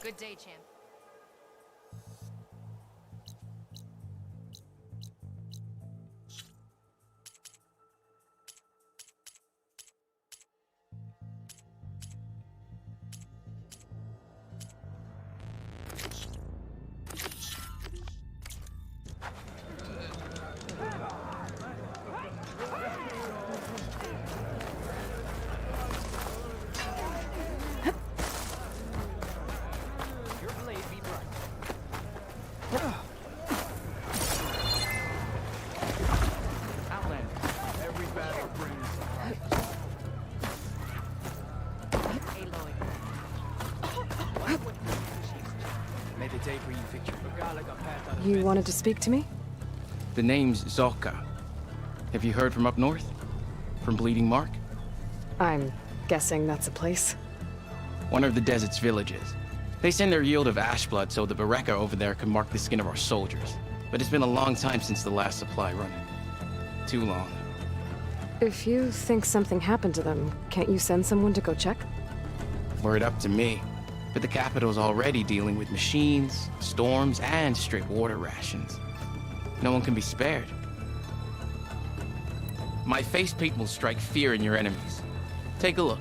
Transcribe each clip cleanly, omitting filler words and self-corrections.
Good day, champ. You wanted to speak to me? The name's Zolka. Have you heard from up north? From Bleeding Mark? I'm guessing that's a place. One of the desert's villages. They send their yield of ash blood so the Bereka over there can mark the skin of our soldiers. But it's been a long time since the last supply run. Too long. If you think something happened to them, can't you send someone to go check? Were it up to me. But the capital's already dealing with machines, storms, and strict water rations. No one can be spared. My face paint will strike fear in your enemies. Take a look.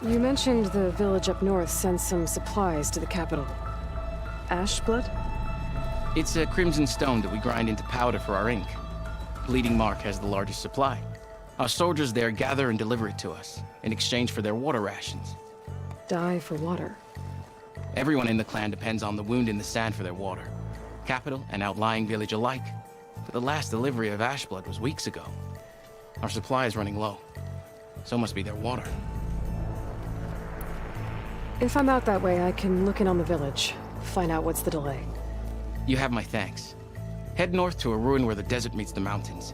You mentioned the village up north sent some supplies to the capital. Ash blood? It's a crimson stone that we grind into powder for our ink. Bleeding Mark has the largest supply. Our soldiers there gather and deliver it to us, in exchange for their water rations. Die for water. Everyone in the clan depends on the wound in the sand for their water. Capital and outlying village alike. But the last delivery of ash blood was weeks ago. Our supply is running low. So must be their water. If I'm out that way, I can look in on the village, find out what's the delay. You have my thanks. Head north to a ruin where the desert meets the mountains.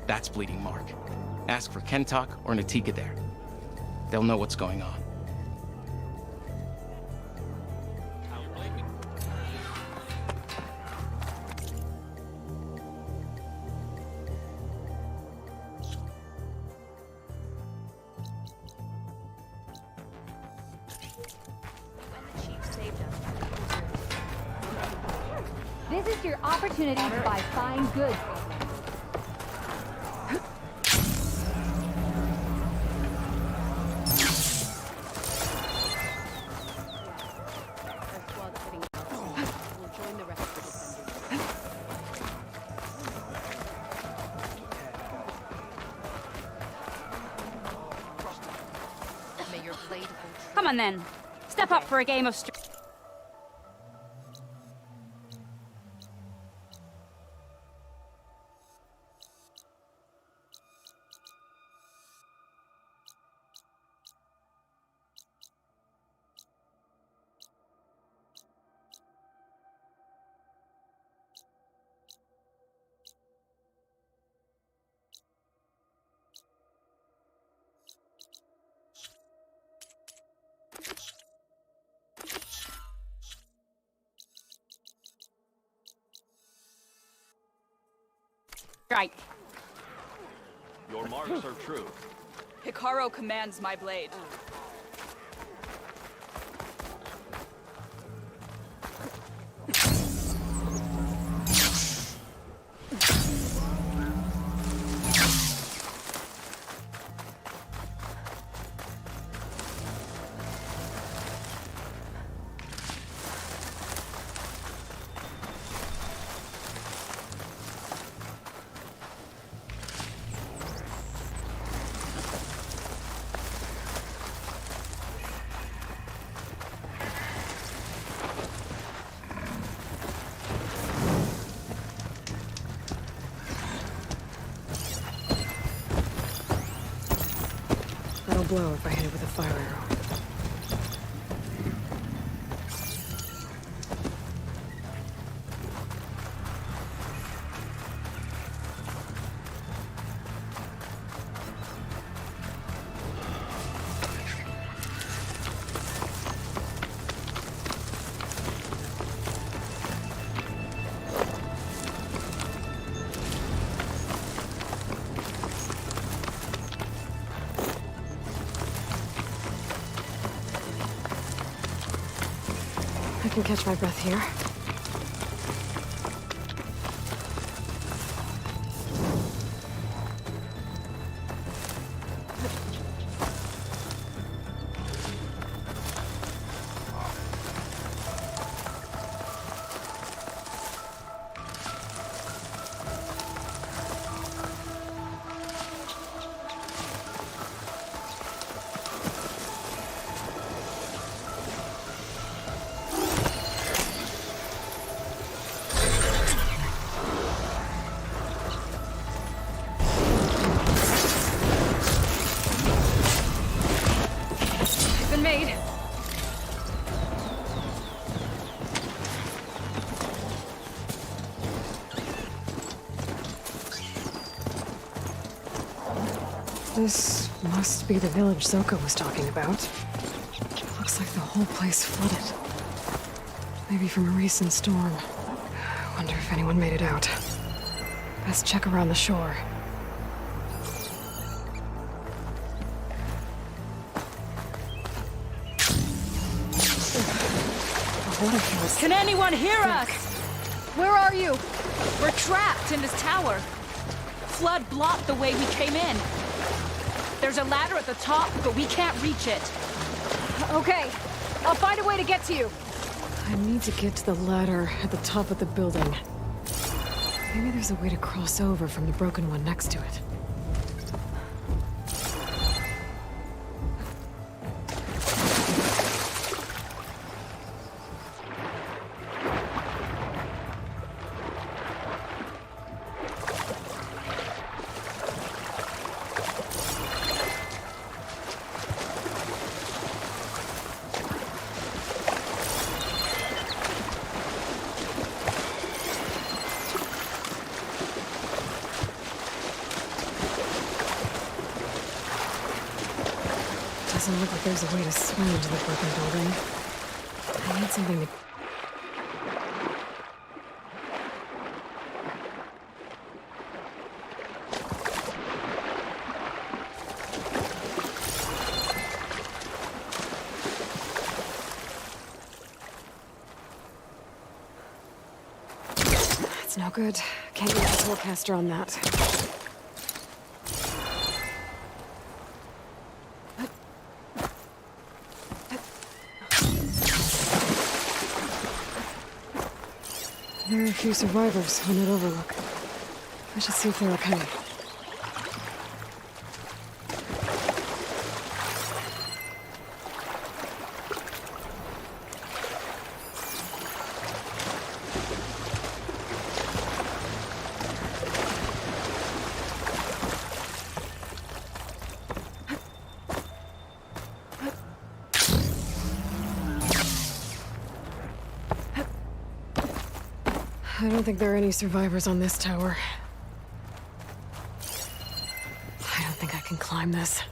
That's Bleeding Mark. Ask for Kentok or Natika there. They'll know what's going on. This is your opportunity to buy fine goods. Come on then. Step up for a game of strike. Your marks are true. Hikaru commands my blade. That'll blow if I hit it with a fire arrow. can catch my breath here. Made. This must be the village Zoko was talking about. Looks like the whole place flooded. Maybe from a recent storm. Wonder if anyone made it out. Best check around the shore. Can anyone hear us? Where are you? We're trapped in this tower. Flood blocked the way we came in. There's a ladder at the top, but we can't reach it. Okay, I'll find a way to get to you. I need to get to the ladder at the top of the building. Maybe there's a way to cross over from the broken one next to it. Doesn't look like there's a way to swim into the broken building. I need something to... That's no good. Can't use the forecaster on that. There are a few survivors on that overlook. I should see if they're okay. I don't think there are any survivors on this tower. I don't think I can climb this.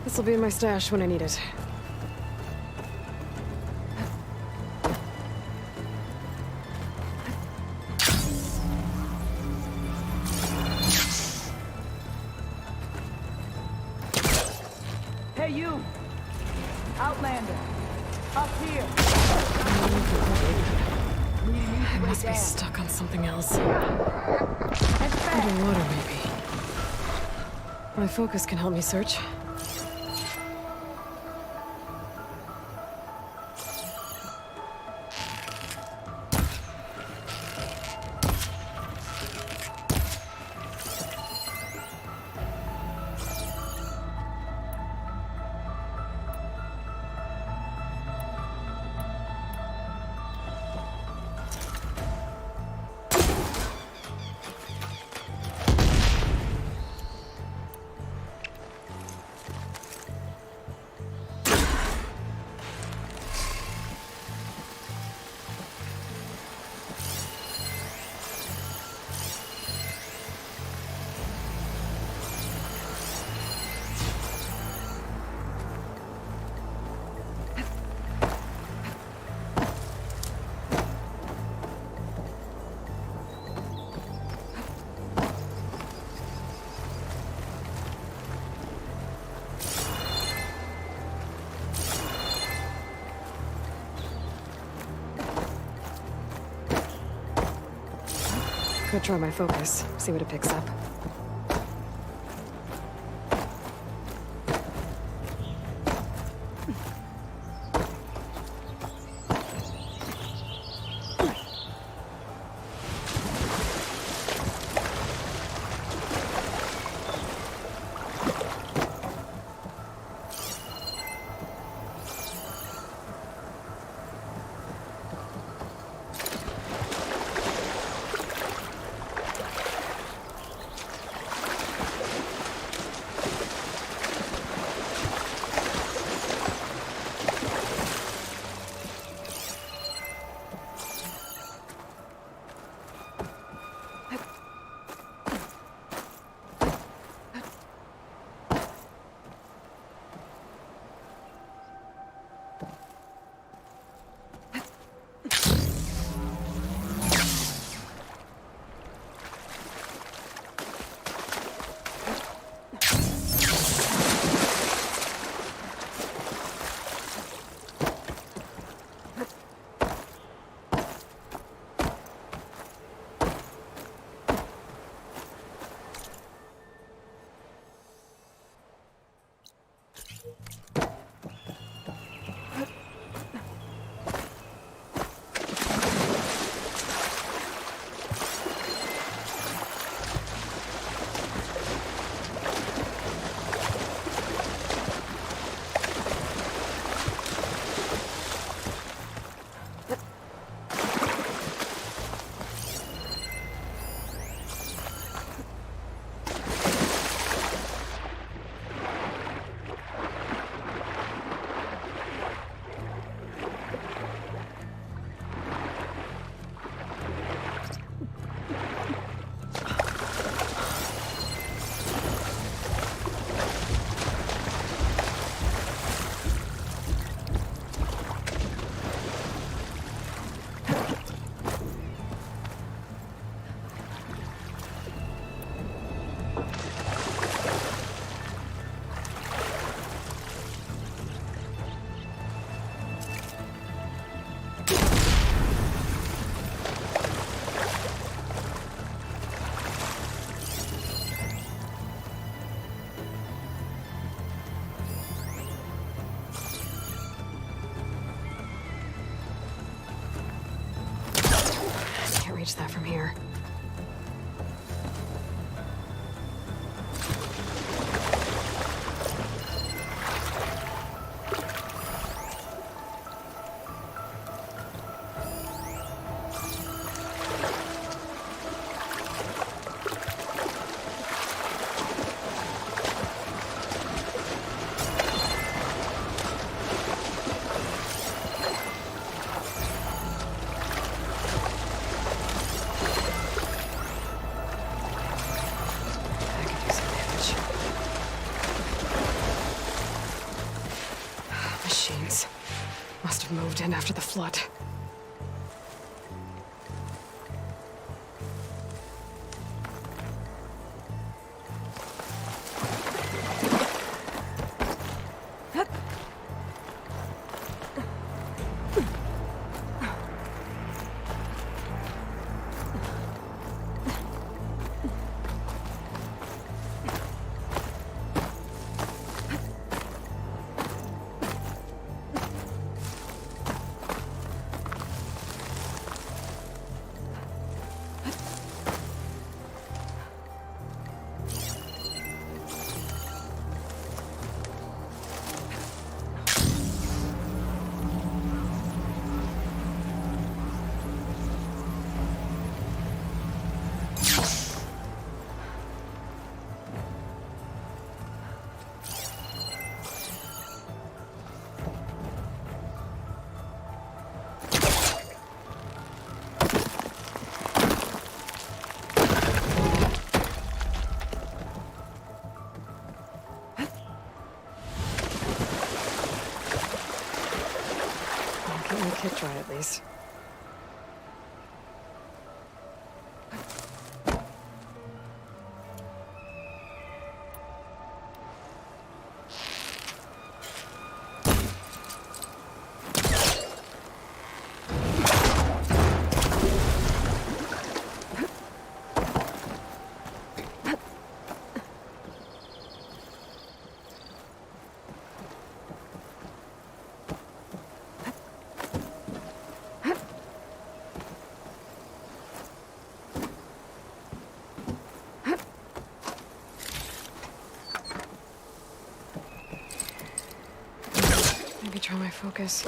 This'll be in my stash when I need it. Hey, you! Outlander! Up here! I must be stuck on something else. Underwater, maybe. My focus can help me search. Could try my focus, see what it picks up. Reach that from here. Machines must have moved in after the flood. Kit dry at least. focus.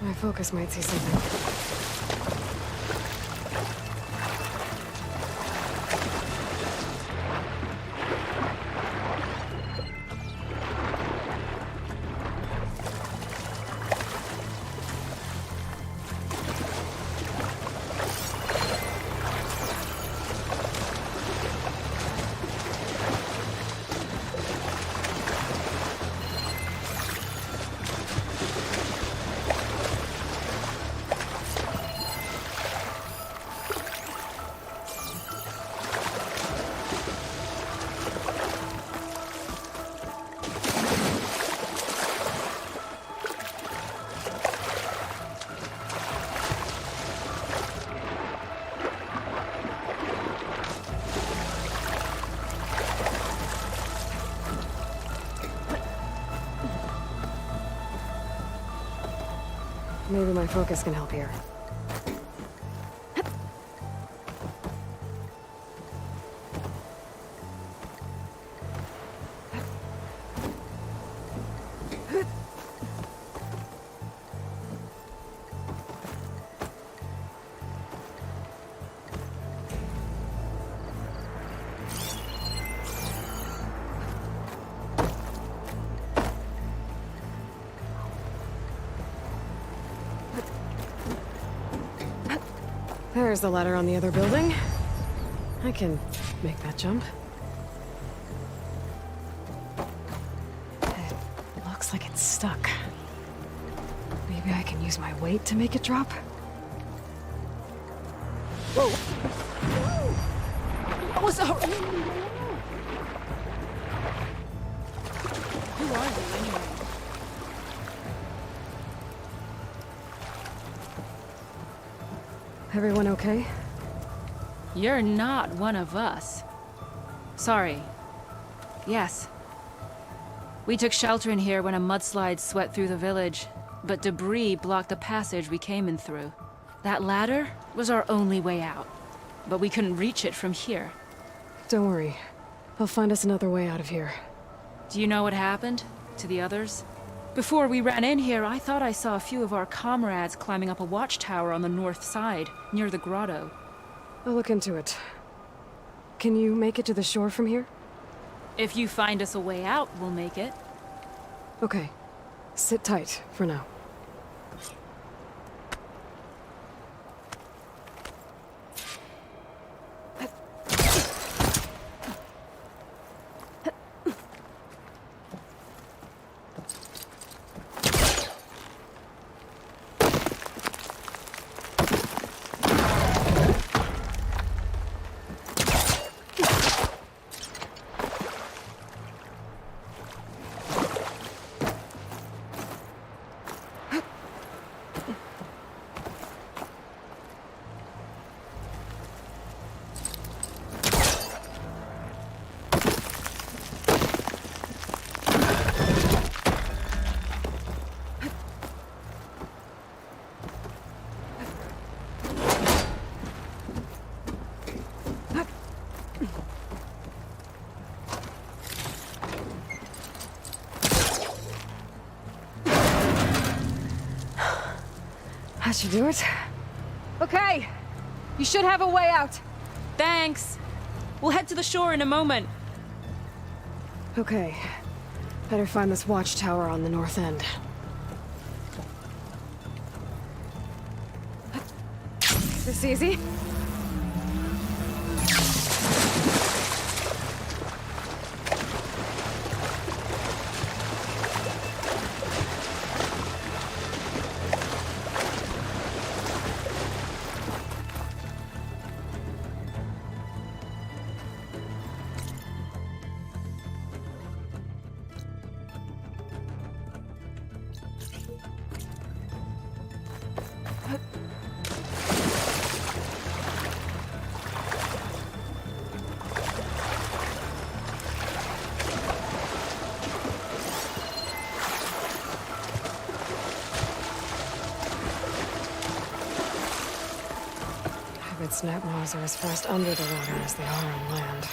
My focus might see something. Maybe my focus can help here. There's the ladder on the other building. I can make that jump. It looks like it's stuck. Maybe I can use my weight to make it drop? Whoa! What was that? Who are you anyway? Everyone okay? You're not one of us. Sorry. Yes. We took shelter in here when a mudslide swept through the village, but debris blocked the passage we came in through. That ladder was our only way out, but we couldn't reach it from here. Don't worry. I'll find us another way out of here. Do you know what happened to the others? Before we ran in here, I thought I saw a few of our comrades climbing up a watchtower on the north side, near the grotto. I'll look into it. Can you make it to the shore from here? If you find us a way out, we'll make it. Okay. Sit tight for now. That should do it. Okay. You should have a way out. Thanks. We'll head to the shore in a moment. Okay. Better find this watchtower on the north end. This easy? Snap maws are as fast under the water as they are on land.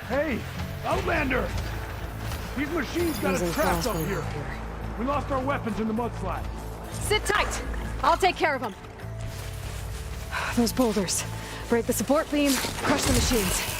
Hey, Outlander! These machines got us trapped up here. We lost our weapons in the mudslide. Sit tight! I'll take care of them. Those boulders. Break the support beam, crush the machines.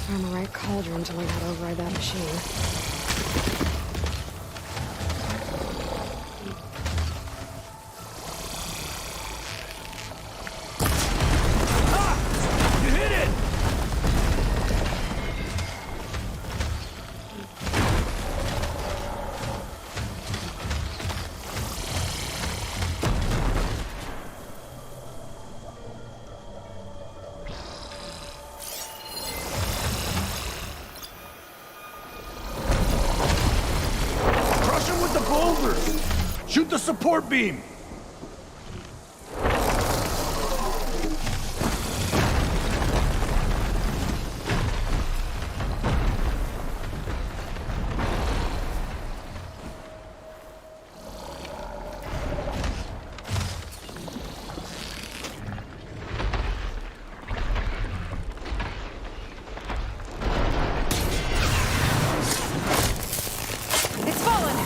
Find the right cauldron to learn how to override that machine. You hit it! Shoot the support beam! It's fallen!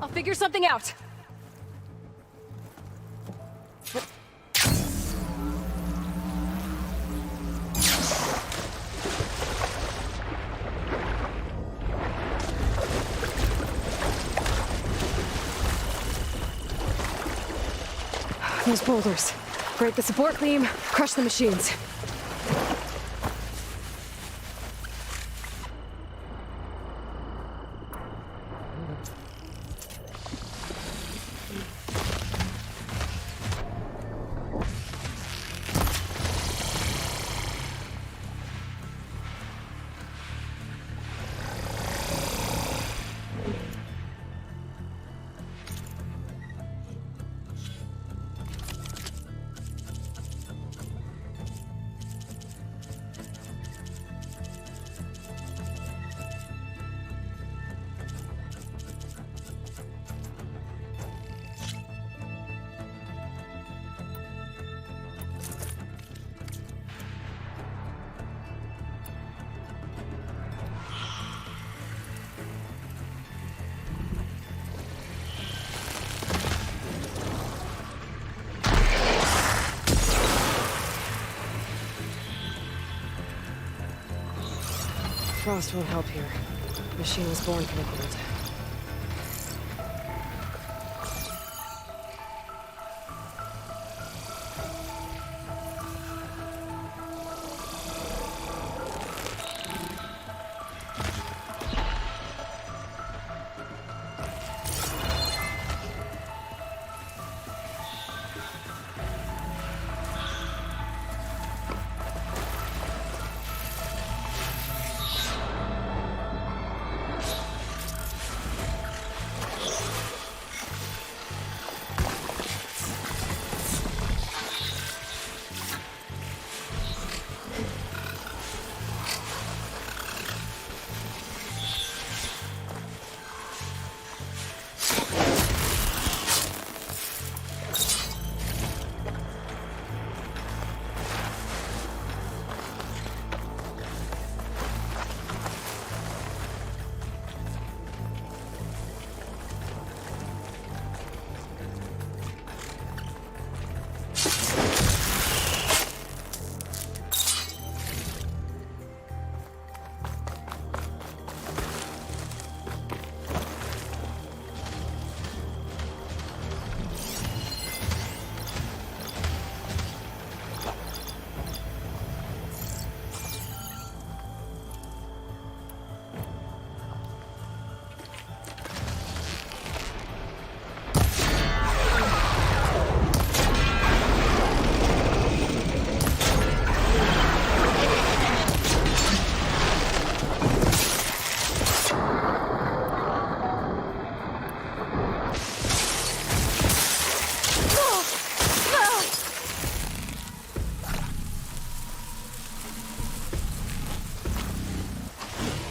I'll figure something out. Those boulders. Break the support beam, crush the machines. frost won't help here. The machine was born for the cold.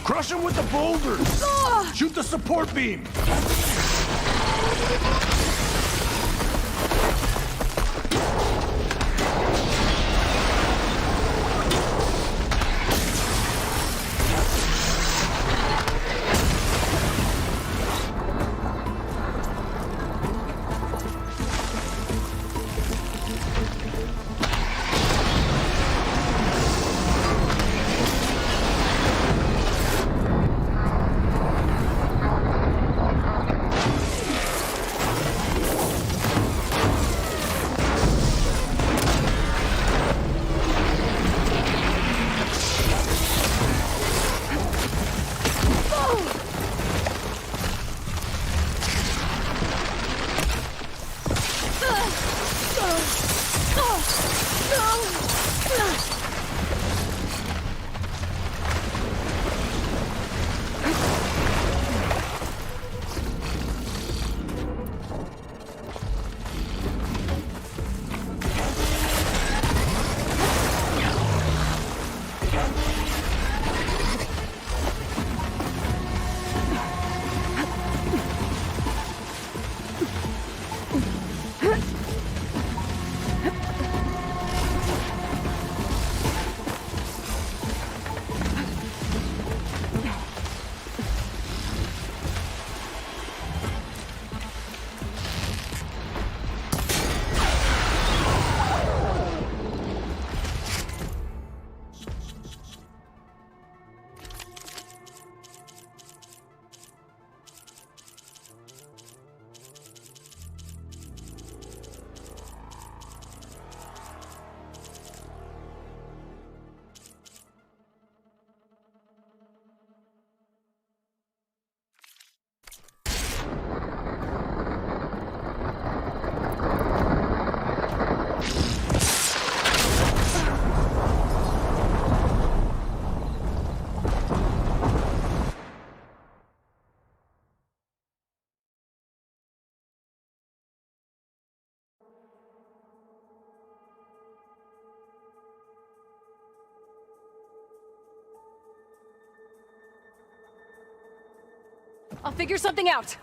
Crush him with the boulders! Shoot the support beam! I'll figure something out.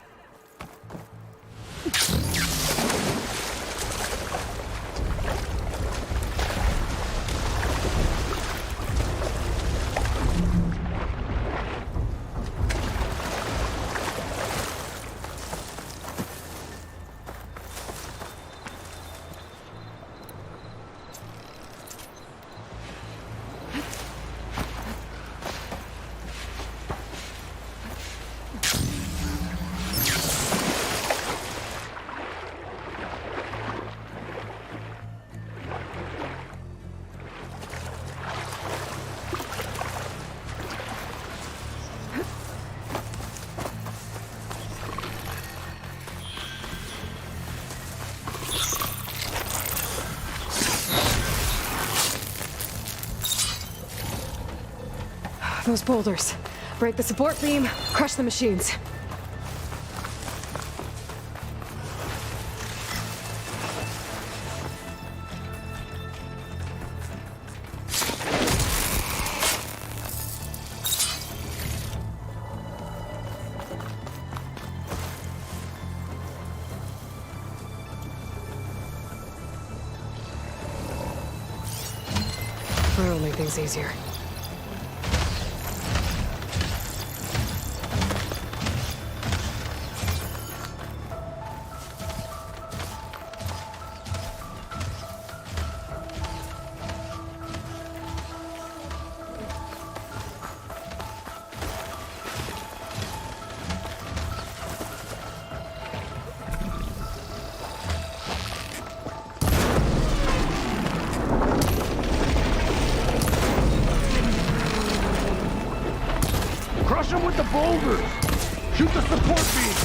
those boulders. Break the support beam, crush the machines. That'll make things easier. Crush them with the boulders! Shoot the support beam!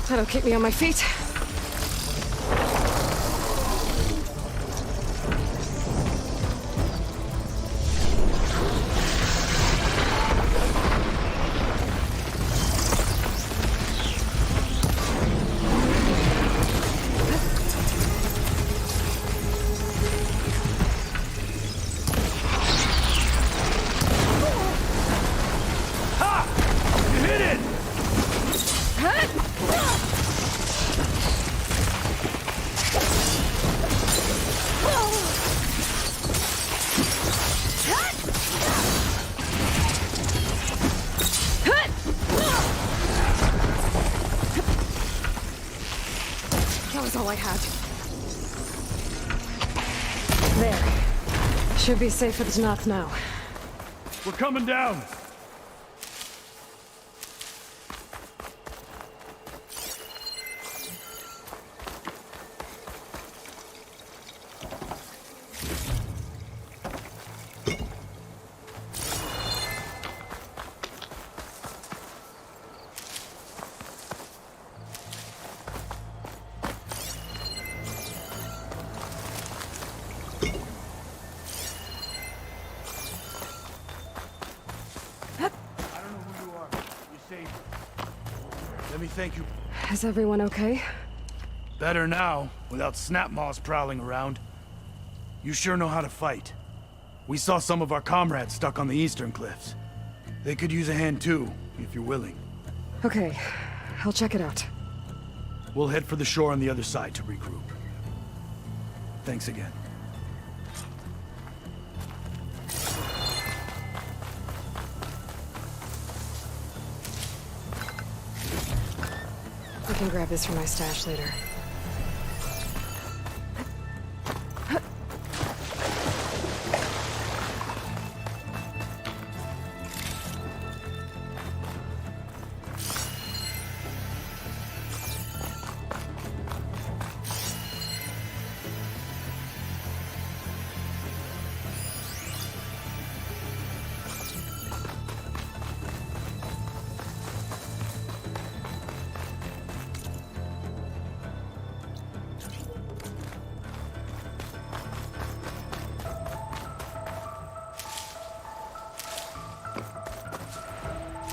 That'll keep me on my feet. Ha! You hit it! was all I had. There. Should be safe for the Tanakh now. We're coming down. Let me thank you. Is everyone okay? Better now, without snapmaws prowling around. You sure know how to fight. We saw some of our comrades stuck on the eastern cliffs. They could use a hand too, if you're willing. Okay, I'll check it out. We'll head for the shore on the other side to regroup. Thanks again. I can grab this from my stash later.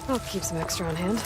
I'll keep some extra on hand.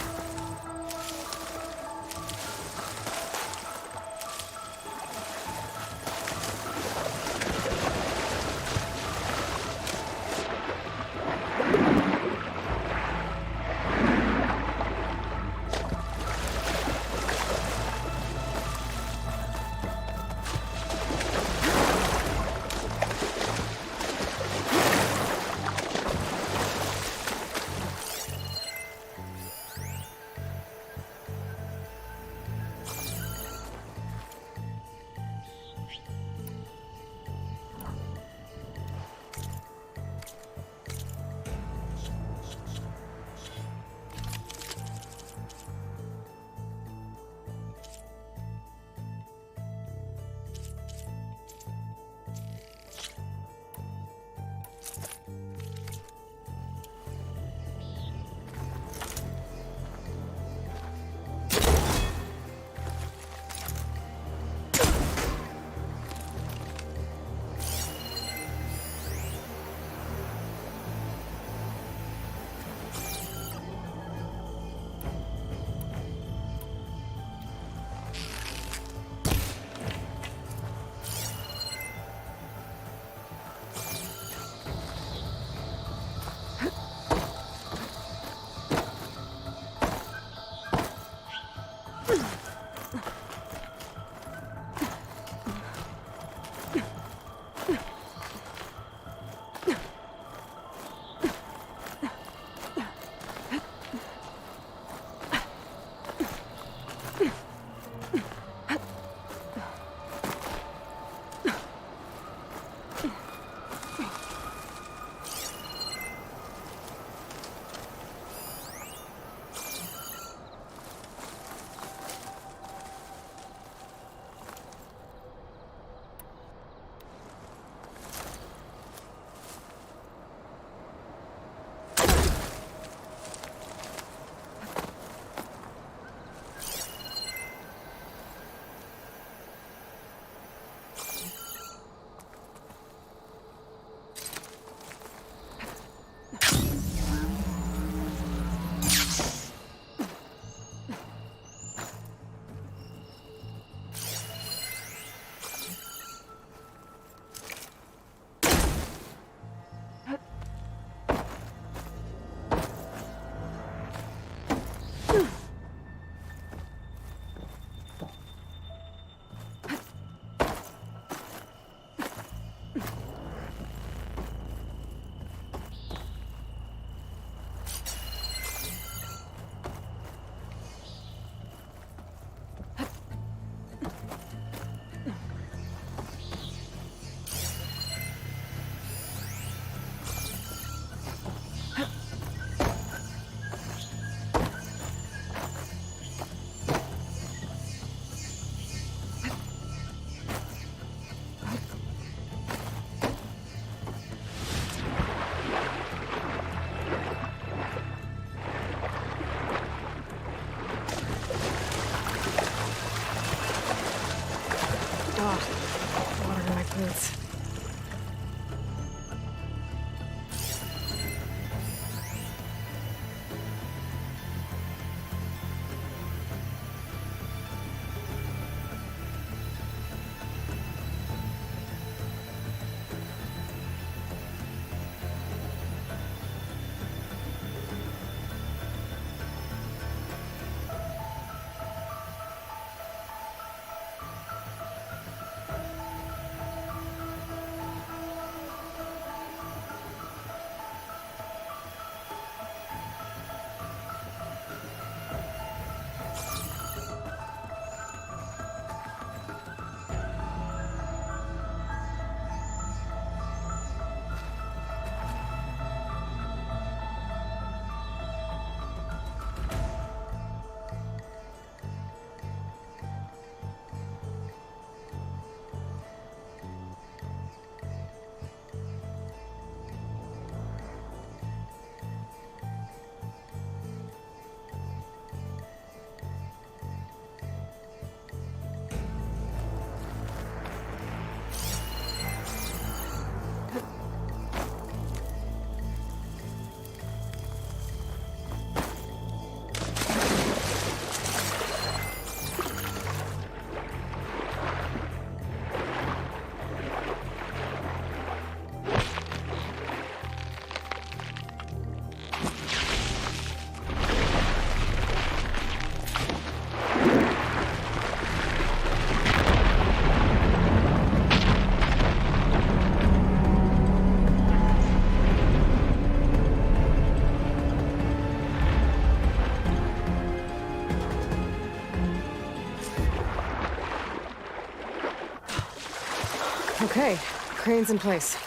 Okay, crane's in place.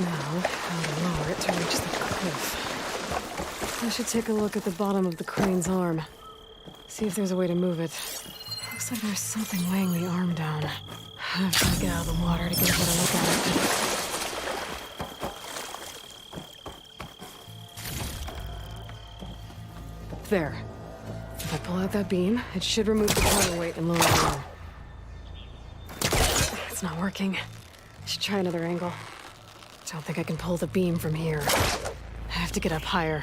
Now, how to lower it to reach the cliff. I should take a look at the bottom of the crane's arm. See if there's a way to move it. Looks like there's something weighing the arm down. I've got to get out of the water to get a better look at it. There. If I pull out that beam, it should remove the counterweight and lower the arm. It's not working. I should try another angle. Don't think I can pull the beam from here. I have to get up higher.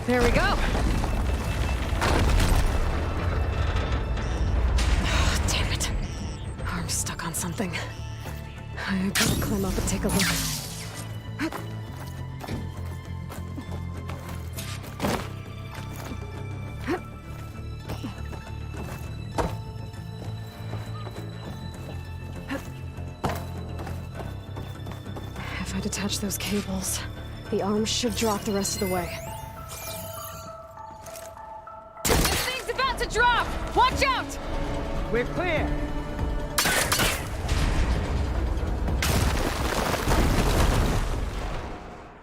There we go! Oh, damn it. Arm's stuck on something. I gotta climb up and take a look. If I detach those cables, the arm should drop the rest of the way. To drop! Watch out! We're clear.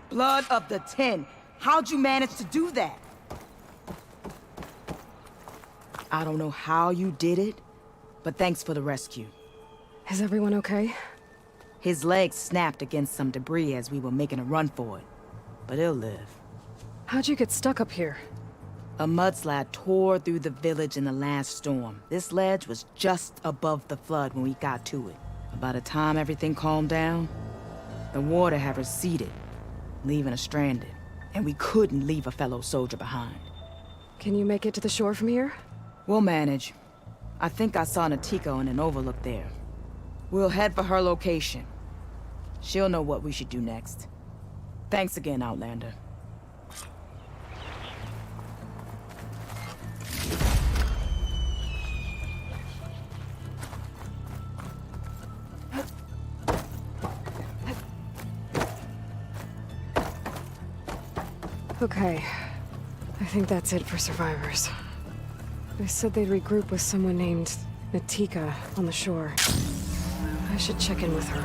Blood of the 10. How'd you manage to do that? I don't know how you did it, but thanks for the rescue. Is everyone okay? His legs snapped against some debris as we were making a run for it, but he'll live. How'd you get stuck up here? A mudslide tore through the village in the last storm. This ledge was just above the flood when we got to it. By the time everything calmed down, the water had receded, leaving us stranded. And we couldn't leave a fellow soldier behind. Can you make it to the shore from here? We'll manage. I think I saw Natika in an overlook there. We'll head for her location. She'll know what we should do next. Thanks again, Outlander. Okay. I think that's it for survivors. They said they'd regroup with someone named Natika on the shore. I should check in with her.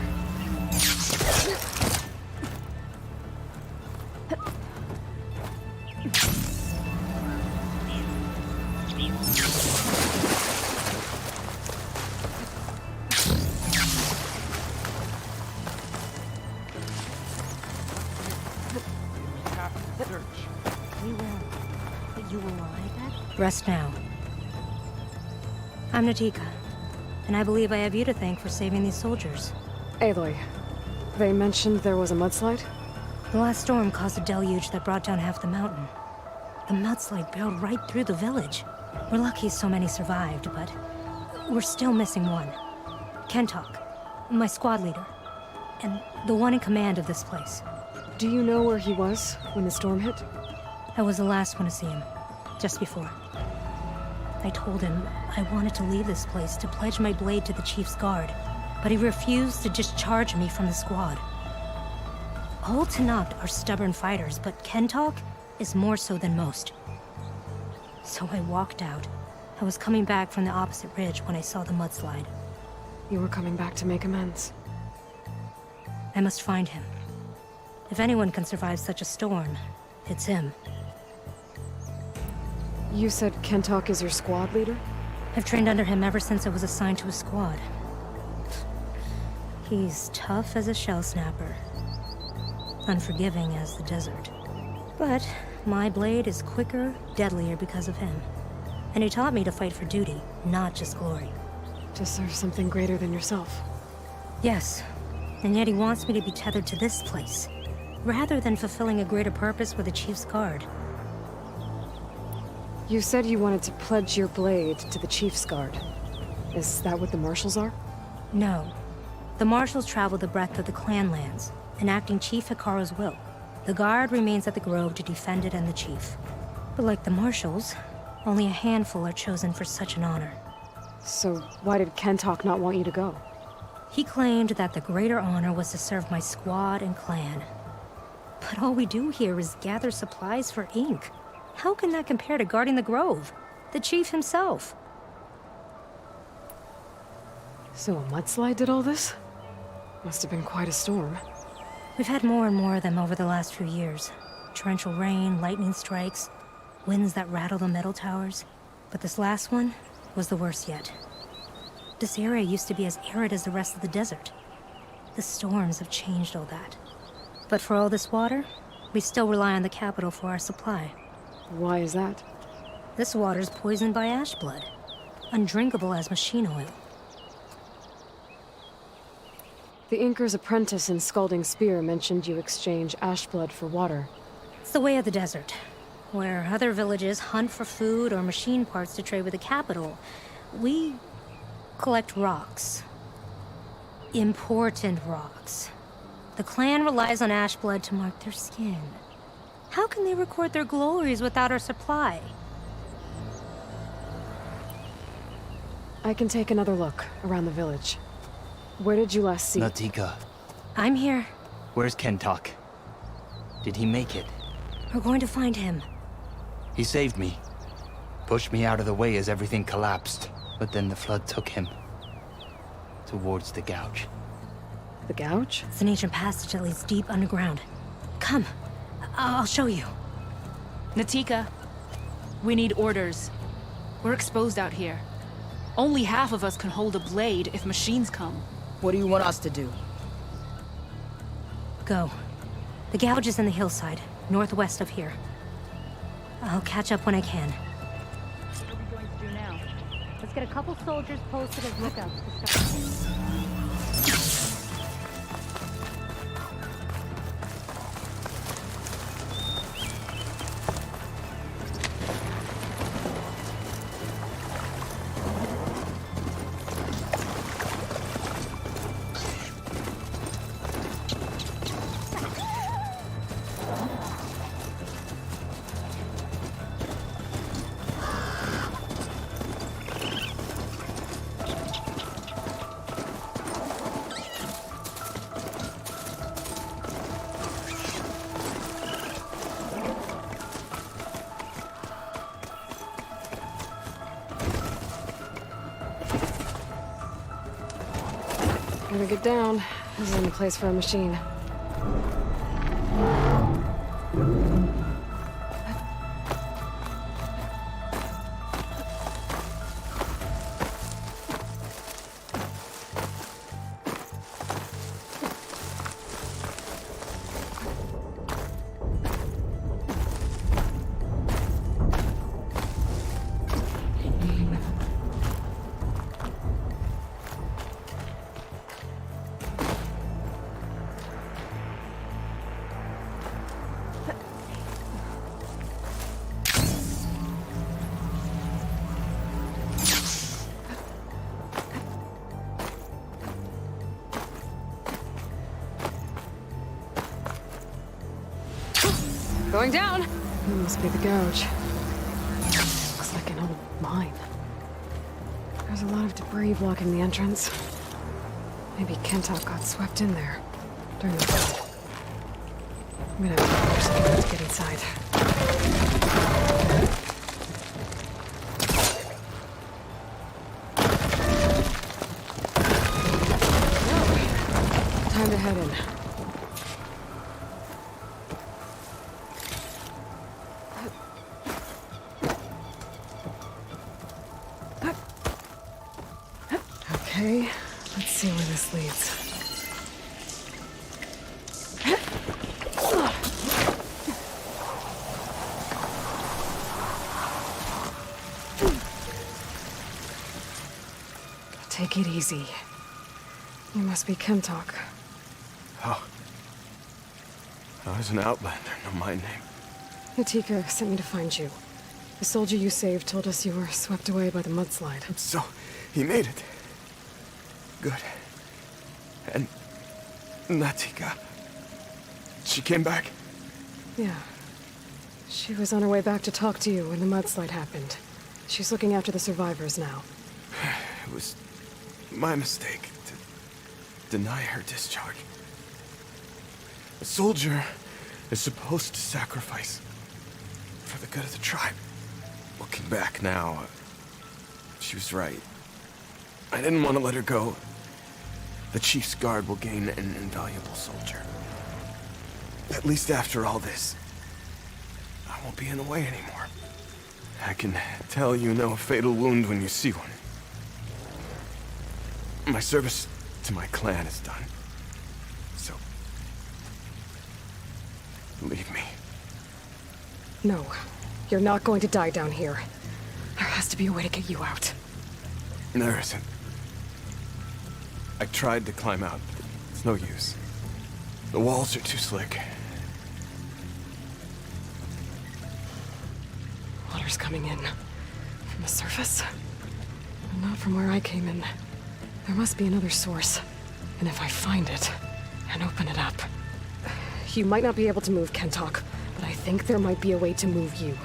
Rest now. I'm Natika, and I believe I have you to thank for saving these soldiers. Aloy, they mentioned there was a mudslide? The last storm caused a deluge that brought down half the mountain. The mudslide barreled right through the village. We're lucky so many survived, but we're still missing one. Kentok, my squad leader, and the one in command of this place. Do you know where he was when the storm hit? I was the last one to see him, just before. I told him I wanted to leave this place to pledge my blade to the Chief's guard, but he refused to discharge me from the squad. All Tenakth are stubborn fighters, but Kentok is more so than most. So I walked out. I was coming back from the opposite ridge when I saw the mudslide. You were coming back to make amends. I must find him. If anyone can survive such a storm, it's him. You said Kentok is your squad leader? I've trained under him ever since I was assigned to a squad. He's tough as a shell snapper. Unforgiving as the desert. But my blade is quicker, deadlier because of him. And he taught me to fight for duty, not just glory. To serve something greater than yourself. Yes, and yet he wants me to be tethered to this place, rather than fulfilling a greater purpose with the Chief's guard. You said you wanted to pledge your blade to the Chief's Guard. Is that what the Marshals are? No. The Marshals travel the breadth of the clan lands, enacting Chief Hikaru's will. The Guard remains at the Grove to defend it and the Chief. But like the Marshals, only a handful are chosen for such an honor. So why did Kentok not want you to go? He claimed that the greater honor was to serve my squad and clan. But all we do here is gather supplies for ink. How can that compare to guarding the Grove? The Chief himself. So a mudslide did all this? Must have been quite a storm. We've had more and more of them over the last few years. Torrential rain, lightning strikes, winds that rattle the metal towers. But this last one was the worst yet. This area used to be as arid as the rest of the desert. The storms have changed all that. But for all this water, we still rely on the capital for our supply. Why is that? This water's poisoned by ash blood. Undrinkable as machine oil. The Inker's apprentice in Scalding Spear mentioned you exchange ash blood for water. It's the way of the desert, where other villages hunt for food or machine parts to trade with the capital. We collect rocks. Important rocks. The clan relies on ash blood to mark their skin. How can they record their glories without our supply? I can take another look around the village. Where did you last see? Natika, I'm here. where's Kentok? Did he make it? We're going to find him. He saved me. Pushed me out of the way as everything collapsed. But then the flood took him. Towards the gouge. The gouge? It's an ancient passage that leads deep underground. Come. I'll show you. Natika, we need orders. We're exposed out here. Only half of us can hold a blade if machines come. What do you want us to do? Go. The gouge is in the hillside, northwest of here. I'll catch up when I can. What are we going to do now? Let's get a couple soldiers posted as lookouts to start. Better get down. This isn't a place for a machine. Going down! It must be the gouge. Looks like an old mine. There's a lot of debris blocking the entrance. Maybe Kentok got swept in there during the flood. I'm gonna have to push something to get inside. Well, time to head in. Okay, let's see where this leads. Take it easy. You must be Kentok. Oh. I was an outlander, no my name. Natika sent me to find you. The soldier you saved told us you were swept away by the mudslide. So, he made it. Good. And Natika, she came back? Yeah. She was on her way back to talk to you when the mudslide happened. She's looking after the survivors now. It was my mistake to deny her discharge. A soldier is supposed to sacrifice for the good of the tribe. Looking back now, she was right. I didn't want to let her go. The Chief's Guard will gain an invaluable soldier. At least after all this, I won't be in the way anymore. I can tell you know a fatal wound when you see one. My service to my clan is done. So, leave me. No, you're not going to die down here. There has to be a way to get you out. There isn't. I tried to climb out, but it's no use. The walls are too slick. Water's coming in. From the surface? But not from where I came in. There must be another source. And if I find it, and open it up... You might not be able to move Kentok, but I think there might be a way to move you.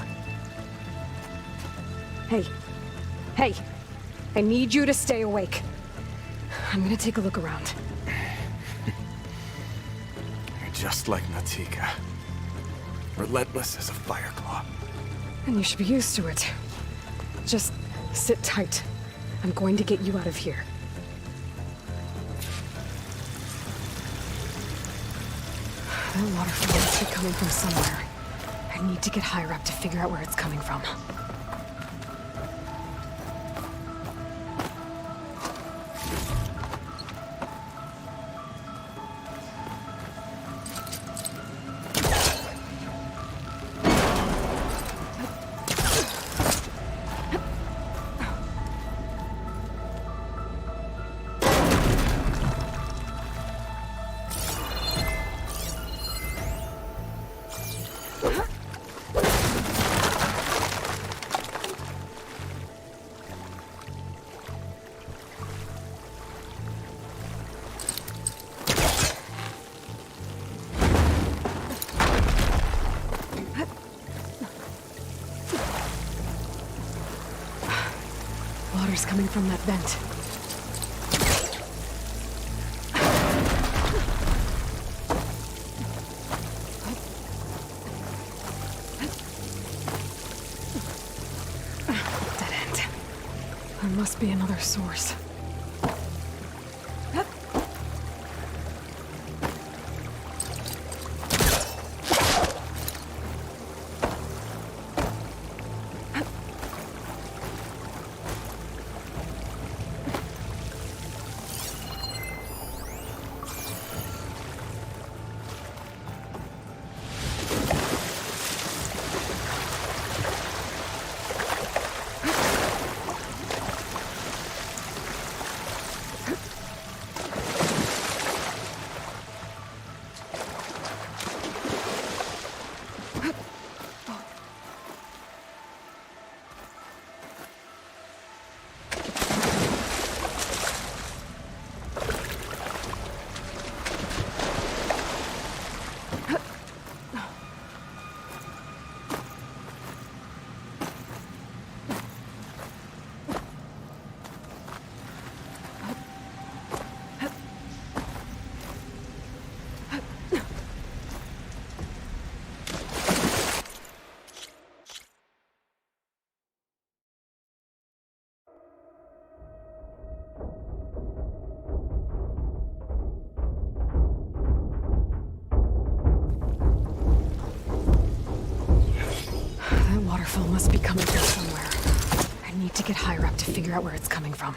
Hey. Hey! I need you to stay awake. I'm gonna take a look around. You're just like Natika. Relentless as a fireclaw. And you should be used to it. Just sit tight. I'm going to get you out of here. That waterfall must be coming from somewhere. I need to get higher up to figure out where it's coming from. Water's coming from that vent. Dead end. There must be another source. Waterfall must be coming from somewhere. I need to get higher up to figure out where it's coming from.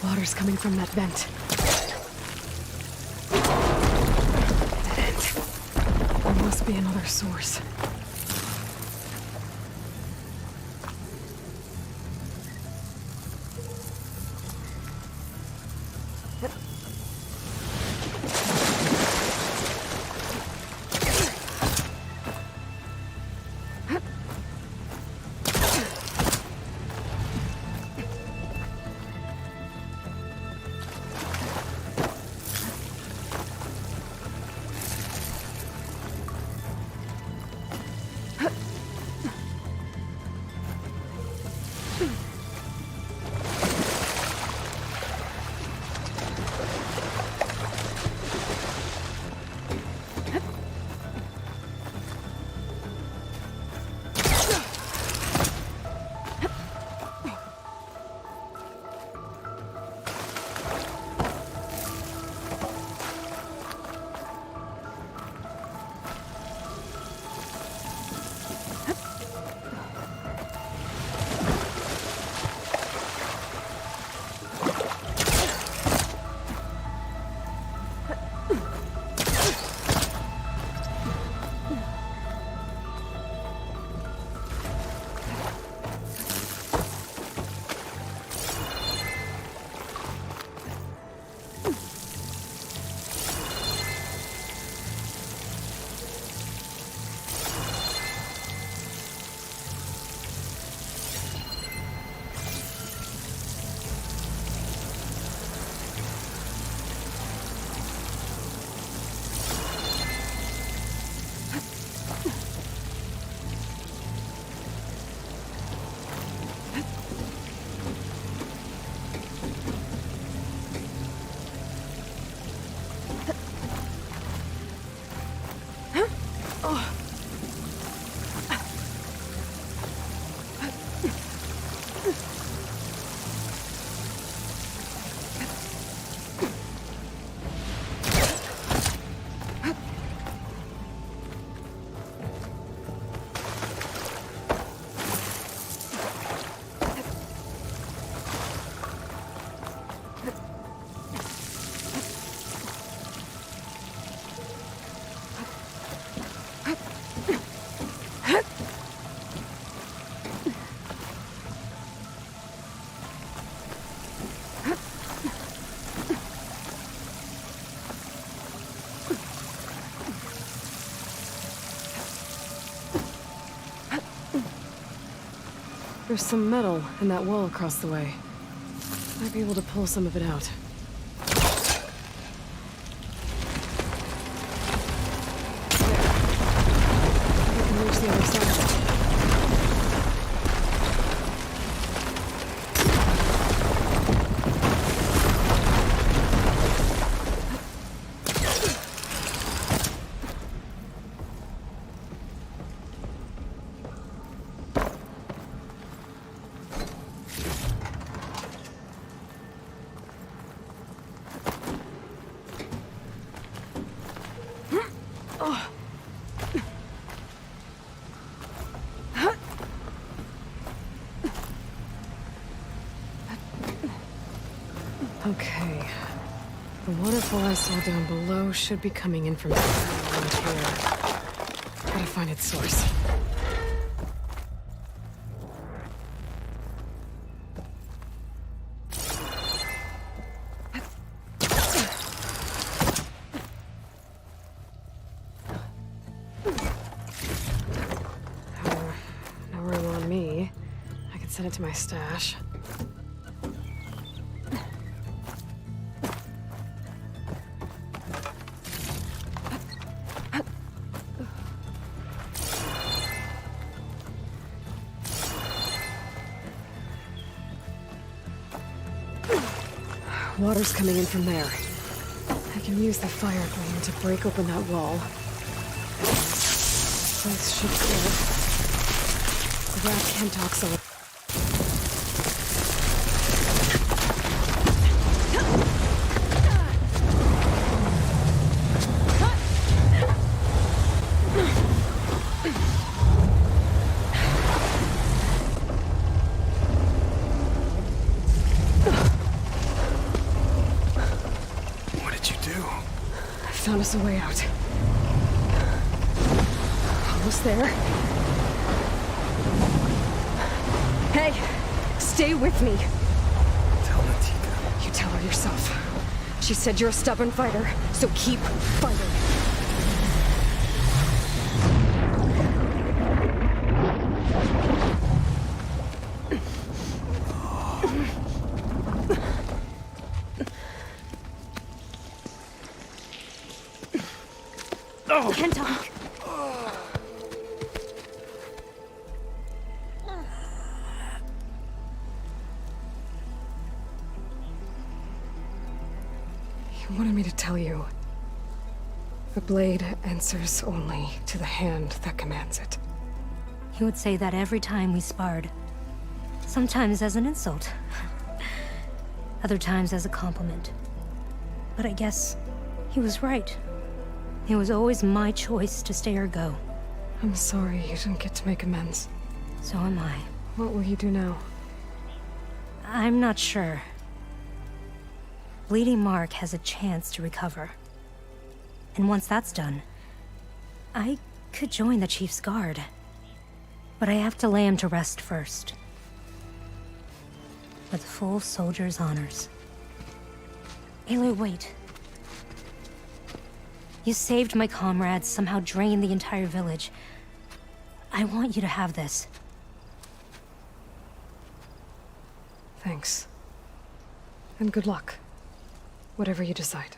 Water's coming from that vent. Dead end. There must be another source. There's some metal in that wall across the way. Might be able to pull some of it out. There. We can reach the other side. Okay. The waterfall I saw down below should be coming in from around here. Gotta find its source. No room on me. I can send it to my stash. Water's coming in from there. I can use the fire gleam to break open that wall. Place should clear. Grab Kentox. found us a way out. Almost there. Hey, stay with me. Tell Natika. You tell her yourself. She said you're a stubborn fighter, so keep fighting. Can't talk. You wanted me to tell you. The blade answers only to the hand that commands it. He would say that every time we sparred. Sometimes as an insult. Other times as a compliment. But I guess he was right. It was always my choice to stay or go. I'm sorry you didn't get to make amends. So am I. What will you do now? I'm not sure. Bleeding Mark has a chance to recover. And once that's done, I could join the Chief's Guard. But I have to lay him to rest first. With full soldier's honors. Aloy, wait. You saved my comrades, somehow drained the entire village. I want you to have this. Thanks. And good luck. Whatever you decide.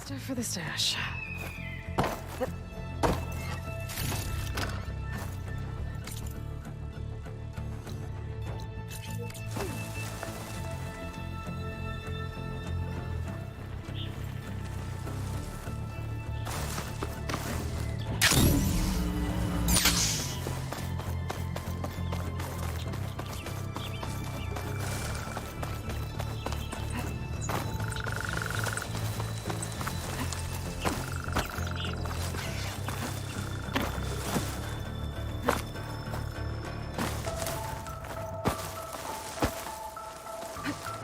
Stuff for the stash.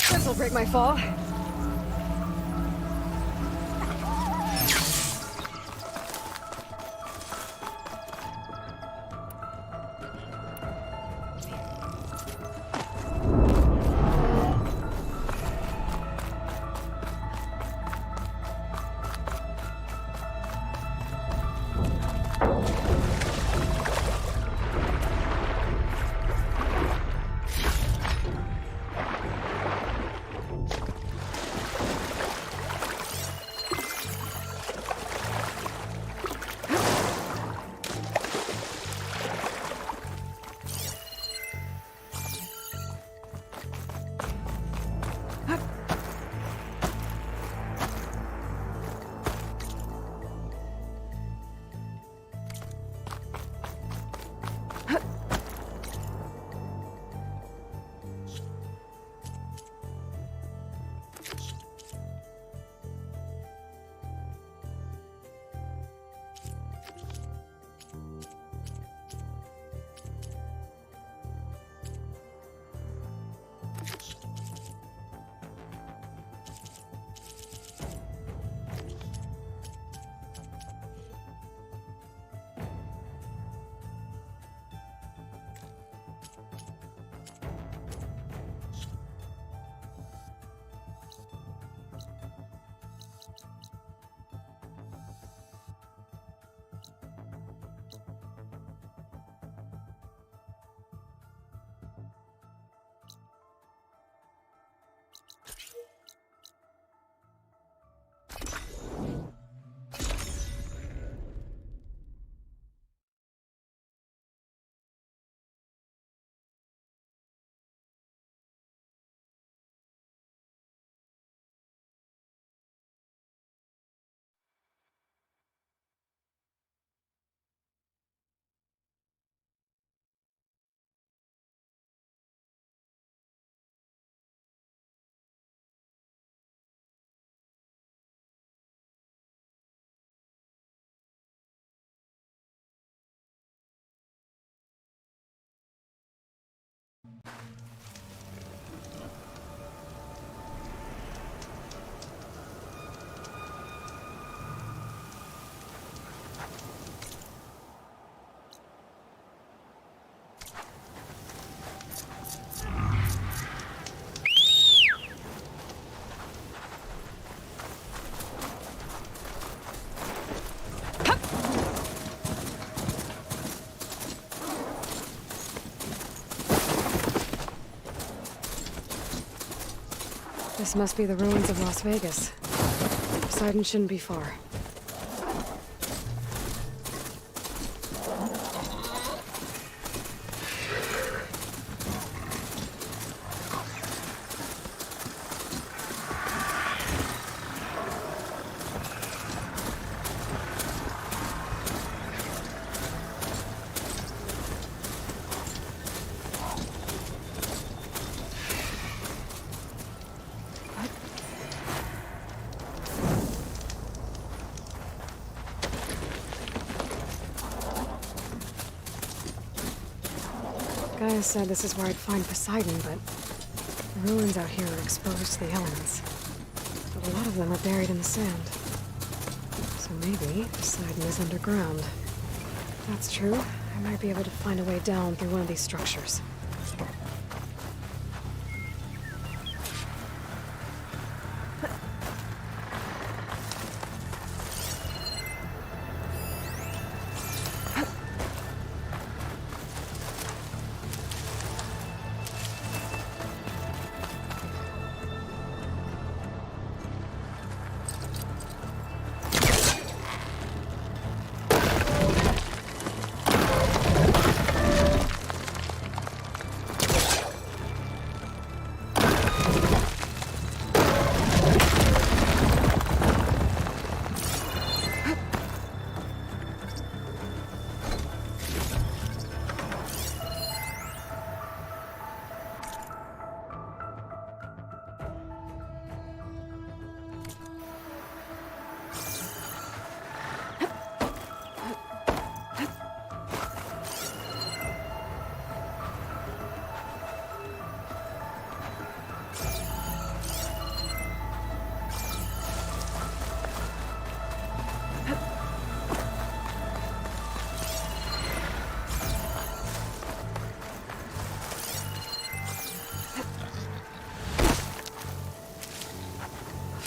This'll break my fall. This must be the ruins of Las Vegas. Poseidon shouldn't be far. Gaia said this is where I'd find Poseidon, but the ruins out here are exposed to the elements. But a lot of them are buried in the sand. So maybe Poseidon is underground. If that's true, I might be able to find a way down through one of these structures.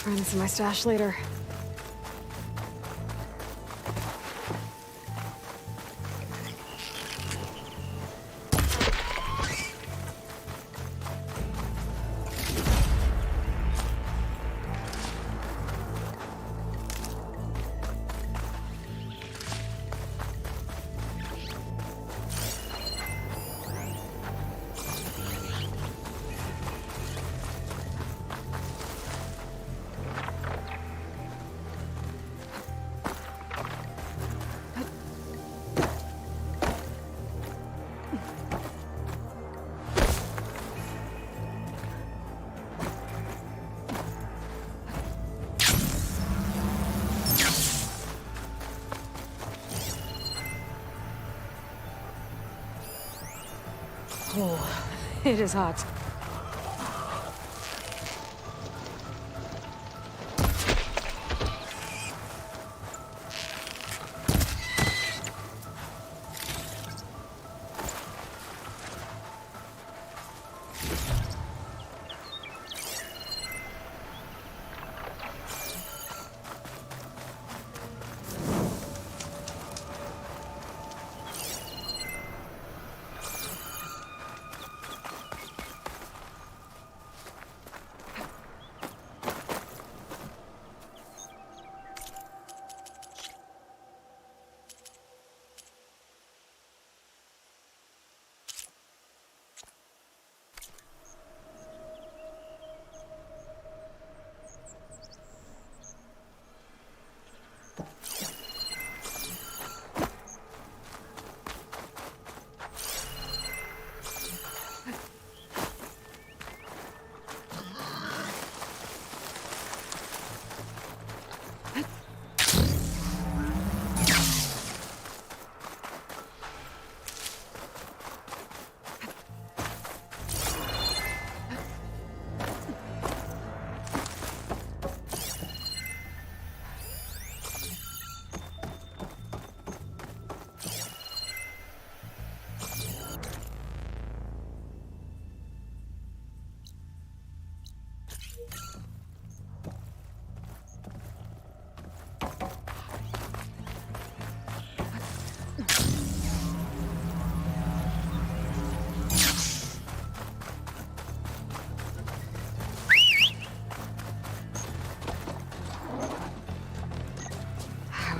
Find this in my stash later. Oh, it is hot.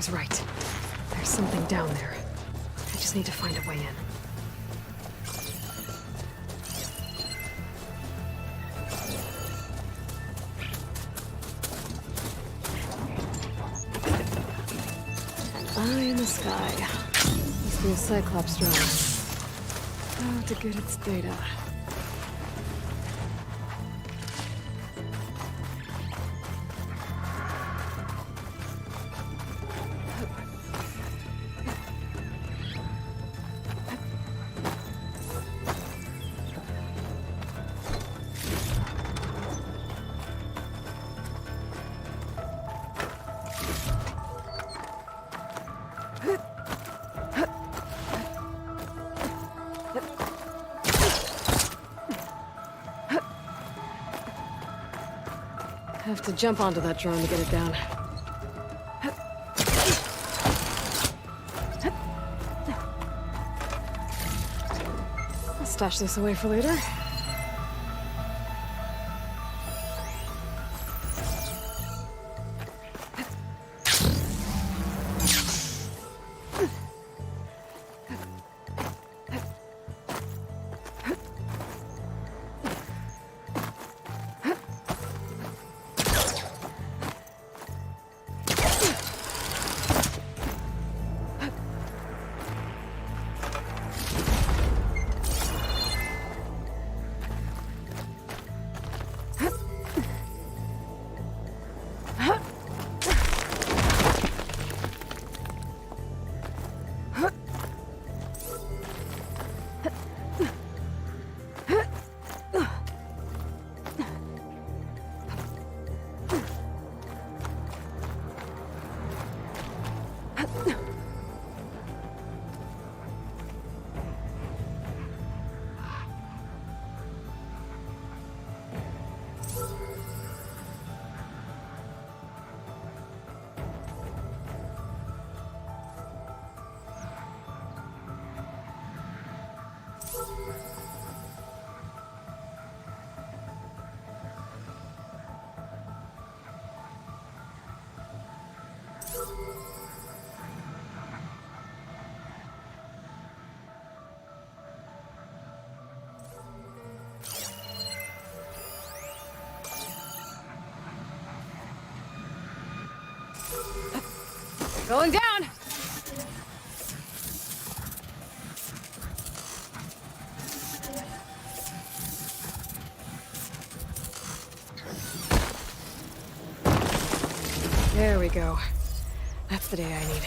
was right. There's something down there. I just need to find a way in. Eye in the sky. Must be a Cyclops drone. How to get its data. Have to jump onto that drone to get it down. I'll stash this away for later. Going down! There we go. That's the day I need.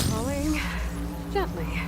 Falling gently.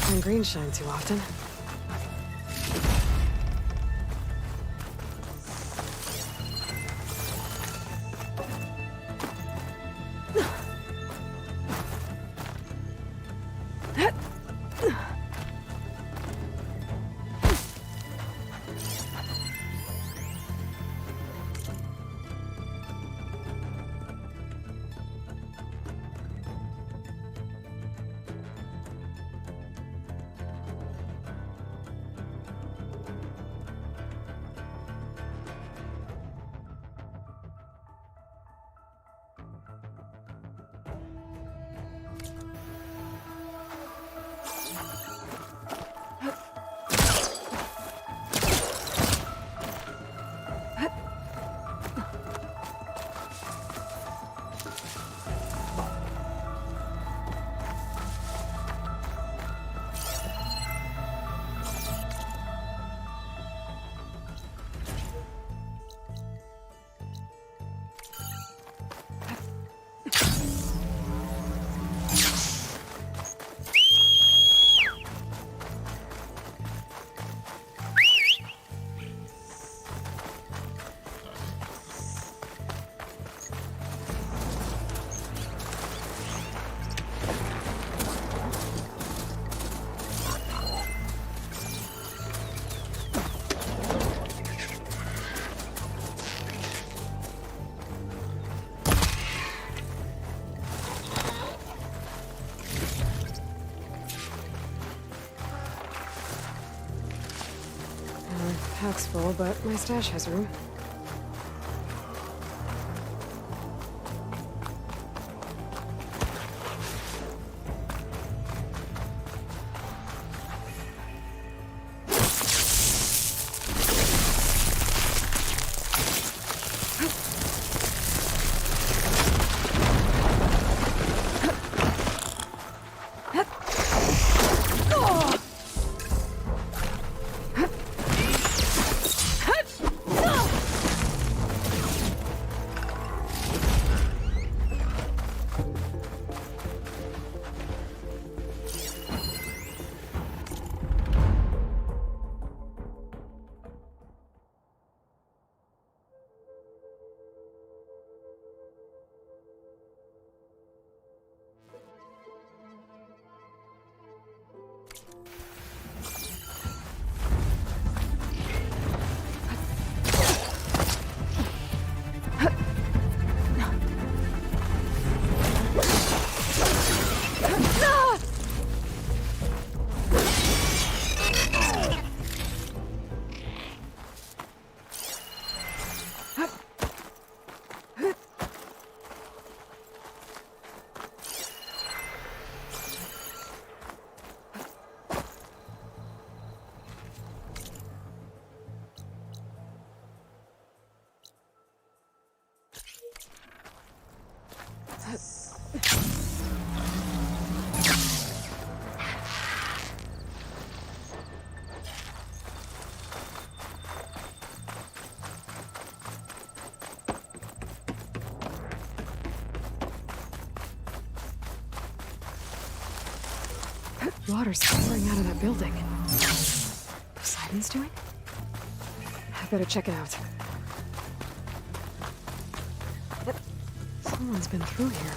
Don't green shine too often. Pack's full, but my stash has room. Water's pouring out of that building. Poseidon's doing? I better check it out. Someone's been through here.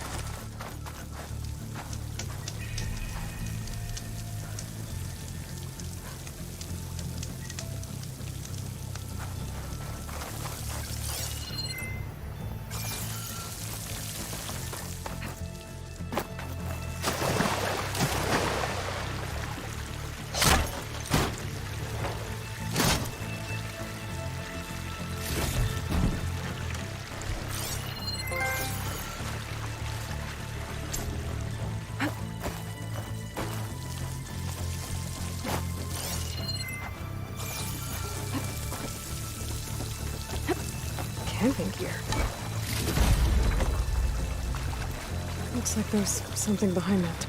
Camping gear. Looks like there's something behind that.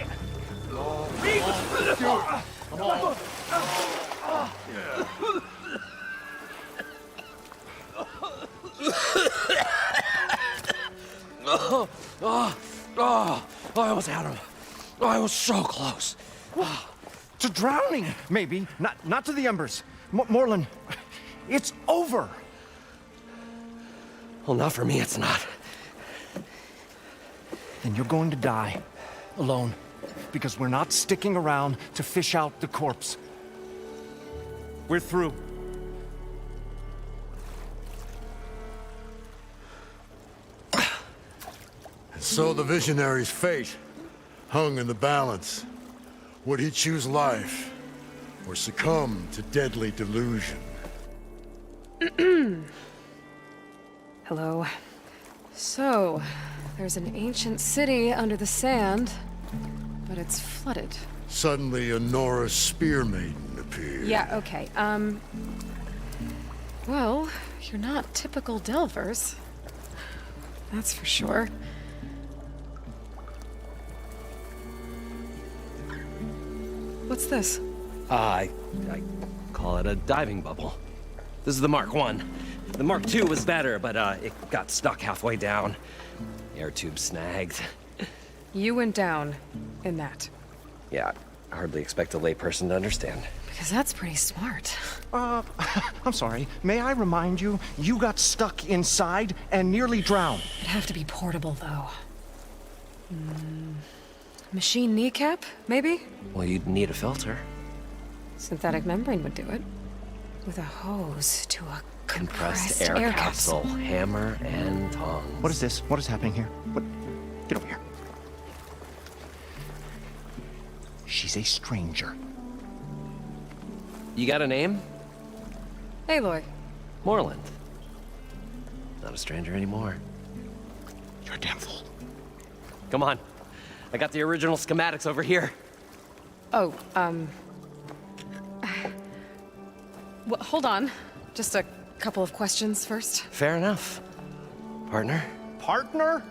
I almost had him. I was so close. To drowning, maybe. Not to the embers. Moreland, it's over. Well, not for me, it's not. Then you're going to die. Alone. Because we're not sticking around to fish out the corpse. We're through. So the visionary's fate hung in the balance. Would he choose life or succumb to deadly delusion? Hello. So, there's an ancient city under the sand, but it's flooded. Suddenly a Norse spear maiden appeared. Yeah, okay. Well, you're not typical Delvers. That's for sure. What's this? I call it a diving bubble. This is the Mark I. The Mark II was better, but it got stuck halfway down. Air tube snagged. You went down in that. Yeah, I hardly expect a layperson to understand. Because that's pretty smart. I'm sorry. May I remind you, you got stuck inside and nearly drowned. It'd have to be portable, though. Machine kneecap, maybe? Well, you'd need a filter. Synthetic membrane would do it. With a hose to a Compressed air capsule. Hammer and tongs. What is this? What is happening here? What? Get over here. She's a stranger. You got a name? Aloy. Moreland. Not a stranger anymore. You're a damn fool. Come on. I got the original schematics over here. Oh, well, hold on. Just a couple of questions first. Fair enough. Partner? Partner?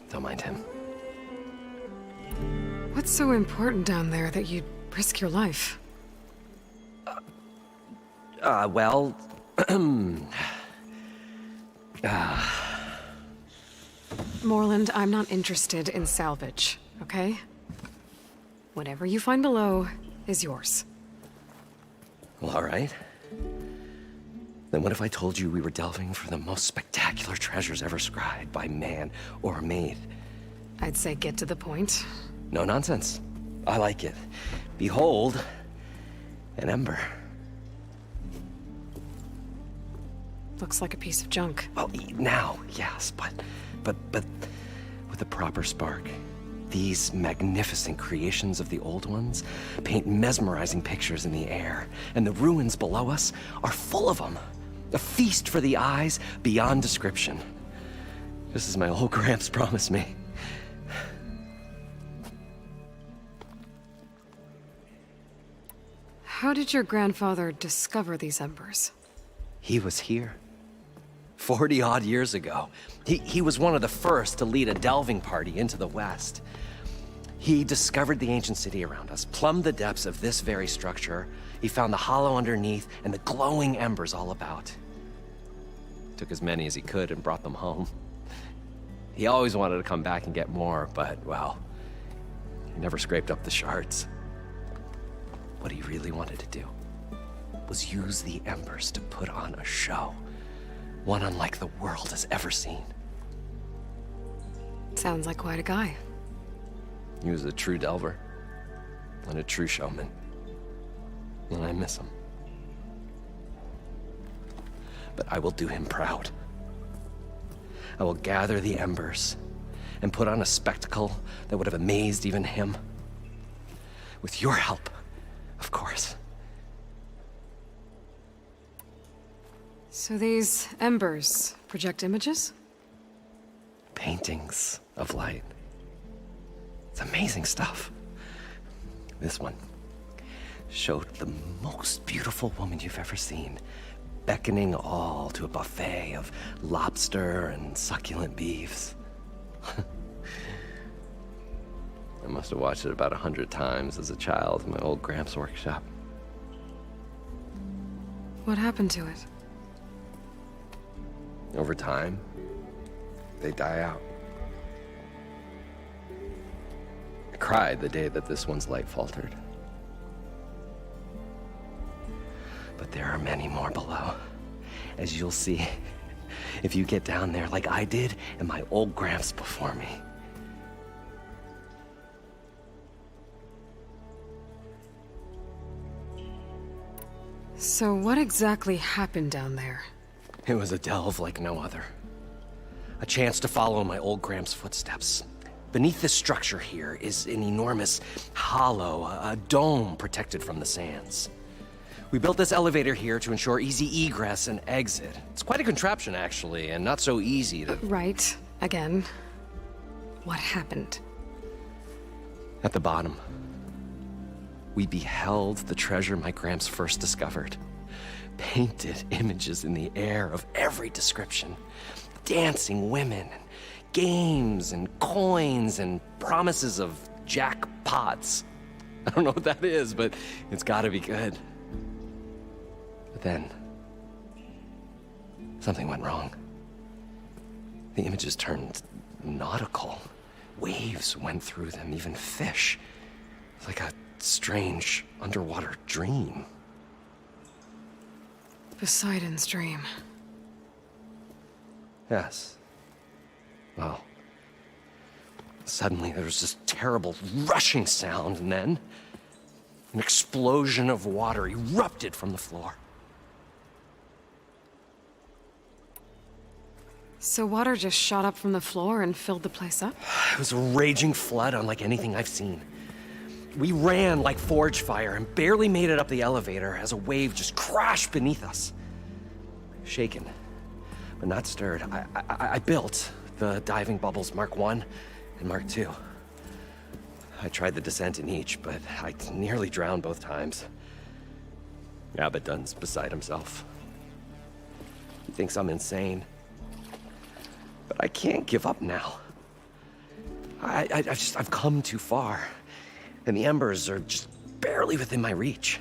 Don't mind him. What's so important down there that you'd risk your life? Well... Moreland, I'm not interested in salvage, okay? Whatever you find below is yours. Well, all right. Then what if I told you we were delving for the most spectacular treasures ever scribed by man or maid? I'd say get to the point. No nonsense. I like it. Behold, an ember. Looks like a piece of junk. Well, now, yes, but with a proper spark. These magnificent creations of the old ones paint mesmerizing pictures in the air, and the ruins below us are full of them. A feast for the eyes beyond description. Just as my old Gramps promised me. How did your grandfather discover these embers? He was here. 40-odd years ago. He was one of the first to lead a delving party into the West. He discovered the ancient city around us, plumbed the depths of this very structure. He found the hollow underneath and the glowing embers all about. Took as many as he could and brought them home. He always wanted to come back and get more, but, well, he never scraped up the shards. What he really wanted to do was use the embers to put on a show. One unlike the world has ever seen. Sounds like quite a guy. He was a true delver and a true showman. And I miss him. But I will do him proud. I will gather the embers and put on a spectacle that would have amazed even him. With your help, of course. So these embers project images? Paintings of light. It's amazing stuff. This one showed the most beautiful woman you've ever seen, beckoning all to a buffet of lobster and succulent beefs. I must have watched it about 100 times as a child in my old Gramps' workshop. What happened to it? Over time, they die out. I cried the day that this one's light faltered. But there are many more below, as you'll see if you get down there like I did and my old Gramps before me. So what exactly happened down there? It was a delve like no other. A chance to follow my old Gramps' footsteps. Beneath this structure here is an enormous hollow, a dome protected from the sands. We built this elevator here to ensure easy egress and exit. It's quite a contraption, actually, and not so easy to... Right. Again. What happened? At the bottom, we beheld the treasure my Gramps first discovered. Painted images in the air of every description. Dancing women, and games, and coins, and promises of jackpots. I don't know what that is, but it's gotta be good. But then, something went wrong. The images turned nautical. Waves went through them, even fish. It's like a strange underwater dream. Poseidon's dream. Yes. Well, suddenly there was this terrible rushing sound, and then an explosion of water erupted from the floor. So water just shot up from the floor and filled the place up? It was a raging flood unlike anything I've seen. We ran like forge fire and barely made it up the elevator as a wave just crashed beneath us. Shaken, but not stirred, I built the diving bubbles Mark I and Mark II. I tried the descent in each, but I nearly drowned both times. Abaddon's beside himself. He thinks I'm insane. But I can't give up now. I've come too far. And the embers are just barely within my reach.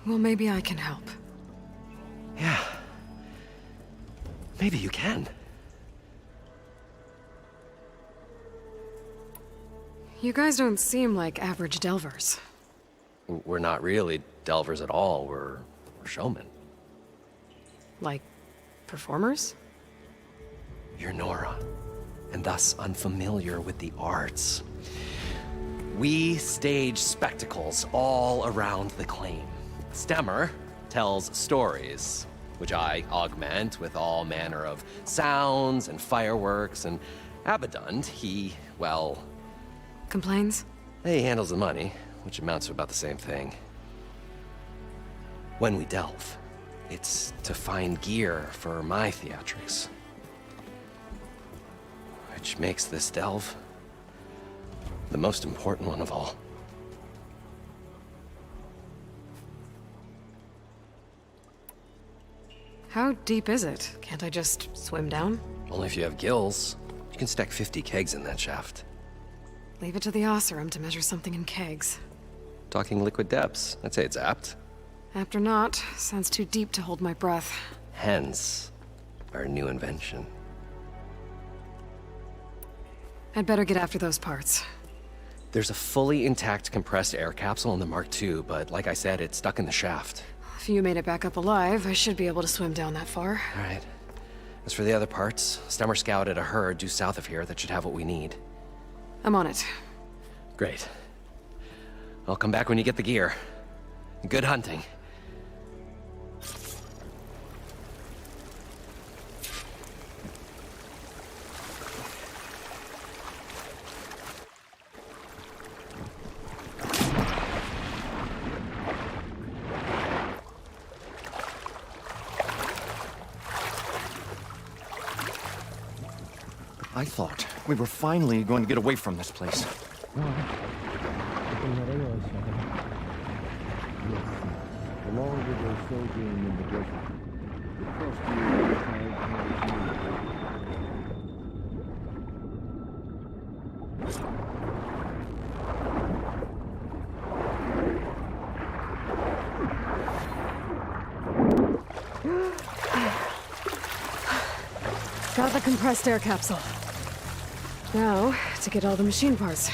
Well, maybe I can help. Yeah. Maybe you can. You guys don't seem like average delvers. We're not really delvers at all. We're showmen. Like, performers? You're Nora, and thus unfamiliar with the arts. We stage spectacles all around the claim. Stemmer tells stories, which I augment with all manner of sounds and fireworks, and Abaddon, he, well... Complains? He handles the money, which amounts to about the same thing. When we delve, it's to find gear for my theatrics. Which makes this delve the most important one of all. How deep is it? Can't I just swim down? Only if you have gills. You can stack 50 kegs in that shaft. Leave it to the Oseram to measure something in kegs. Talking liquid depths, I'd say it's apt. Apt or not, sounds too deep to hold my breath. Hence, our new invention. I'd better get after those parts. There's a fully intact compressed air capsule in the Mark II, but like I said, it's stuck in the shaft. If you made it back up alive, I should be able to swim down that far. All right. As for the other parts, Stemmer scouted a herd due south of here that should have what we need. I'm on it. Great. I'll come back when you get the gear. Good hunting. I thought we were finally going to get away from this place. The longer they sojourn in the desert, the crustier the Got the compressed air capsule. Now, to get all the machine parts.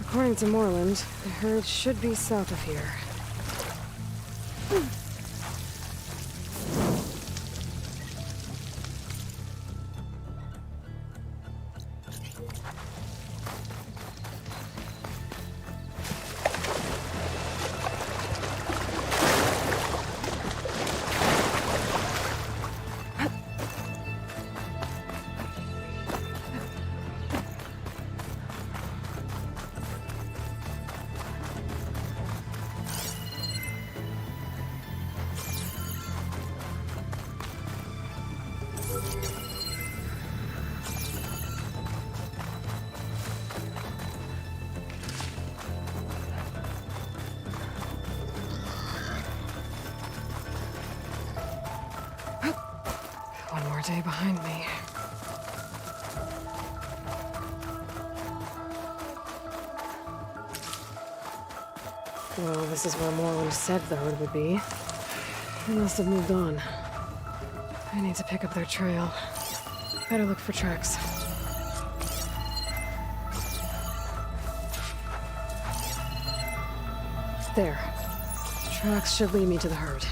According to Moreland, the herd should be south of here. One more day behind me. Well, this is where Moreland said the herd would be. They must have moved on. I need to pick up their trail. Better look for tracks. There. Tracks should lead me to the herd.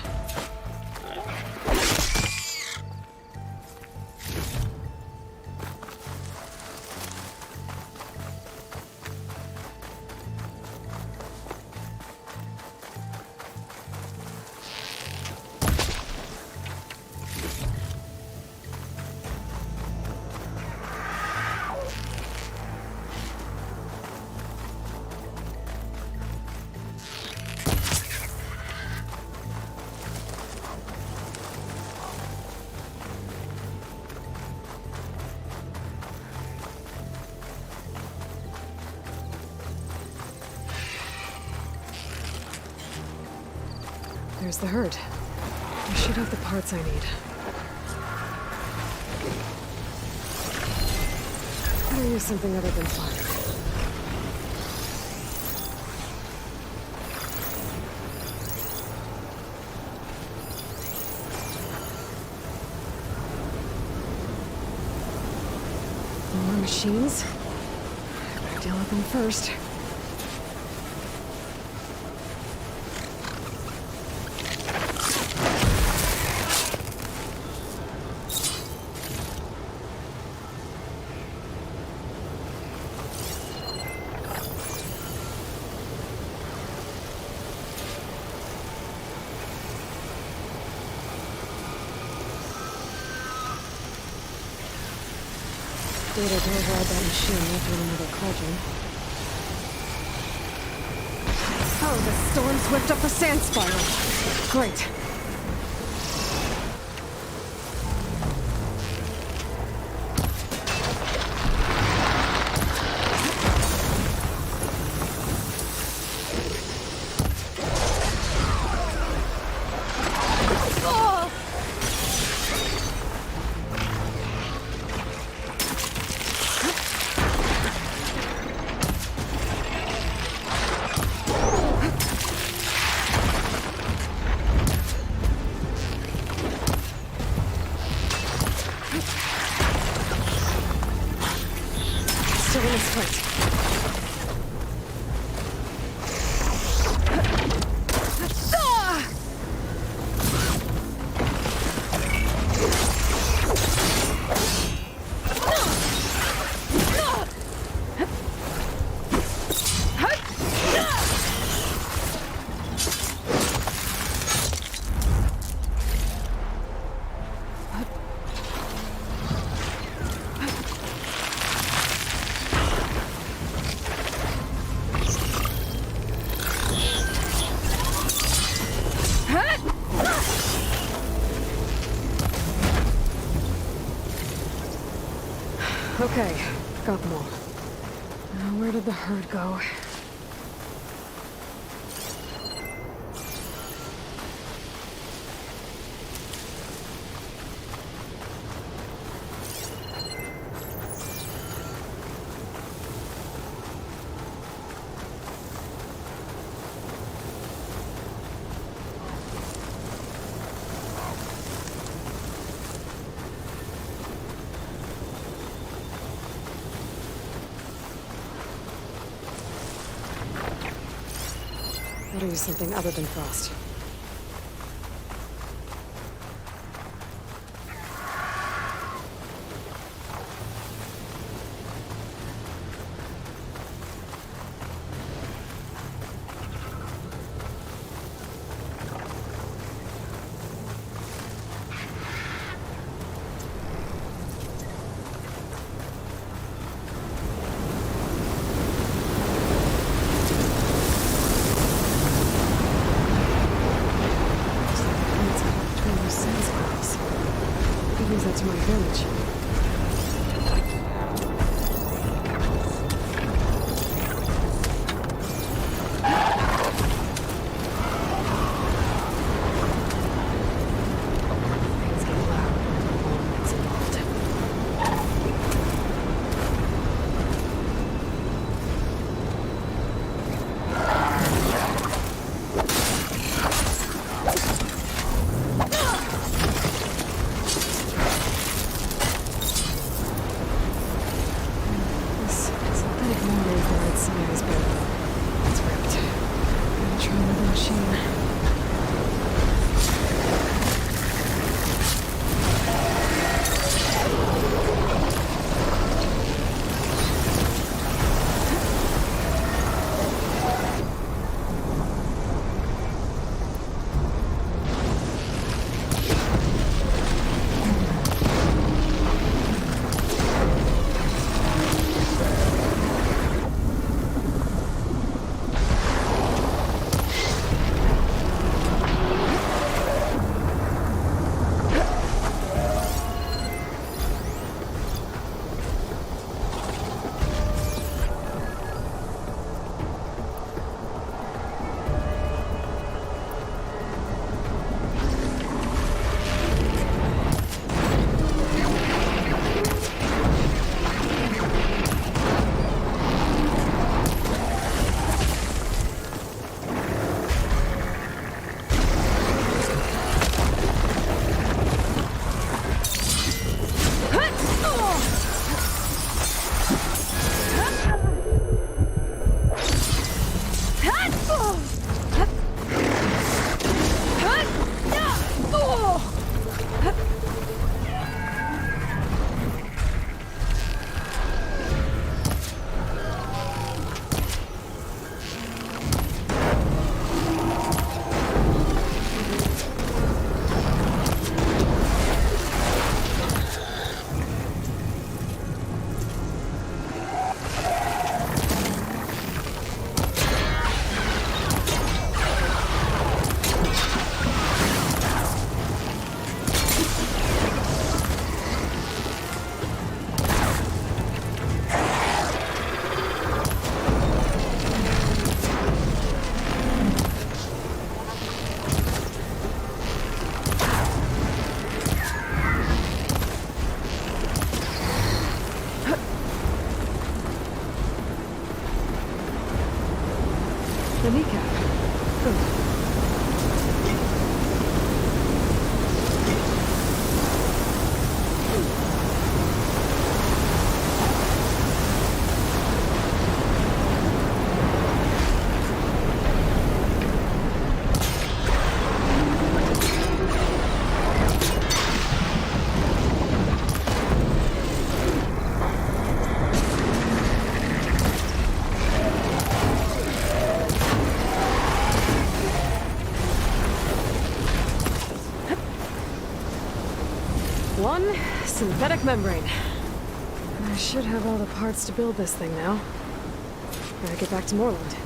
There's the herd. I should have the parts I need. Better use something other than fire. More machines? I better deal with them first. Data to override that machine through another cauldron. Oh, the storm's whipped up a sand spiral. Great. Still in his foot. Okay, got them all. Now where did the herd go? Better use something other than frost. Use that to my advantage. Things get loud. It's involved. The kneecap. Good. One synthetic membrane. I should have all the parts to build this thing now. Better get back to Moreland.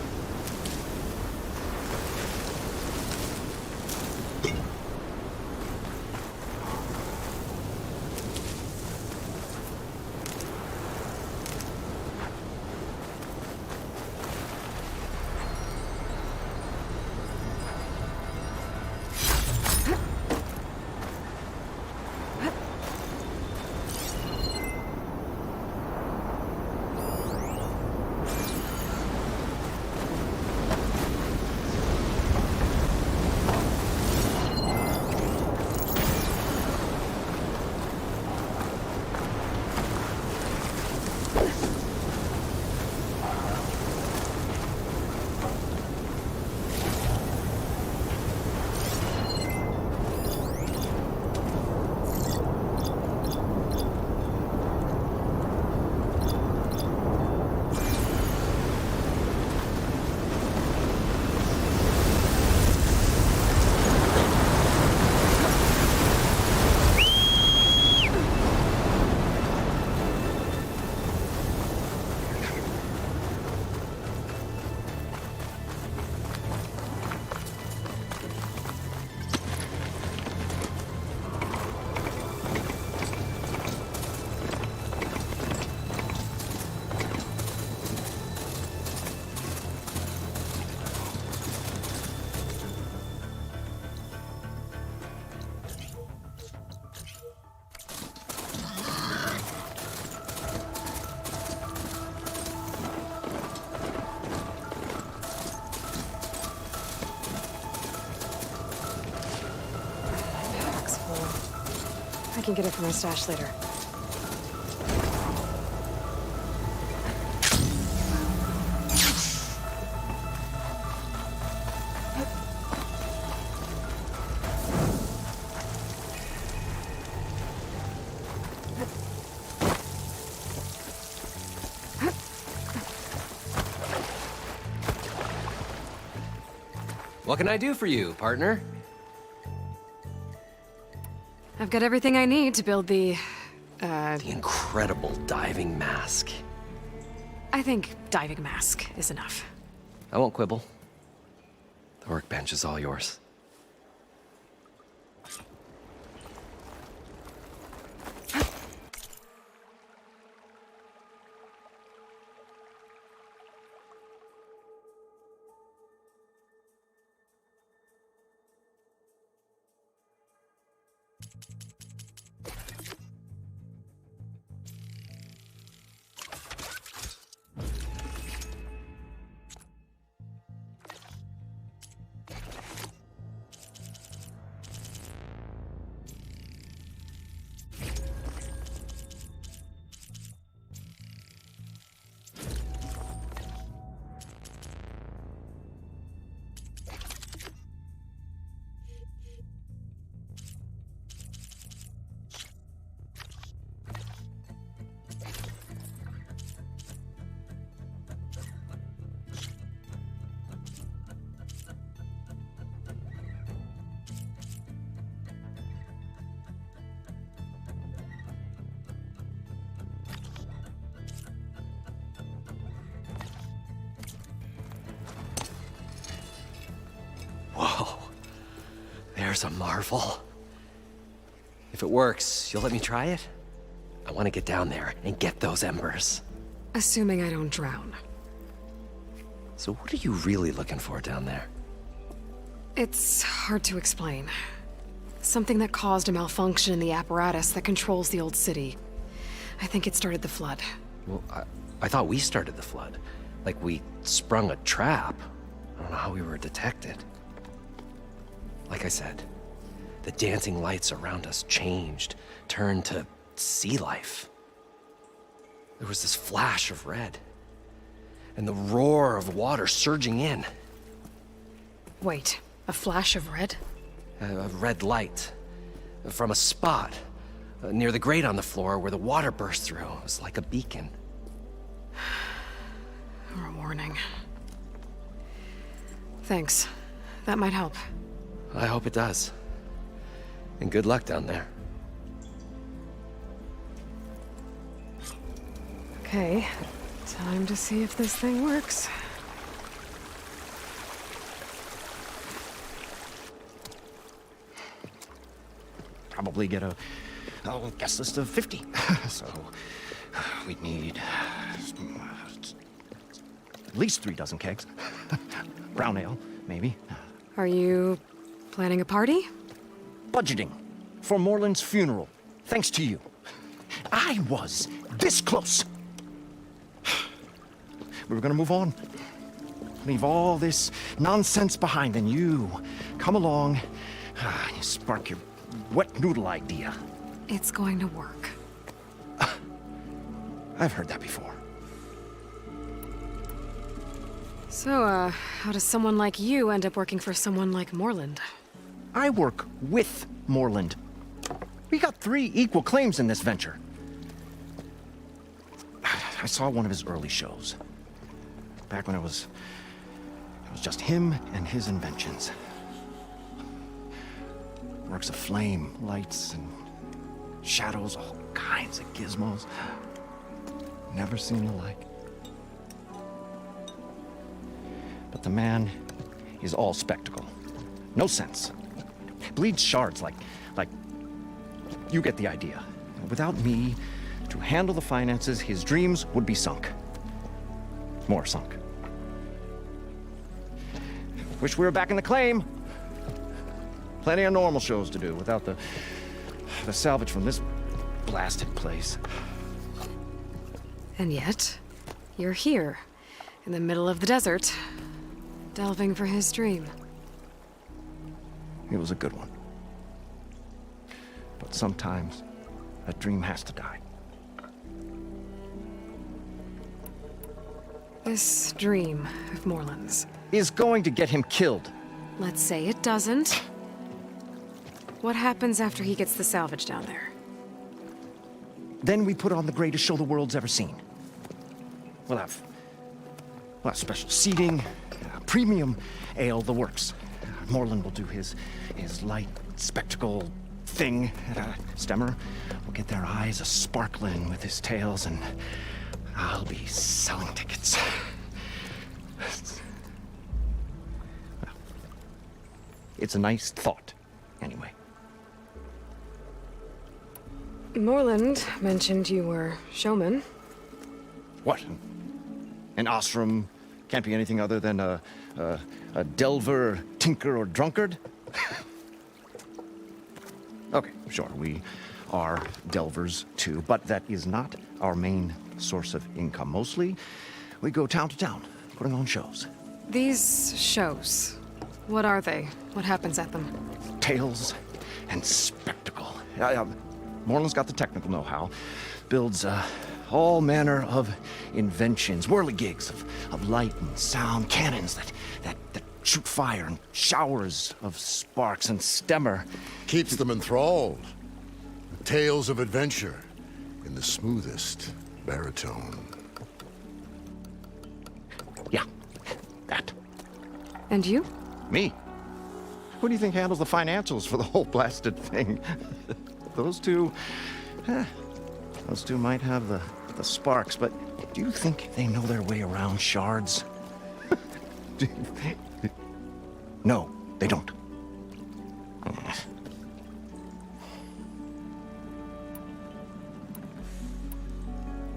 I can get it from my stash later. What can I do for you, partner? I've got everything I need to build the incredible diving mask. I think diving mask is enough. I won't quibble. The workbench is all yours. Whoa, there's a marvel. If it works, you'll let me try it? I want to get down there and get those embers. Assuming I don't drown. So what are you really looking for down there? It's hard to explain. Something that caused a malfunction in the apparatus that controls the old city. I think it started the flood. Well, I thought we started the flood. Like we sprung a trap. I don't know how we were detected. Like I said, the dancing lights around us changed, turned to sea life. There was this flash of red, and the roar of water surging in. Wait, a flash of red? A red light from a spot near the grate on the floor where the water burst through. It was like a beacon. Or a warning. Thanks. That might help. I hope it does. And good luck down there. Okay, time to see if this thing works. Probably get a guest list of 50. So we'd need at least 3 dozen kegs. Brown ale, maybe. Are you planning a party? Budgeting for Moreland's funeral, thanks to you. I was this close. We were gonna move on. Leave all this nonsense behind, and you come along, you spark your wet noodle idea. It's going to work. I've heard that before. So, how does someone like you end up working for someone like Moreland? I work with Moreland. We got 3 equal claims in this venture. I saw one of his early shows. Back when it was just him and his inventions. Works of flame, lights, and shadows, all kinds of gizmos. Never seen the like. But the man is all spectacle. No sense. Bleeds shards like you get the idea. Without me to handle the finances, his dreams would be sunk. More sunk. Wish we were back in the claim. Plenty of normal shows to do without the salvage from this blasted place. And yet, you're here, in the middle of the desert, delving for his dream. It was a good one. But sometimes, a dream has to die. This dream of Moreland's is going to get him killed. Let's say it doesn't. What happens after he gets the salvage down there? Then we put on the greatest show the world's ever seen. We'll have special seating, premium ale, the works. Moreland will do his light spectacle thing at a stemmer. We'll get their eyes a-sparkling with his tales, and I'll be selling tickets. Well, it's a nice thought, anyway. Moreland mentioned you were showman. What? An ostrom can't be anything other than a delver, tinker, or drunkard? Okay, sure, we are delvers too, but that is not our main source of income. Mostly, we go town to town, putting on shows. These shows, what are they? What happens at them? Tales and spectacle. Moreland's got the technical know-how. Builds all manner of inventions, whirligigs of light and sound, cannons that shoot fire, and showers of sparks, and stemmer. Keeps them enthralled. Tales of adventure in the smoothest baritone. Yeah, that. And you? Me? Who do you think handles the financials for the whole blasted thing? Those two might have the sparks, but do you think they know their way around shards? No, they don't.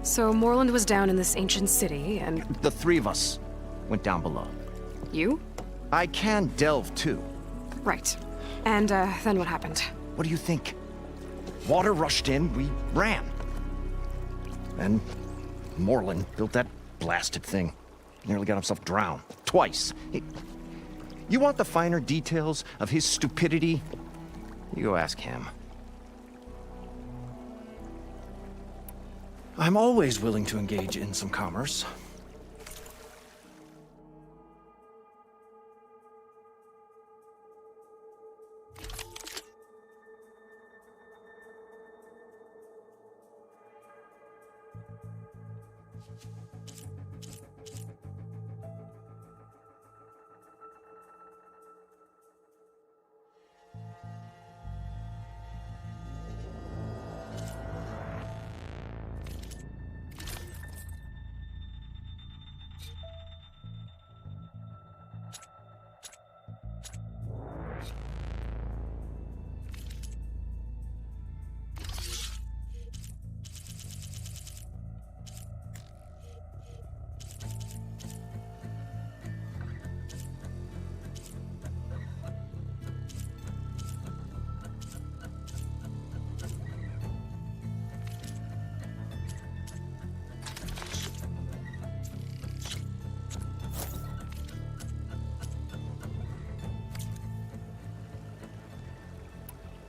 So Moreland was down in this ancient city, and... The 3 of us went down below. You? I can delve, too. Right. And, then what happened? What do you think? Water rushed in, we ran. Then Moreland built that blasted thing. Nearly got himself drowned. Twice. You want the finer details of his stupidity? You go ask him. I'm always willing to engage in some commerce.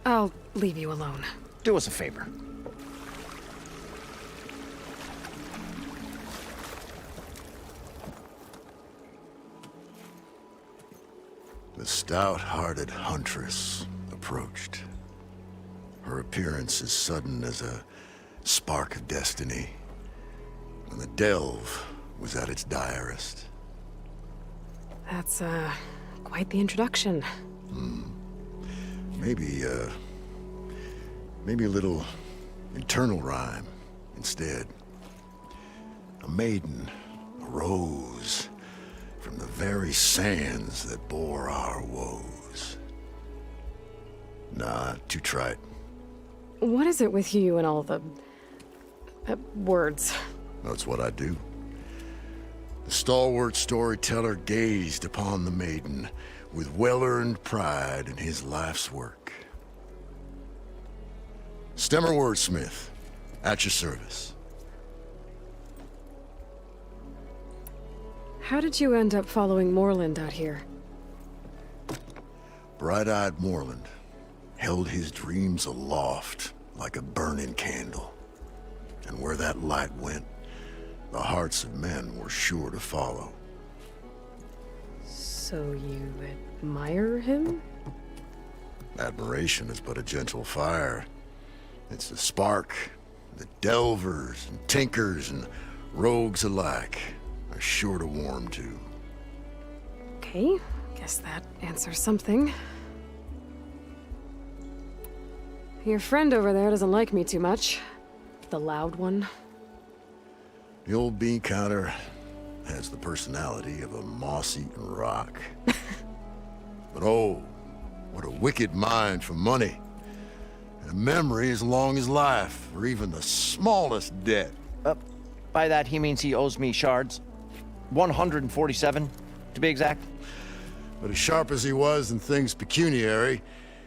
I'll leave you alone. Do us a favor. The stout-hearted huntress approached. Her appearance as sudden as a spark of destiny, when the delve was at its direst. That's, quite the introduction. Maybe a little internal rhyme instead. A maiden arose from the very sands that bore our woes. Nah, too trite. What is it with you and all the... words? That's what I do. The stalwart storyteller gazed upon the maiden with well-earned pride in his life's work. Stemmer wordsmith, at your service. How did you end up following Moreland out here? Bright-eyed Moreland held his dreams aloft like a burning candle. And where that light went, the hearts of men were sure to follow. So you admire him? Admiration is but a gentle fire. It's the spark that delvers and tinkers and rogues alike are sure to warm to. Okay, guess that answers something. Your friend over there doesn't like me too much. The loud one. The old bean counter has the personality of a moss-eaten rock. But oh, what a wicked mind for money. And a memory as long as life, or even the smallest debt. By that he means he owes me shards. 147, to be exact. But as sharp as he was in things pecuniary,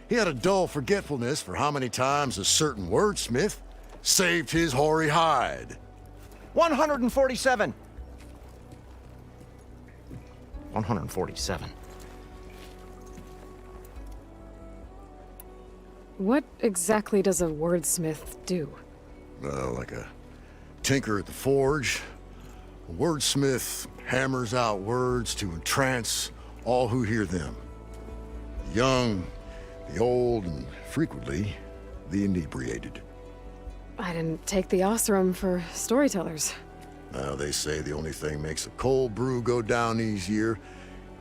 he had a dull forgetfulness for how many times a certain wordsmith saved his hoary hide. 147. 147. What exactly does a wordsmith do? Like a tinker at the forge, a wordsmith hammers out words to entrance all who hear them. The young, the old, and frequently, the inebriated. I didn't take the Osram for storytellers. Now, they say the only thing makes a cold brew go down easier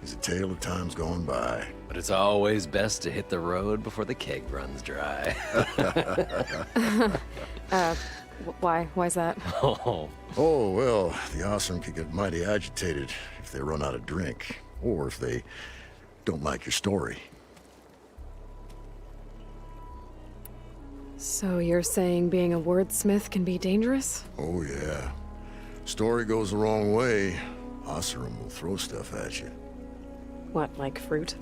is a tale of times gone by. But it's always best to hit the road before the keg runs dry. Why's that? Oh, well, the Osram could get mighty agitated if they run out of drink, or if they don't like your story. So you're saying being a wordsmith can be dangerous? Oh, yeah. Story goes the wrong way, Osram will throw stuff at you. What, like fruit?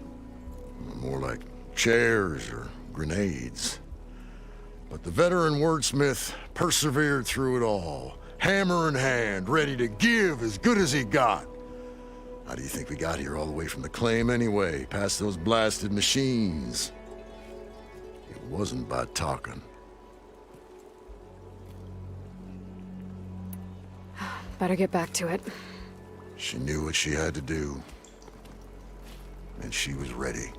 More like chairs or grenades. But the veteran wordsmith persevered through it all, hammer in hand, ready to give as good as he got. How do you think we got here all the way from the claim anyway, past those blasted machines? It wasn't by talking. Better get back to it. She knew what she had to do. And she was ready.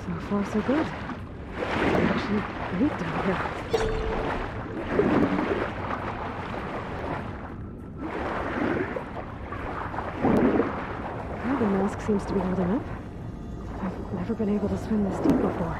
So far, so good. Actually, great down here. Well, the mask seems to be holding up. I've never been able to swim this deep before.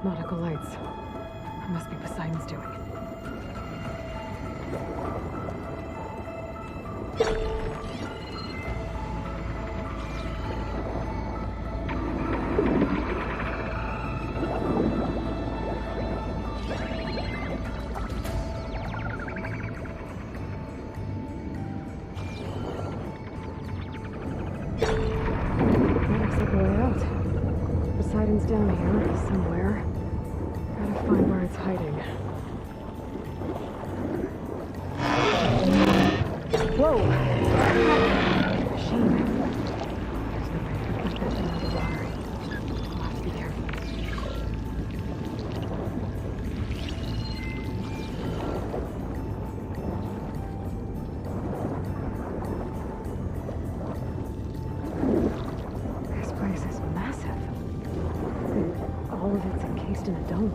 Nautical lights. It must be Poseidon's doing. That looks like a way out. Poseidon's down here somewhere. Gotta find where it's hiding. Whoa! Machine. There's no way to put that thing underwater. I'll have to be careful. This place is massive. And all of it's encased in a dome.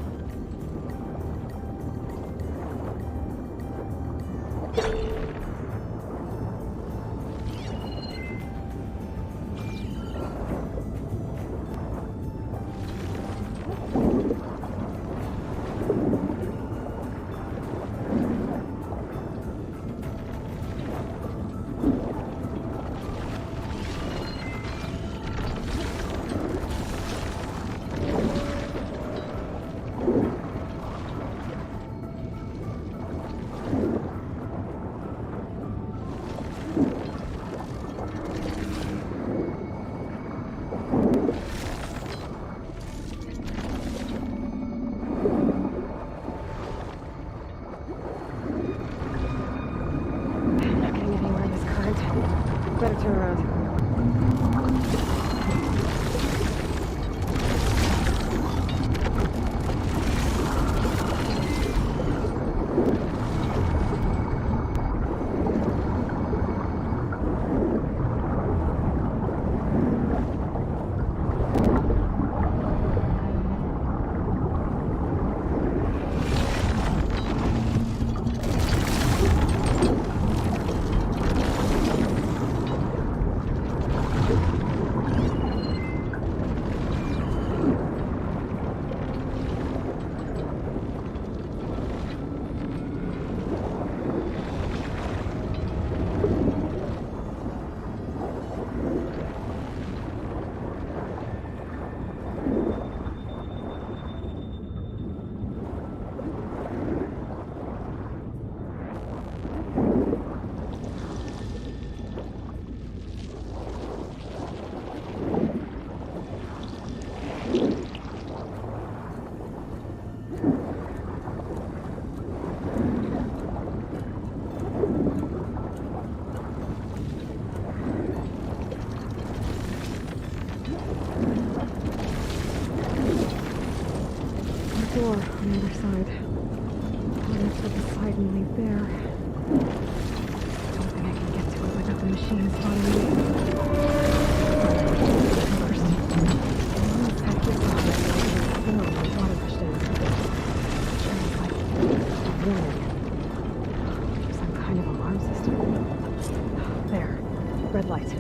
door on the other side. I'll lift up the side and leave there. I don't think I can get to it without the machine spotting me. First, let's head this way. The water pushed in. It's like a warning. Some kind of alarm system. There. Red light.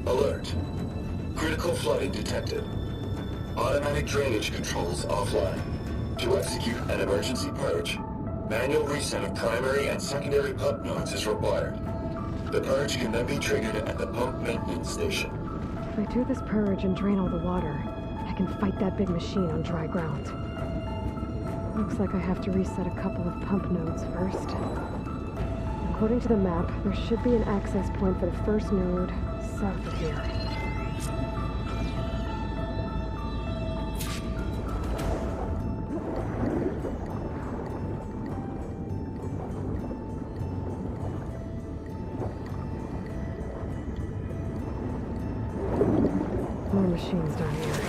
Alert. Critical flooding detected. Automatic drainage controls offline. To execute an emergency purge, manual reset of primary and secondary pump nodes is required. The purge can then be triggered at the pump maintenance station. If I do this purge and drain all the water, I can fight that big machine on dry ground. Looks like I have to reset a couple of pump nodes first. According to the map, there should be an access point for the first node south of here. More machines down here.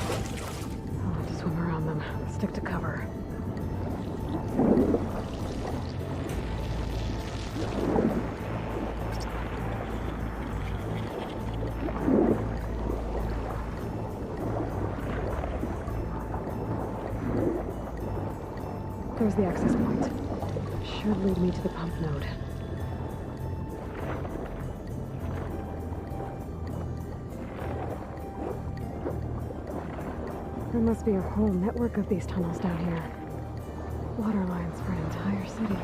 I'll have to swim around them. Stick to cover. There's the access point. Should lead me to the pump node. There must be a whole network of these tunnels down here. Water lines for an entire city.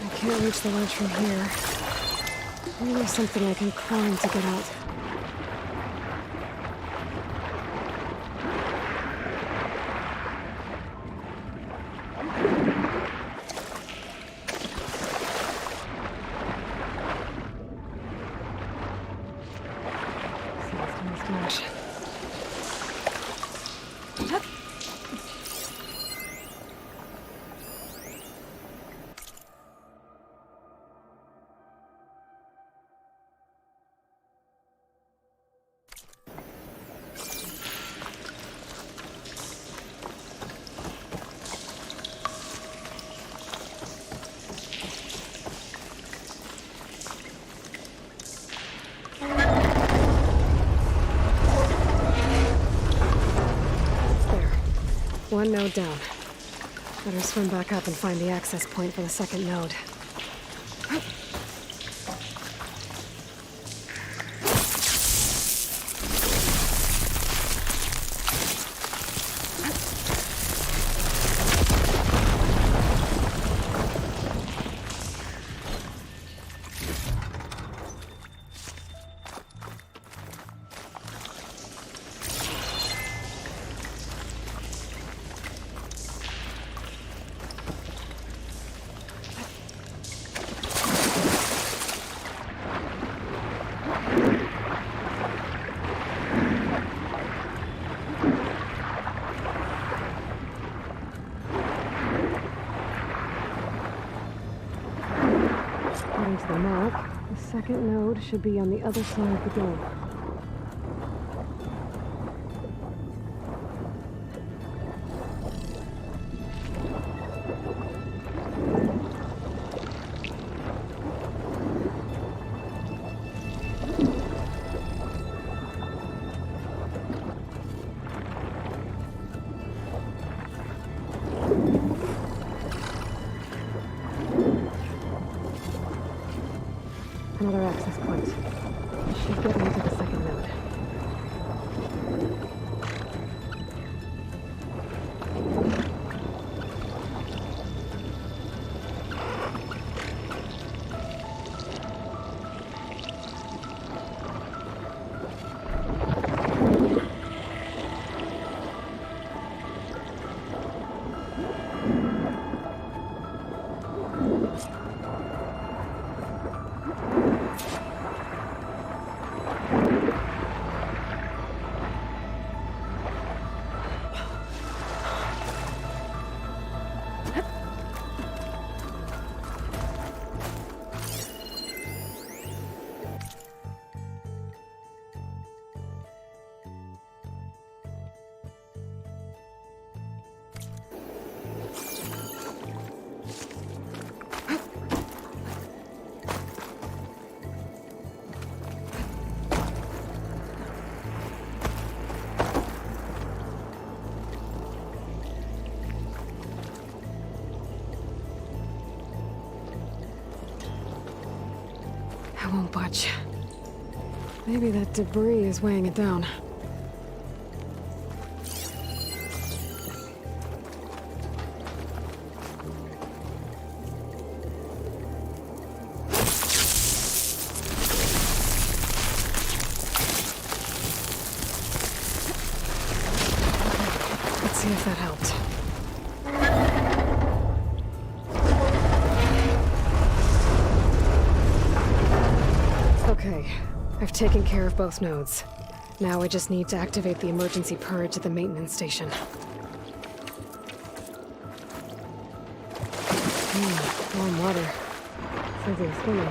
I can't reach the ledge from here. Maybe there's something I can climb to get out. One node down. Better swim back up and find the access point for the second node. According to the map, the second node should be on the other side of the door. Another access point. Should get me to the won't budge. Maybe that debris is weighing it down. Let's see if that helped. Okay, I've taken care of both nodes. Now I just need to activate the emergency purge at the maintenance station. Warm water. Sounds like swimming.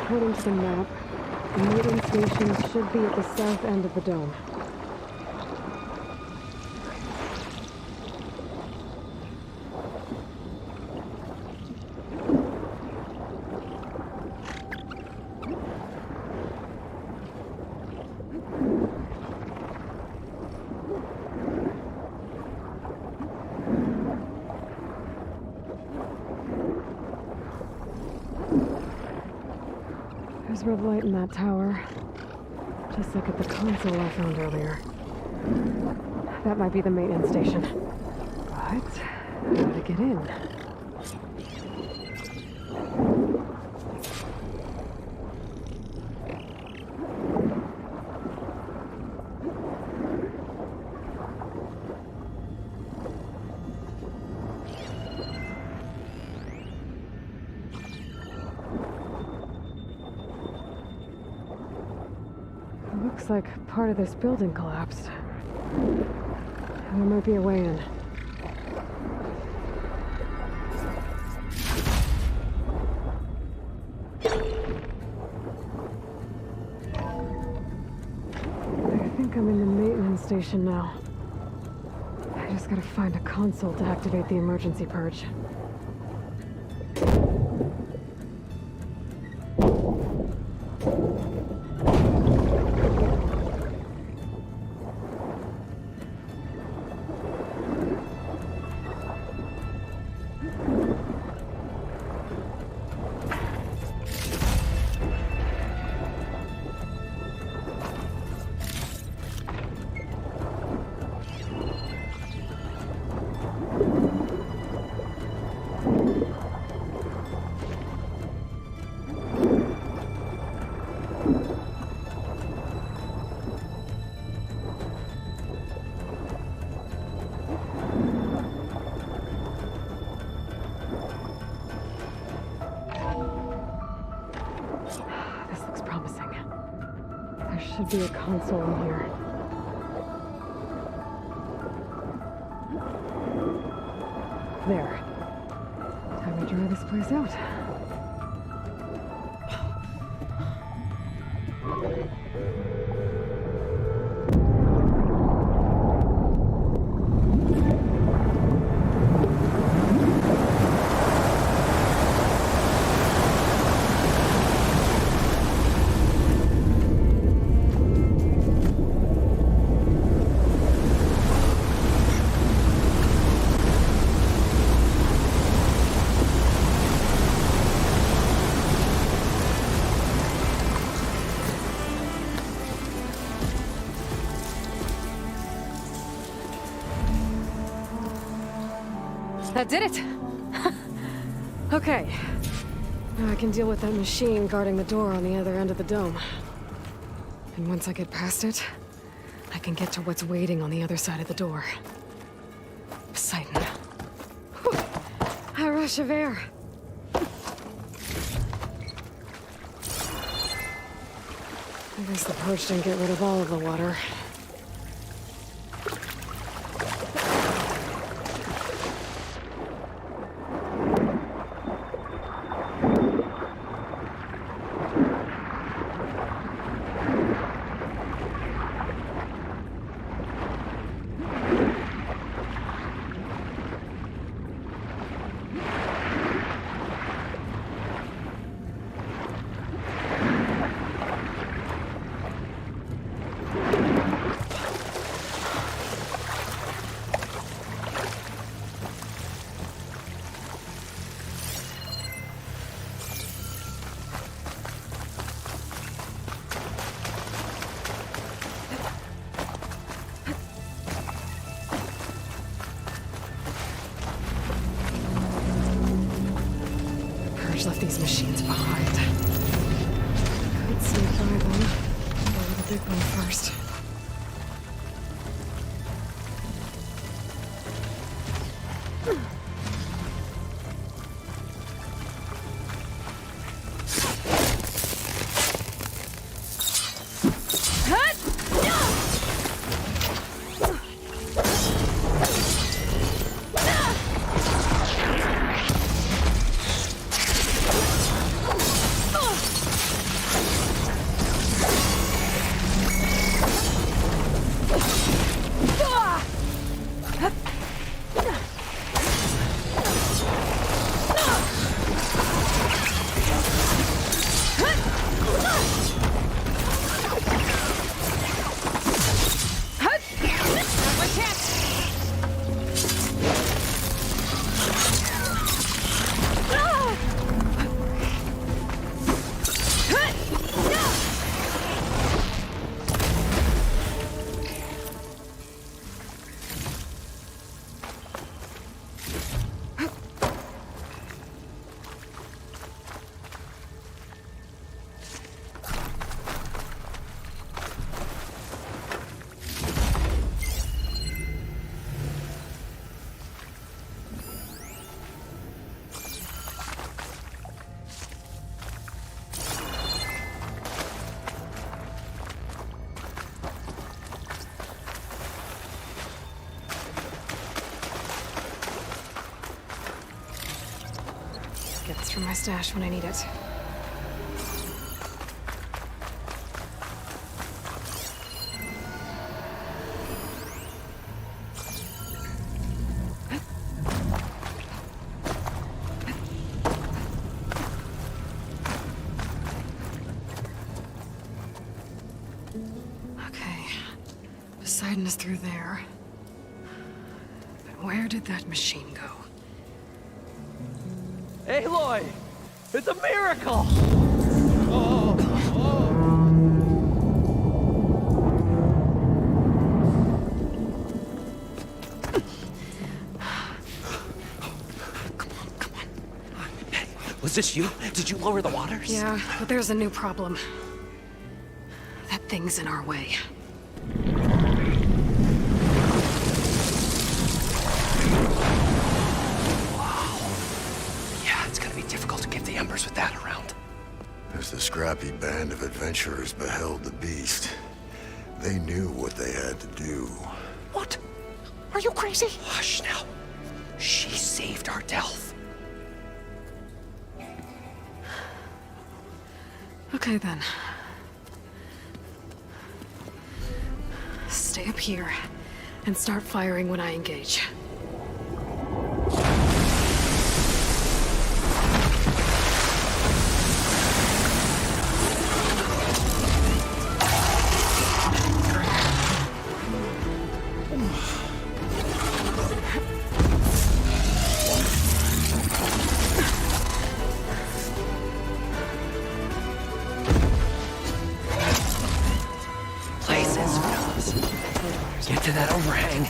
According to the map, the maintenance station should be at the south end of the dome. There's red light in that tower. Just like at the console I found earlier. That might be the maintenance station. But, how to get in? Looks like part of this building collapsed. There might be a way in. I think I'm in the maintenance station now. I just gotta find a console to activate the emergency purge. Should be a console in here. There. Time to dry this place out. That did it! Okay. Now I can deal with that machine guarding the door on the other end of the dome. And once I get past it, I can get to what's waiting on the other side of the door. Poseidon. Whew. A rush of air. I guess the purge didn't get rid of all of the water. It's behind. Could sneak by them. Go to the big one first. Get this from my stash when I need it. Okay. Poseidon is through there. But where did that machine go? Aloy! It's a miracle! Was this you? Did you lower the waters? Yeah, but there's a new problem. That thing's in our way. With that around. As the scrappy band of adventurers beheld the beast, they knew what they had to do. What? Are you crazy? Hush now. She saved our Delph. Okay then. Stay up here and start firing when I engage. Get to that overhang.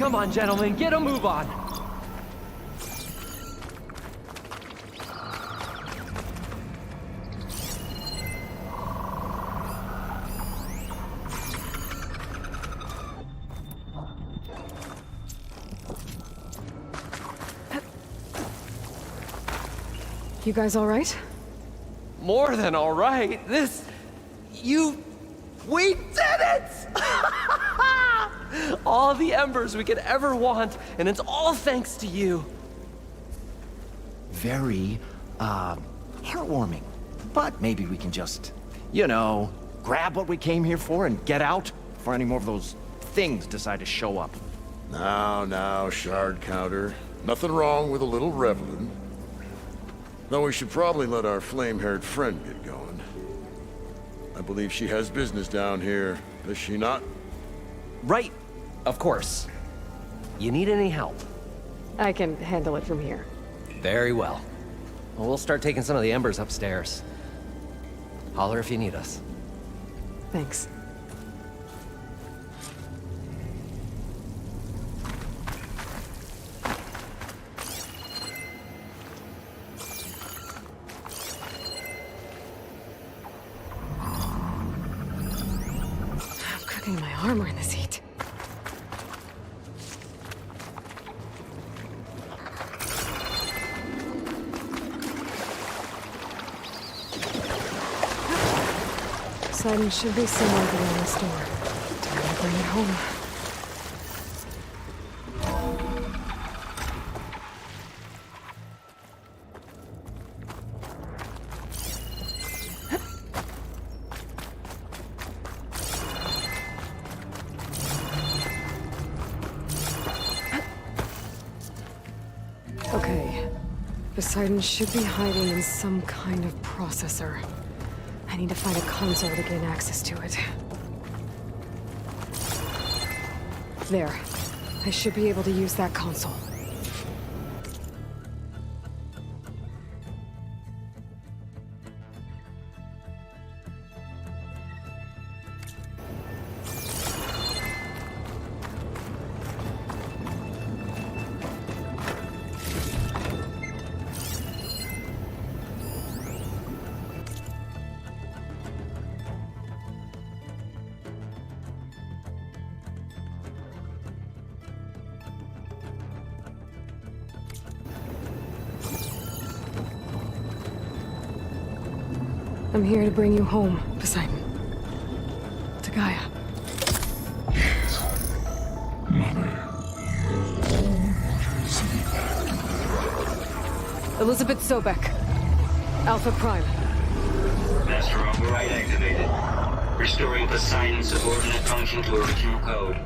Come on, gentlemen, get a move on. You guys all right? More than all right. We did it! All the embers we could ever want, and it's all thanks to you. Very, heartwarming. But maybe we can just, grab what we came here for and get out before any more of those things decide to show up. Now, shard counter. Nothing wrong with a little reveling. Though we should probably let our flame-haired friend get going. I believe she has business down here, does she not? Right, of course. You need any help? I can handle it from here. Very well. Well, we'll start taking some of the embers upstairs. Holler if you need us. Thanks. My armor in this heat. Poseidon should be somewhere beyond this door. Time to bring it home. Okay. Poseidon should be hiding in some kind of processor. I need to find a console to gain access to it. There. I should be able to use that console. I'm here to bring you home, Poseidon. To Gaia. Elizabeth Sobek. Alpha Prime. Master override activated. Restoring Poseidon's subordinate function to original code.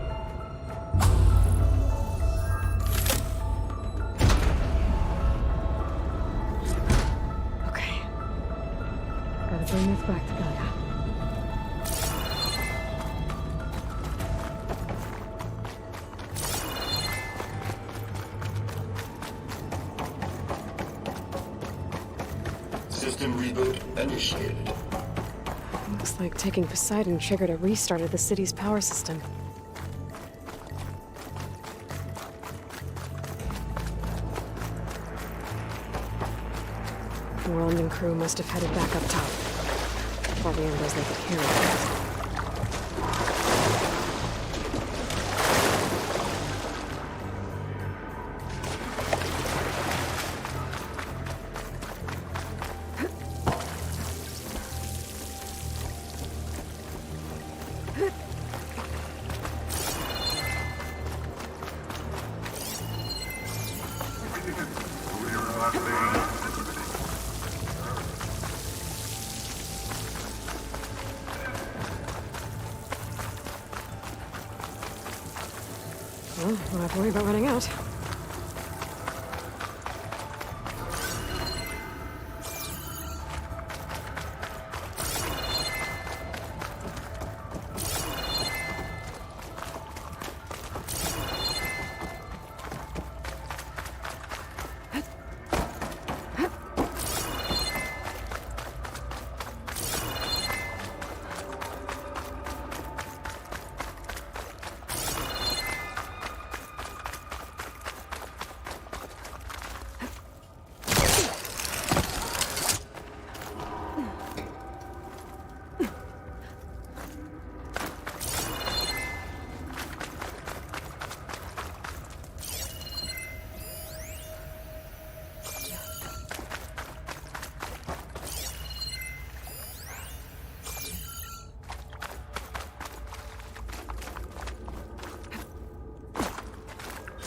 Bring this back to Gaia. System reboot initiated. Looks like taking Poseidon triggered a restart of the city's power system. World and crew must have headed back up top. All the embers they could carry. Well, don't have to worry about running out.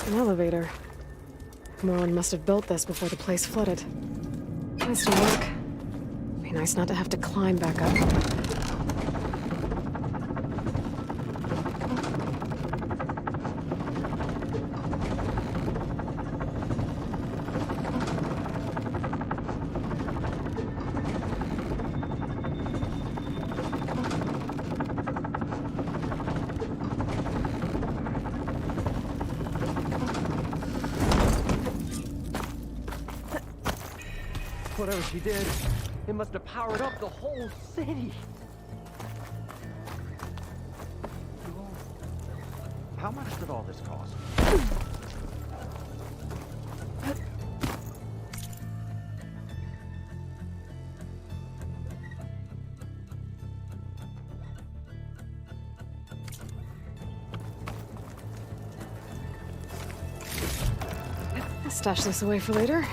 An elevator. Moreland must have built this before the place flooded. Nice to work. Be nice not to have to climb back up. Whatever she did, it must have powered up the whole city. How much did all this cost? I'll stash this away for later.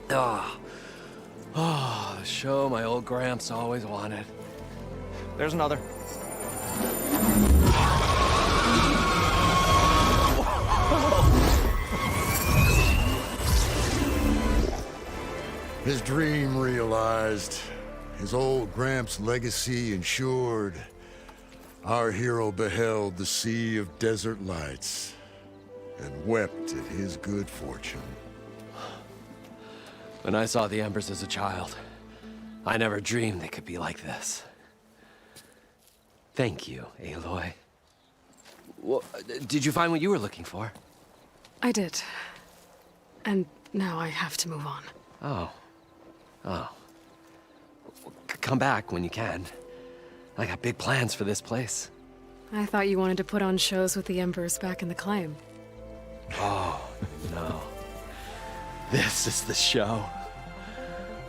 The show my old Gramps always wanted. There's another. His dream realized. His old Gramps' legacy ensured. Our hero beheld the sea of desert lights and wept at his good fortune. When I saw the Embers as a child, I never dreamed they could be like this. Thank you, Aloy. Well, did you find what you were looking for? I did. And now I have to move on. Oh. Come back when you can. I got big plans for this place. I thought you wanted to put on shows with the Embers back in the claim. Oh, no. This is the show.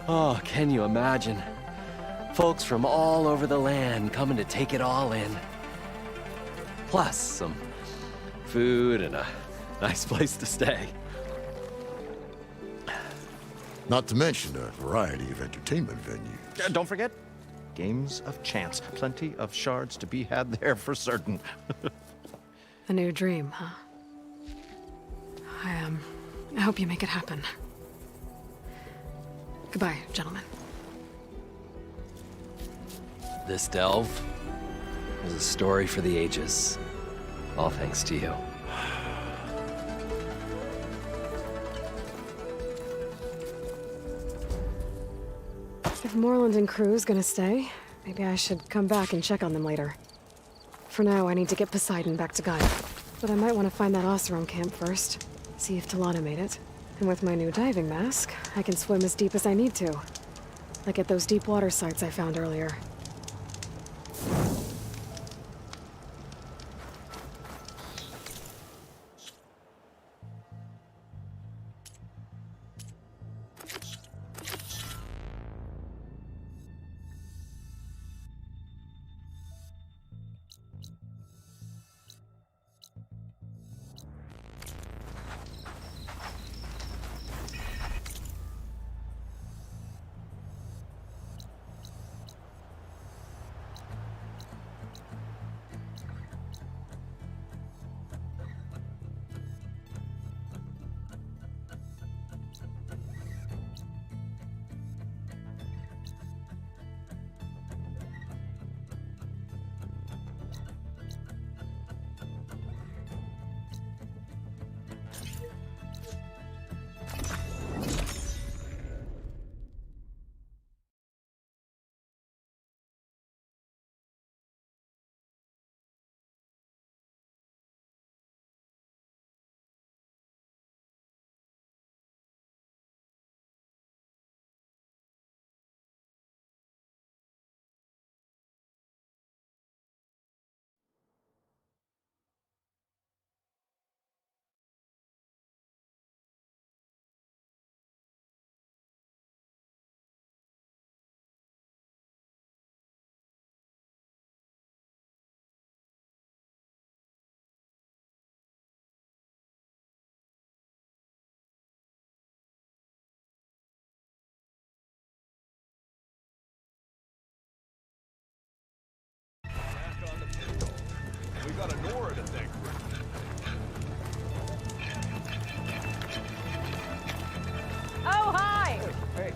Oh, can you imagine? Folks from all over the land coming to take it all in. Plus some food and a nice place to stay. Not to mention a variety of entertainment venues. Don't forget, games of chance. Plenty of shards to be had there for certain. A new dream, huh? I hope you make it happen. Goodbye, gentlemen. This delve is a story for the ages. All thanks to you. If Moreland and crew's gonna stay, maybe I should come back and check on them later. For now, I need to get Poseidon back to Gaia. But I might want to find that Oseram camp first. See if Talana made it. And with my new diving mask, I can swim as deep as I need to. Like at those deep water sites I found earlier. got a Nora to thank for Oh, hi! Hey.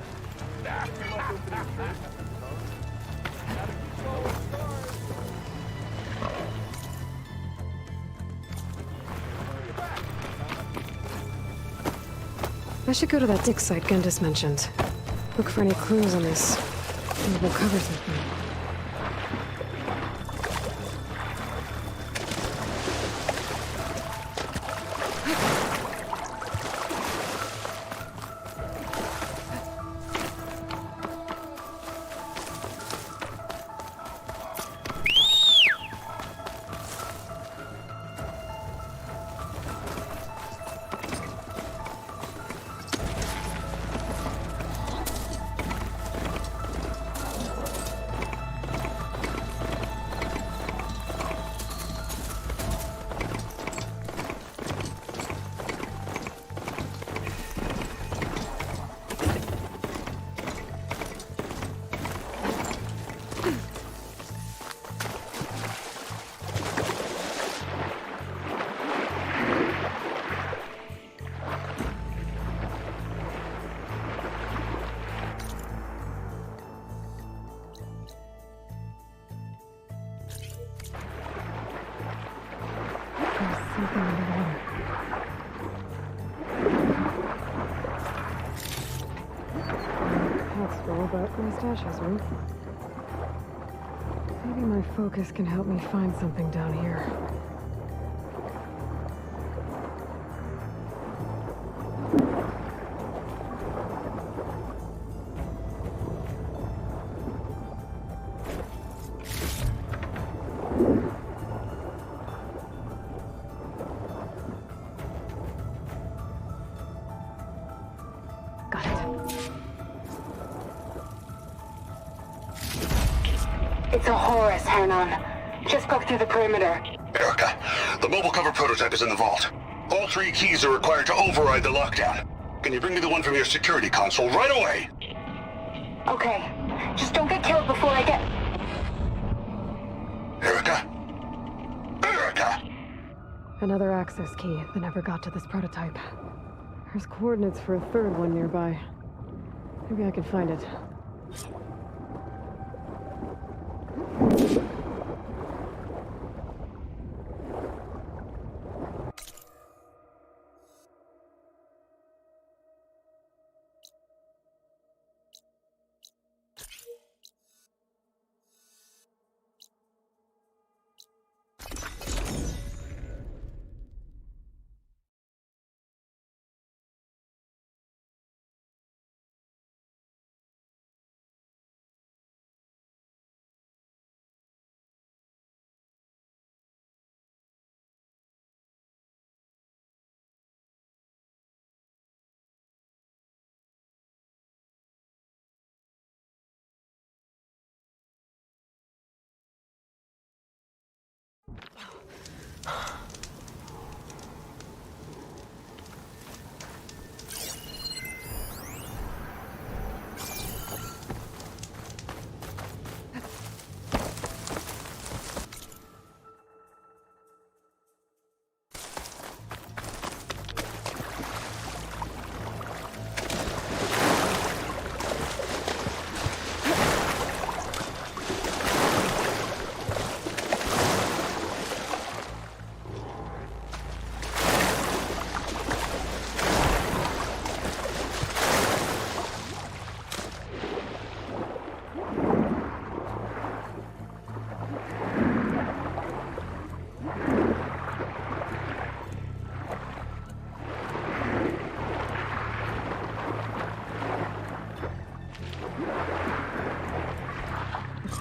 I should go to that dig site Gendis mentioned. Look for any clues on this movable cover something. Something underwater. That's all about my stashes, right? Maybe my focus can help me find something down here. It's a Horus, Hernon. Just broke through the perimeter. Erica, the mobile cover prototype is in the vault. All 3 keys are required to override the lockdown. Can you bring me the one from your security console right away? Okay. Just don't get killed before I get... Erica? Erica! Another access key that never got to this prototype. There's coordinates for a third one nearby. Maybe I can find it.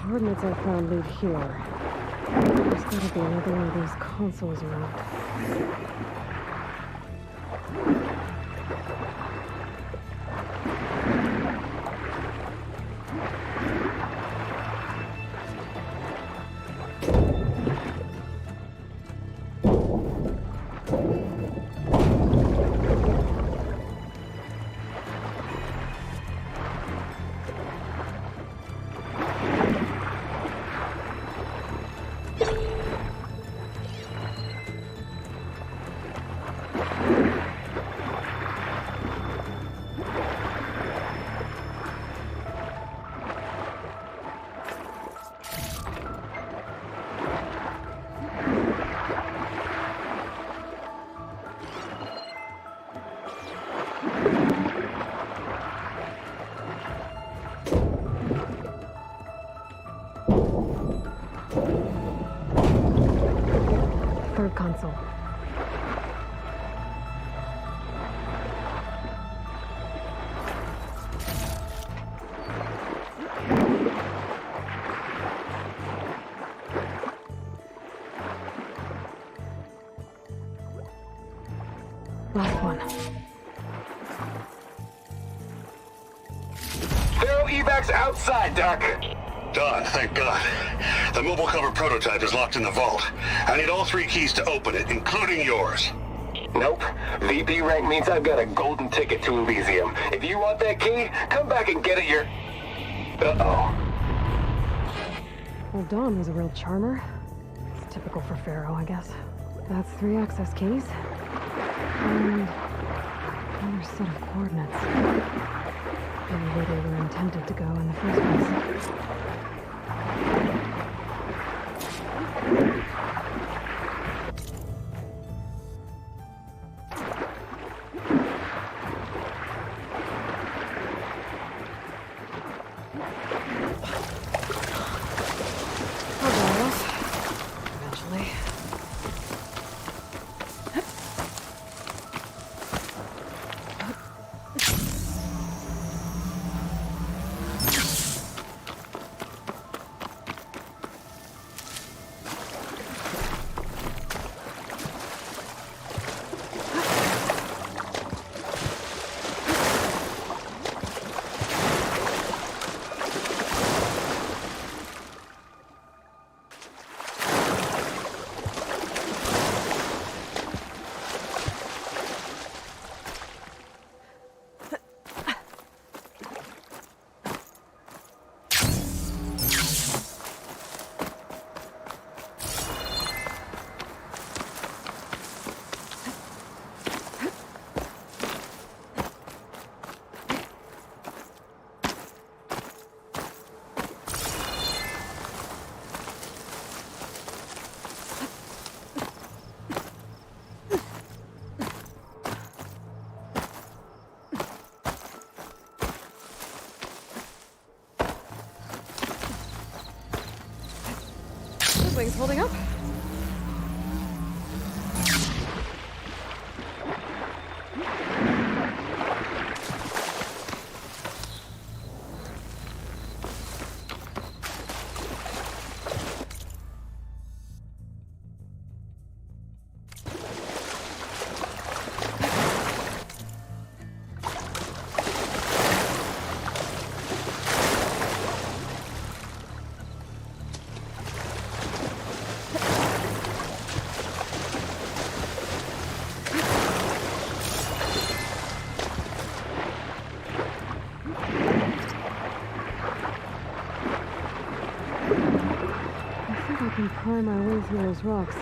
Coordinates I found lead here. There's gotta be another one of these consoles around. guard console. Last one. They'll evacs outside, Doc. Done, thank God. The mobile cover prototype is locked in the vault. I need all 3 keys to open it, including yours. Nope. VP rank means I've got a golden ticket to Elysium. If you want that key, come back and get it your... Uh-oh. Well, Dawn was a real charmer. It's typical for Pharaoh, I guess. That's 3 access keys. And another set of coordinates. Maybe where they were intended to go in the first place. Eventually. Wings holding up? I can climb my way through those rocks.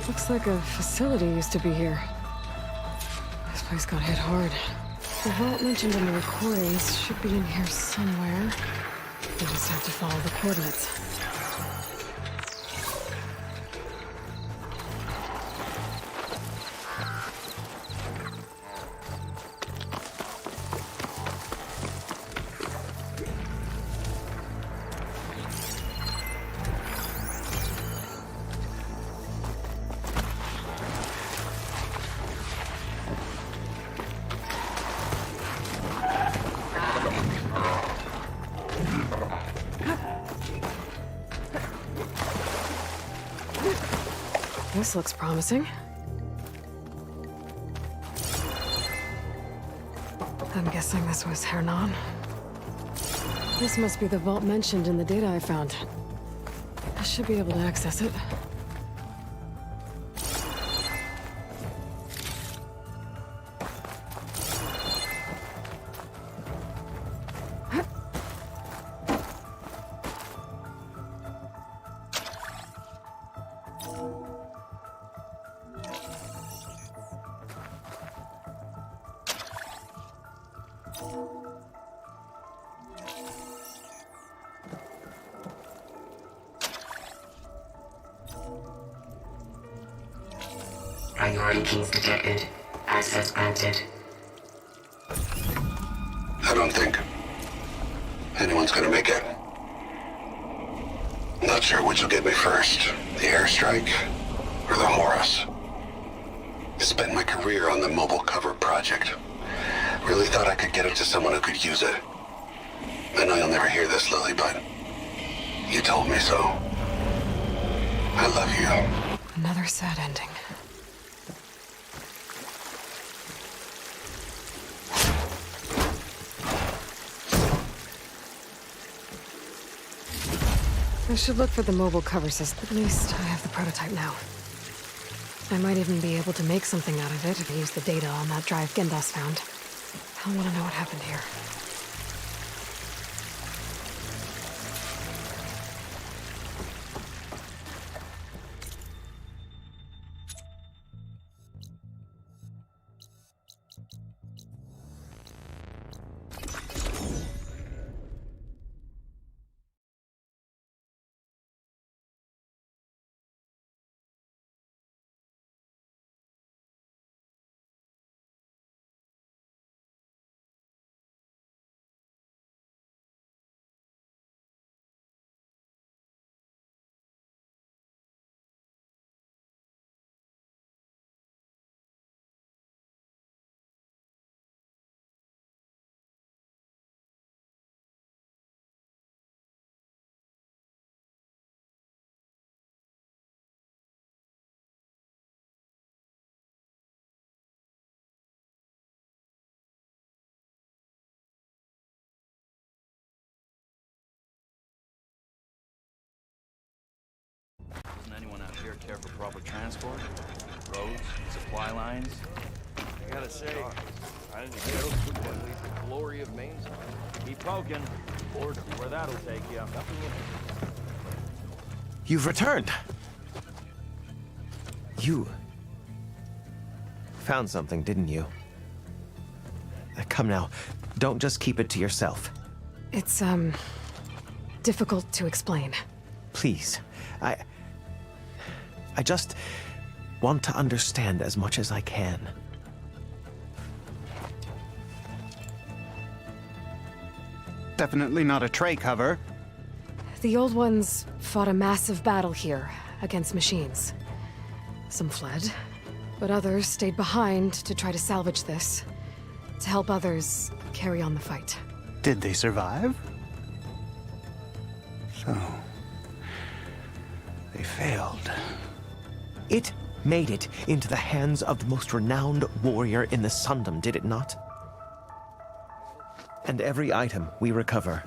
Looks like a facility used to be here. This place got hit hard. The vault mentioned in the recordings should be in here somewhere. We just have to follow the coordinates. This looks promising. I'm guessing this was Hernan. This must be the vault mentioned in the data I found. I should be able to access it. Priority keys detected. Access granted. I don't think anyone's gonna make it. Not sure which will get me first, the airstrike or the Horus. Spent my career on the mobile cover project. Really thought I could get it to someone who could use it. I know you'll never hear this, Lily, but you told me so. I love you. Another sad ending. I should look for the mobile cover system. At least I have the prototype now. I might even be able to make something out of it if I use the data on that drive Gendas found. I want to know what happened here. Doesn't anyone out here care for proper transport? Roads, supply lines? I gotta say, I didn't hear those two at least the glory of Mainside. Keep poking. Or see where that'll take you. Nothing in it. You've returned. You found something, didn't you? Come now, don't just keep it to yourself. It's, difficult to explain. Please, I just want to understand as much as I can. Definitely not a tray cover. The old ones fought a massive battle here against machines. Some fled, but others stayed behind to try to salvage this, to help others carry on the fight. Did they survive? So, they failed. It made it into the hands of the most renowned warrior in the Sundom, did it not? And every item we recover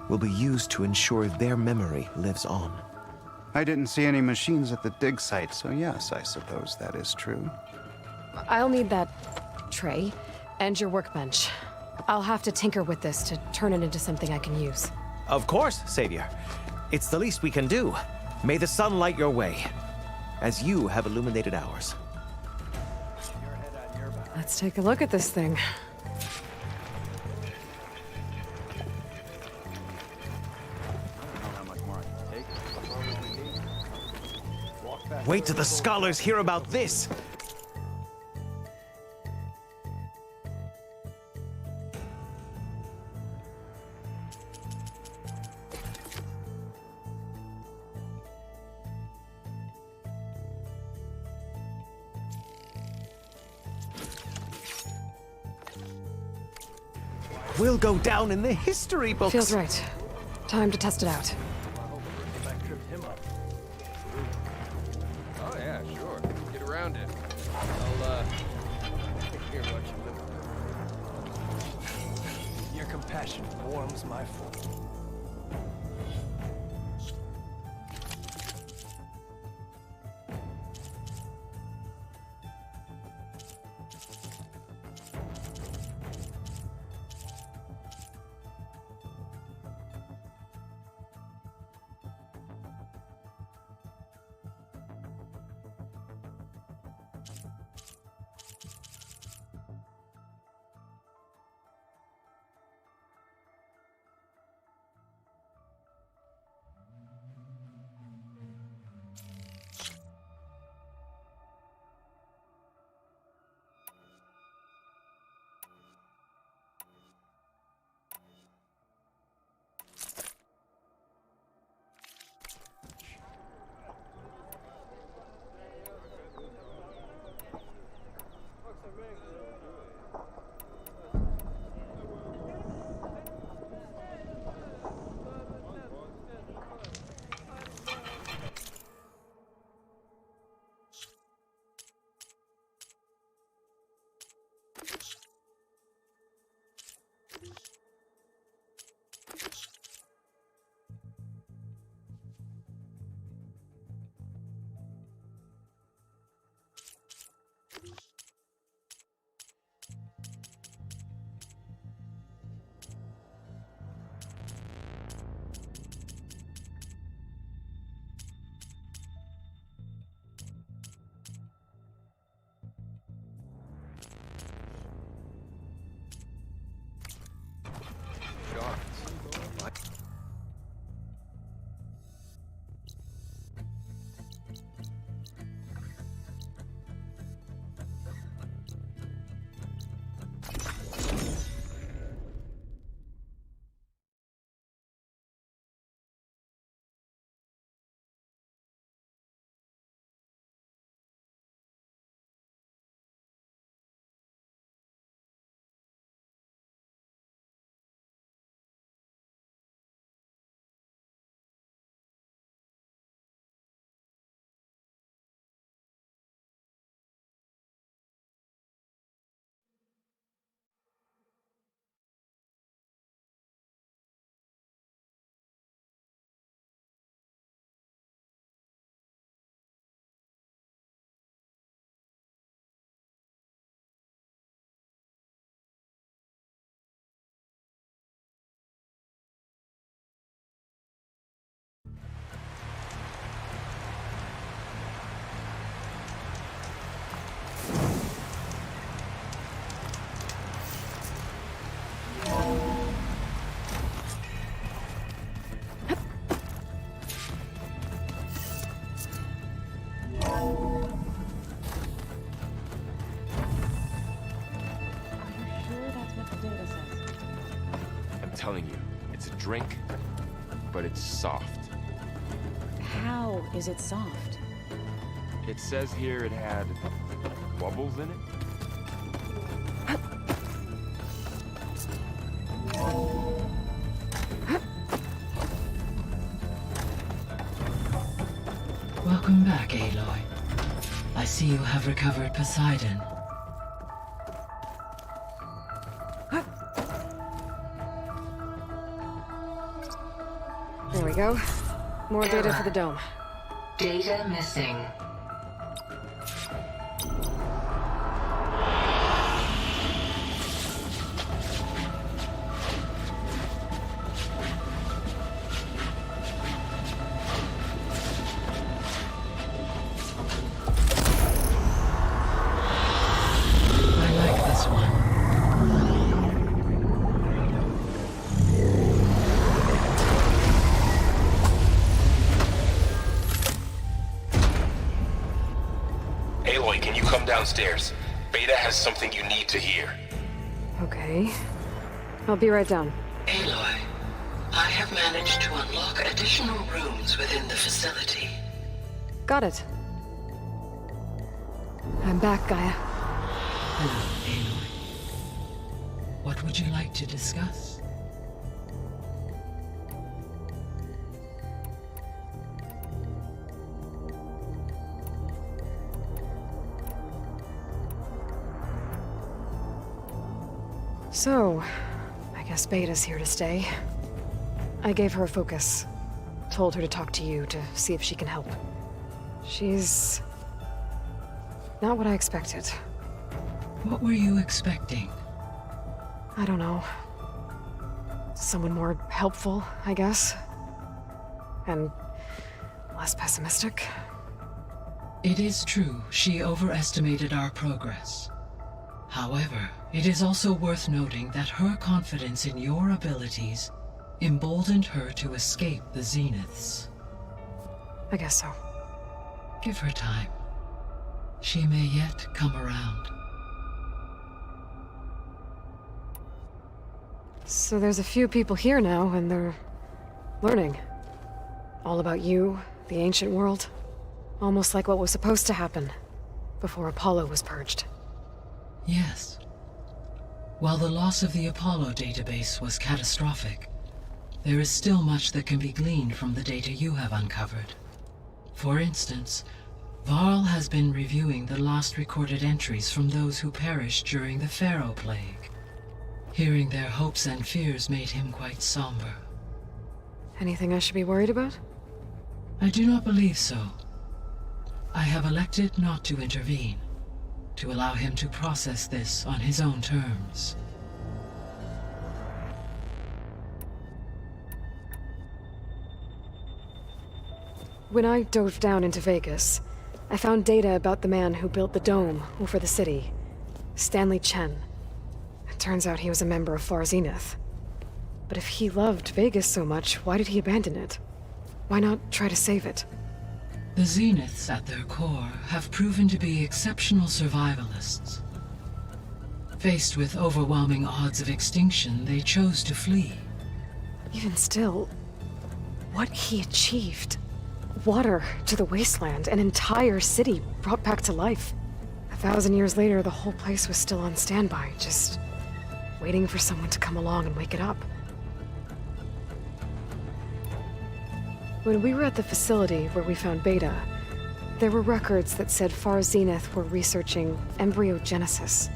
will be used to ensure their memory lives on. I didn't see any machines at the dig site, so yes, I suppose that is true. I'll need that tray and your workbench. I'll have to tinker with this to turn it into something I can use. Of course, Savior. It's the least we can do. May the sun light your way, as you have illuminated ours. Let's take a look at this thing. Wait till the scholars hear about this! We'll go down in the history books. Feels right. Time to test it out. Oh yeah, sure. Get around it. I'll, hear what you passion warms my soul. Telling you, it's a drink, but it's soft. How is it soft? It says here it had bubbles in it. Welcome back, Aloy. I see you have recovered Poseidon. There we go. More data for the dome. Data missing. I like this one. Aloy, can you come downstairs? Beta has something you need to hear. Okay. I'll be right down. Aloy, I have managed to unlock additional rooms within the facility. Got it. I'm back, Gaia. Hello, Aloy. What would you like to discuss? So, I Guess Beta's here to stay. I gave her a focus. Told her to talk to you to see if she can help. She's... not what I expected. What were you expecting? I don't know. Someone more helpful, I guess. And less pessimistic. It is true she overestimated our progress. However, it is also worth noting that her confidence in your abilities emboldened her to escape the Zeniths. I guess so. Give her time. She may yet come around. So there's a few people here now, and they're learning. All about you, the ancient world. Almost like what was supposed to happen before Apollo was purged. Yes. While the loss of the Apollo database was catastrophic, there is still much that can be gleaned from the data you have uncovered. For instance, Varl has been reviewing the last recorded entries from those who perished during the Pharaoh Plague. Hearing their hopes and fears made him quite somber. Anything I should be worried about? I do not believe so. I have elected not to intervene, to allow him to process this on his own terms. When I dove down into Vegas, I found data about the man who built the dome over the city, Stanley Chen. It turns out he was a member of Far Zenith. But if he loved Vegas so much, why did he abandon it? Why not try to save it? The Zeniths, at their core, have proven to be exceptional survivalists. Faced with overwhelming odds of extinction, they chose to flee. Even still, what he achieved. Water to the wasteland, an entire city brought back to life. 1,000 years later, the whole place was still on standby, just waiting for someone to come along and wake it up. When we were at the facility where we found Beta, there were records that said Far Zenith were researching embryogenesis.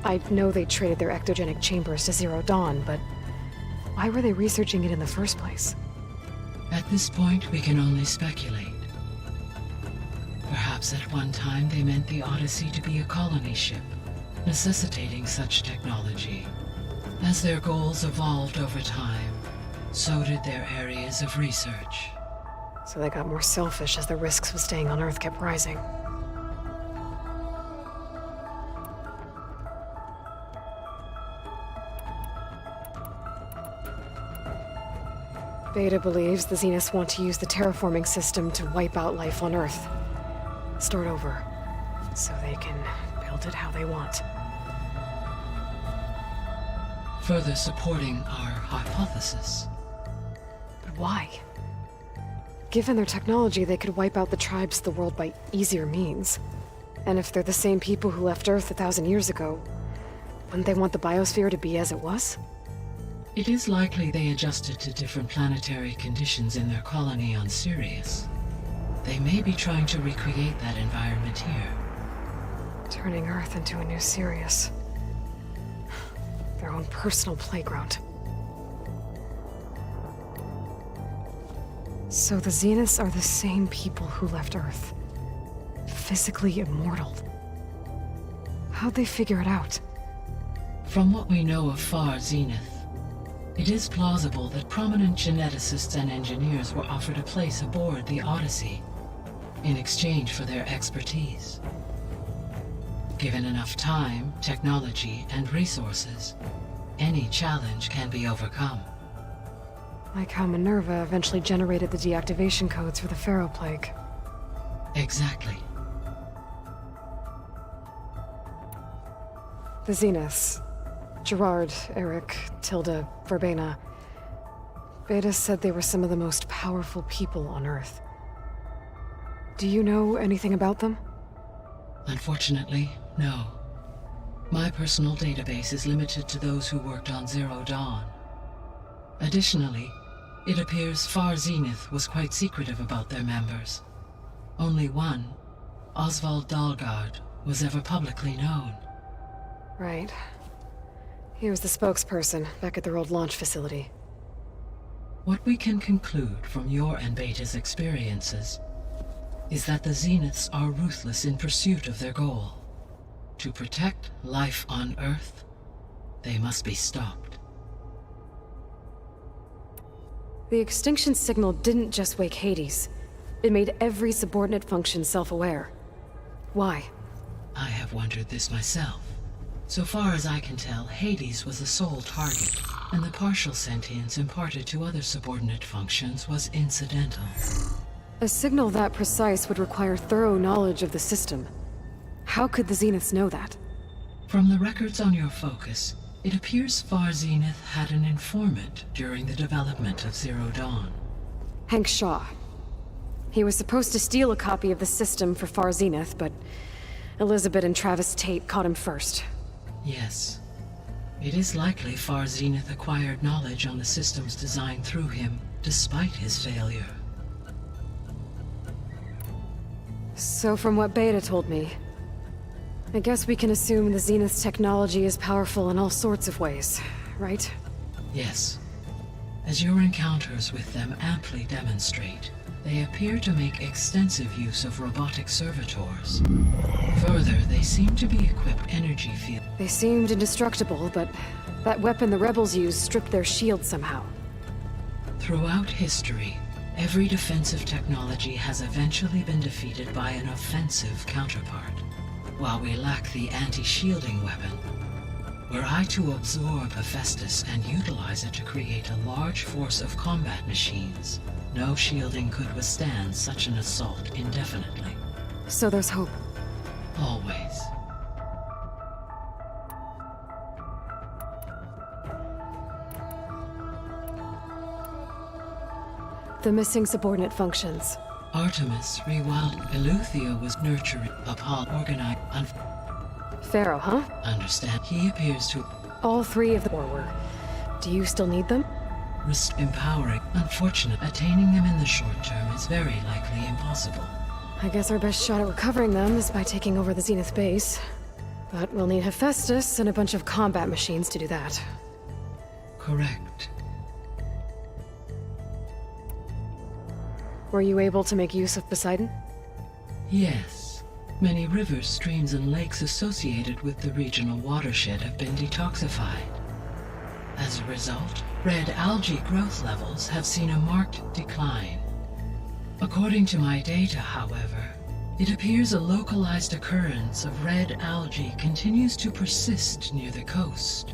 I know they traded their ectogenic chambers to Zero Dawn, but why were they researching it in the first place? At this point, we can only speculate. Perhaps at one time they meant the Odyssey to be a colony ship, necessitating such technology. As their goals evolved over time, so did their areas of research. So they got more selfish as the risks of staying on Earth kept rising. Beta believes the Zeniths want to use the terraforming system to wipe out life on Earth. Start over, so they can build it how they want. Further supporting our hypothesis. But why? Given their technology, they could wipe out the tribes of the world by easier means. And if they're the same people who left Earth 1,000 years ago, wouldn't they want the biosphere to be as it was? It is likely they adjusted to different planetary conditions in their colony on Sirius. They may be trying to recreate that environment here. Turning Earth into a new Sirius. Their own personal playground. So the Zeniths are the same people who left Earth. Physically immortal. How'd they figure it out? From what we know of Far Zenith, it is plausible that prominent geneticists and engineers were offered a place aboard the Odyssey in exchange for their expertise. Given enough time, technology, and resources, any challenge can be overcome. Like how Minerva eventually generated the deactivation codes for the Pharaoh Plague. Exactly. The Zeniths. Gerard, Eric, Tilda, Verbena. Beta said they were some of the most powerful people on Earth. Do you know anything about them? Unfortunately, no. My personal database is limited to those who worked on Zero Dawn. Additionally, it appears Far Zenith was quite secretive about their members. Only one, Oswald Dahlgard, was ever publicly known. Right. He was the spokesperson back at their old launch facility. What we can conclude from your and Beta's experiences is that the Zeniths are ruthless in pursuit of their goal. To protect life on Earth, they must be stopped. The extinction signal didn't just wake Hades. It made every subordinate function self-aware. Why? I have wondered this myself. So far as I can tell, Hades was the sole target, and the partial sentience imparted to other subordinate functions was incidental. A signal that precise would require thorough knowledge of the system. How could the Zeniths know that? From the records on your focus, it appears Far Zenith had an informant during the development of Zero Dawn. Hank Shaw. He was supposed to steal a copy of the system for Far Zenith, but Elizabeth and Travis Tate caught him first. Yes. It is likely Far Zenith acquired knowledge on the system's design through him, despite his failure. So from what Beta told me, I guess we can assume the Zenith's technology is powerful in all sorts of ways, right? Yes. As your encounters with them amply demonstrate, they appear to make extensive use of robotic servitors. Further, they seem to be equipped energy field. They seemed indestructible, but that weapon the rebels used stripped their shield somehow. Throughout history, every defensive technology has eventually been defeated by an offensive counterpart. While we lack the anti-shielding weapon, were I to absorb Hephaestus and utilize it to create a large force of combat machines, no shielding could withstand such an assault indefinitely. So there's hope. Always. The missing subordinate functions. Artemis rewound. Eleuthia was nurturing. Apollo organized. Pharaoh, huh? Understand. He appears to. All three of the four were. Do you still need them? Empowering. Unfortunate. Attaining them in the short term is very likely impossible. I guess our best shot at recovering them is by taking over the Zenith base. But we'll need Hephaestus and a bunch of combat machines to do that. Correct. Were you able to make use of Poseidon? Yes. Many rivers, streams, and lakes associated with the regional watershed have been detoxified. As a result, red algae growth levels have seen a marked decline. According to my data, however, it appears a localized occurrence of red algae continues to persist near the coast.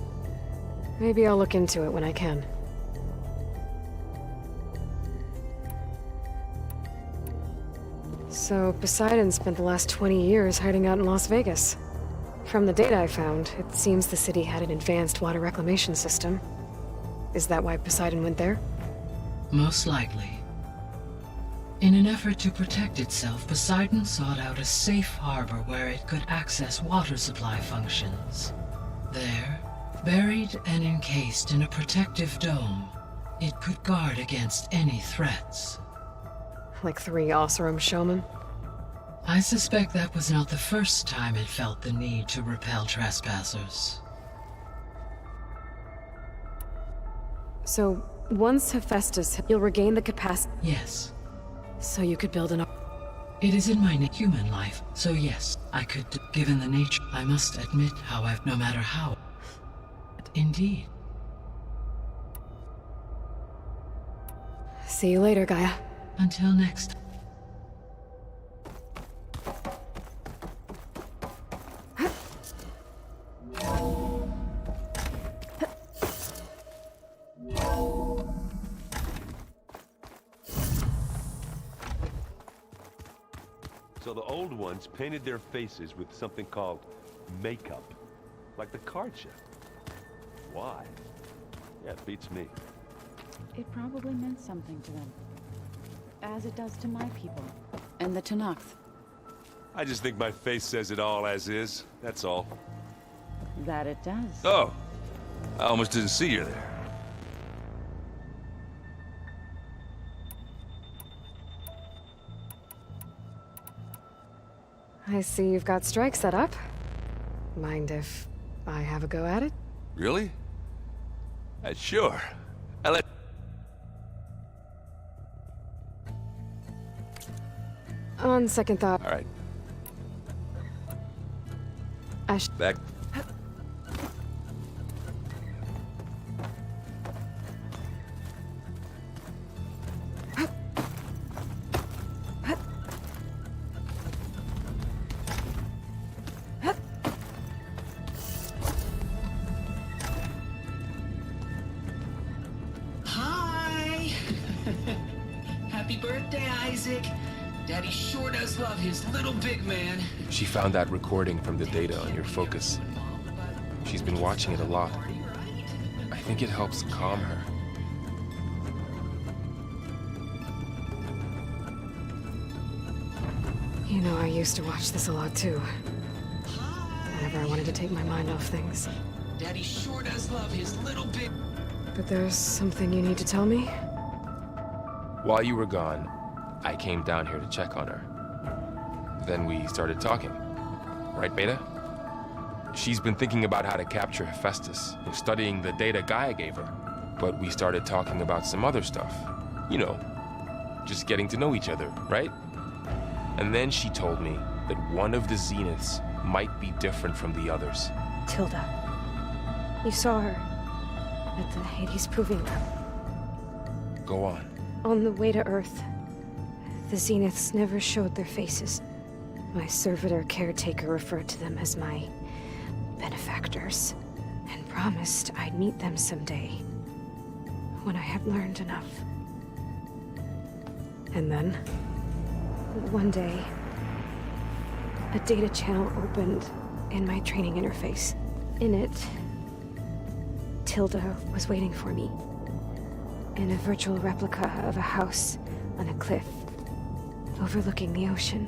Maybe I'll look into it when I can. So, Poseidon spent the last 20 years hiding out in Las Vegas. From the data I found, it seems the city had an advanced water reclamation system. Is that why Poseidon went there? Most likely. In an effort to protect itself, Poseidon sought out a safe harbor where it could access water supply functions. There, buried and encased in a protective dome, it could guard against any threats. Like 3 Oseram showmen? I suspect that was not the first time it felt the need to repel trespassers. So, once Hephaestus, you'll regain the capacity. Yes. So you could build an. It is in my human life, so yes, I could, given the nature. I must admit, however, no matter how. Indeed. See you later, Gaia. Until next. So the old ones painted their faces with something called makeup, like the card show. Why? Yeah, it beats me. It probably meant something to them. As it does to my people. And the Tanakh. I just think my face says it all as is, that's all. That it does. Oh! I almost didn't see you there. I see you've got strike set up. Mind if I have a go at it? Really? Sure. On second thought. All right. Back. Hi! Happy birthday, Isaac. Daddy sure does love his little big man. She found that recording from the data on your focus. She's been watching it a lot. I think it helps calm her. You know, I used to watch this a lot too. Whenever I wanted to take my mind off things. Daddy sure does love his little big... But there's something you need to tell me? While you were gone, I came down here to check on her. Then we started talking. Right, Beta? She's been thinking about how to capture Hephaestus, studying the data Gaia gave her. But we started talking about some other stuff. You know, just getting to know each other, right? And then she told me that one of the Zeniths might be different from the others. Tilda. You saw her at the Hades Proving Lab. Go on. On the way to Earth, the Zeniths never showed their faces. My servitor caretaker referred to them as my benefactors, and promised I'd meet them someday, when I had learned enough. And then? One day, a data channel opened in my training interface. In it, Tilda was waiting for me, in a virtual replica of a house on a cliff, overlooking the ocean.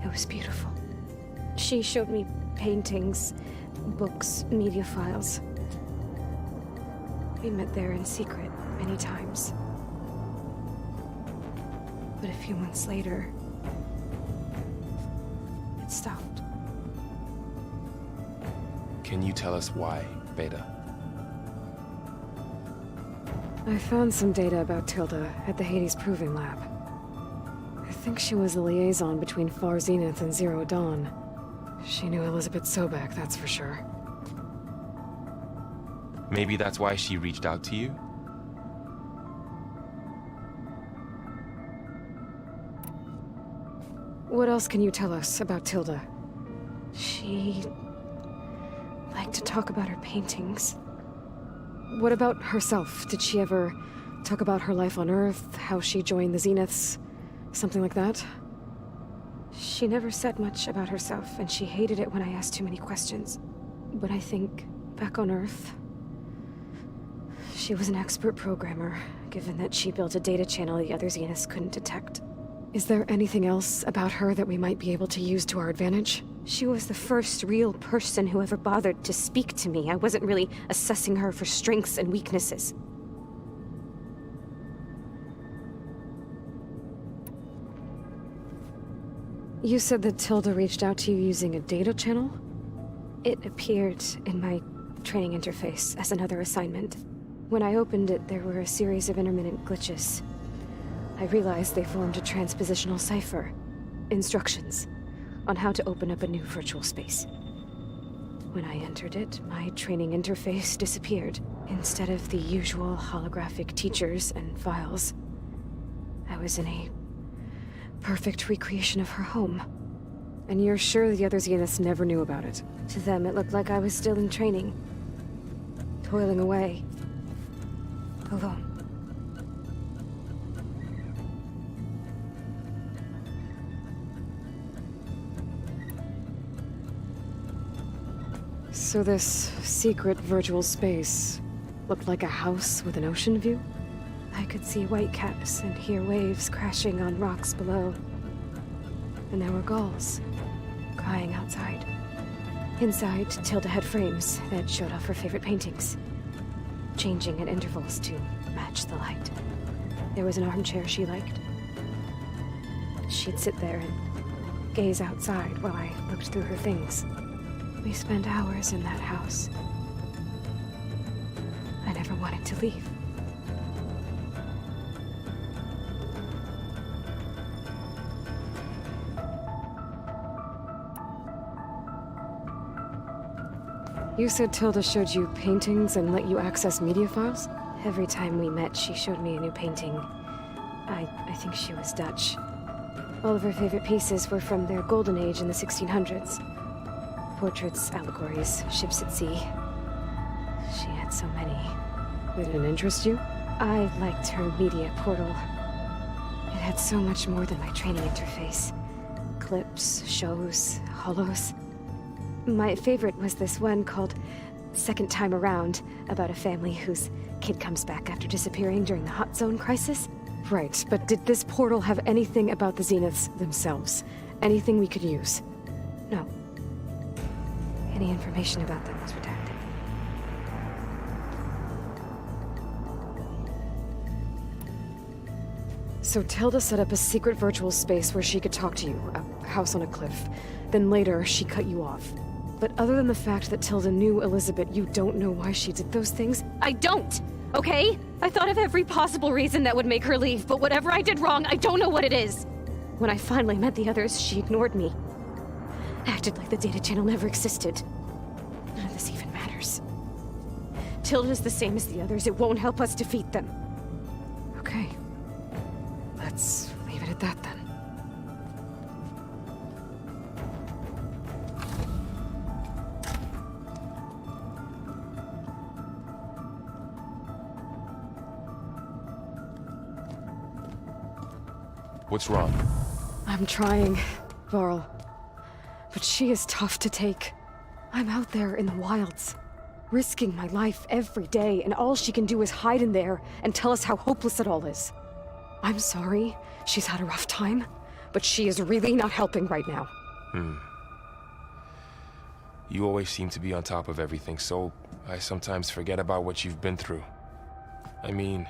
It was beautiful. She showed me paintings, books, media files. We met there in secret many times. But a few months later, it stopped. Can you tell us why, Beta? I found some data about Tilda at the Hades Proving Lab. I think she was a liaison between Far Zenith and Zero Dawn. She knew Elizabeth Sobek, that's for sure. Maybe that's why she reached out to you? What else can you tell us about Tilda? She liked to talk about her paintings. What about herself? Did she ever talk about her life on Earth, how she joined the Zeniths, something like that? She never said much about herself, and she hated it when I asked too many questions. But I think, back on Earth, she was an expert programmer, given that she built a data channel the other Zeniths couldn't detect. Is there anything else about her that we might be able to use to our advantage? She was the first real person who ever bothered to speak to me. I wasn't really assessing her for strengths and weaknesses. You said that Tilda reached out to you using a data channel? It appeared in my training interface as another assignment. When I opened it, there were a series of intermittent glitches. I realized they formed a transpositional cipher. Instructions on how to open up a new virtual space. When I entered it, my training interface disappeared. Instead of the usual holographic teachers and files, I was in a perfect recreation of her home. And you're sure the other Zeniths never knew about it? To them, it looked like I was still in training. Toiling away. Alone. So this secret virtual space looked like a house with an ocean view? I could see whitecaps and hear waves crashing on rocks below. And there were gulls crying outside. Inside, Tilda had frames that showed off her favorite paintings, changing at intervals to match the light. There was an armchair she liked. She'd sit there and gaze outside while I looked through her things. We spent hours in that house. I never wanted to leave. You said Tilda showed you paintings and let you access media files? Every time we met, she showed me a new painting. I think she was Dutch. All of her favorite pieces were from their golden age in the 1600s. Portraits, allegories, ships at sea. She had so many. They didn't interest you? I liked her media portal. It had so much more than my training interface. Clips, shows, holos. My favorite was this one called Second Time Around, about a family whose kid comes back after disappearing during the Hot Zone crisis. Right, but did this portal have anything about the Zeniths themselves? Anything we could use? No. Any information about them was redacted. So Tilda set up a secret virtual space where she could talk to you, a house on a cliff. Then later, she cut you off. But other than the fact that Tilda knew Elizabeth, you don't know why she did those things? I don't! Okay? I thought of every possible reason that would make her leave, but whatever I did wrong, I don't know what it is! When I finally met the others, she ignored me. Acted like the data channel never existed. None of this even matters. Tilda's the same as the others. It won't help us defeat them. Okay. Let's leave it at that then. What's wrong? I'm trying, Varl. But she is tough to take. I'm out there in the wilds, risking my life every day, and all she can do is hide in there and tell us how hopeless it all is. I'm sorry, she's had a rough time, but she is really not helping right now. You always seem to be on top of everything, so I sometimes forget about what you've been through. I mean,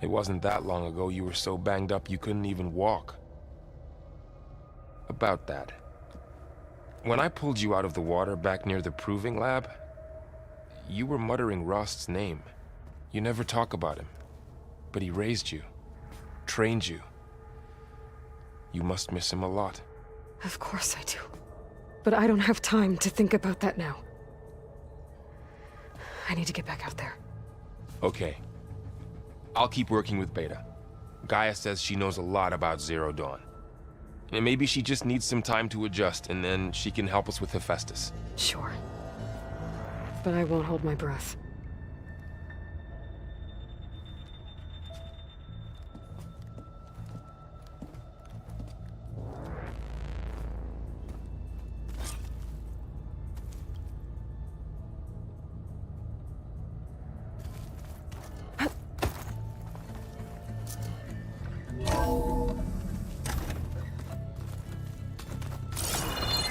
it wasn't that long ago you were so banged up you couldn't even walk. About that. When I pulled you out of the water back near the proving lab, you were muttering Rost's name. You never talk about him. But he raised you, trained you. You must miss him a lot. Of course I do. But I don't have time to think about that now. I need to get back out there. Okay. I'll keep working with Beta. Gaia says she knows a lot about Zero Dawn. And maybe she just needs some time to adjust, and then she can help us with Hephaestus. Sure. But I won't hold my breath.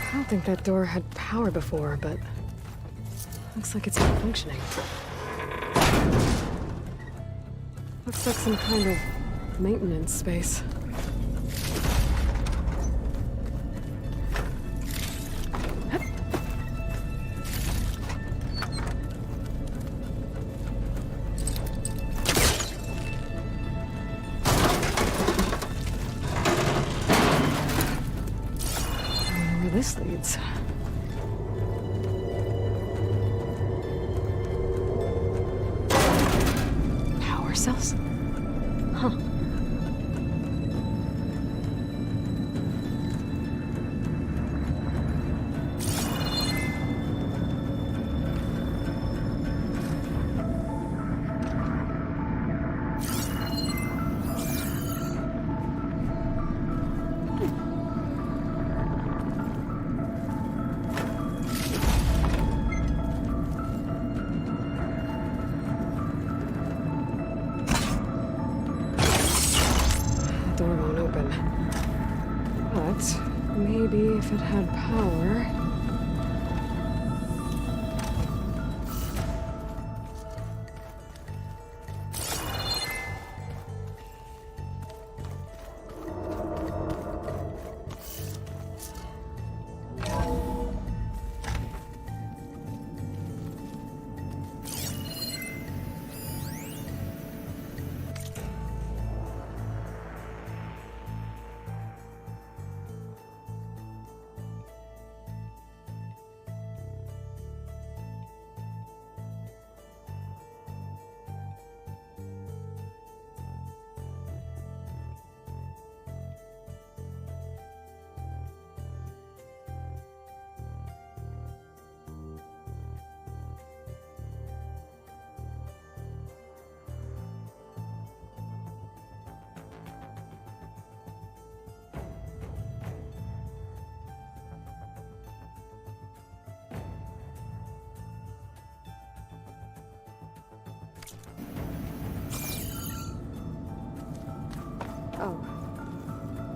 I don't think that door had power before, but looks like it's not functioning. Looks like some kind of maintenance space. This leads. Power cells? Huh. Door won't open. But maybe if it had power...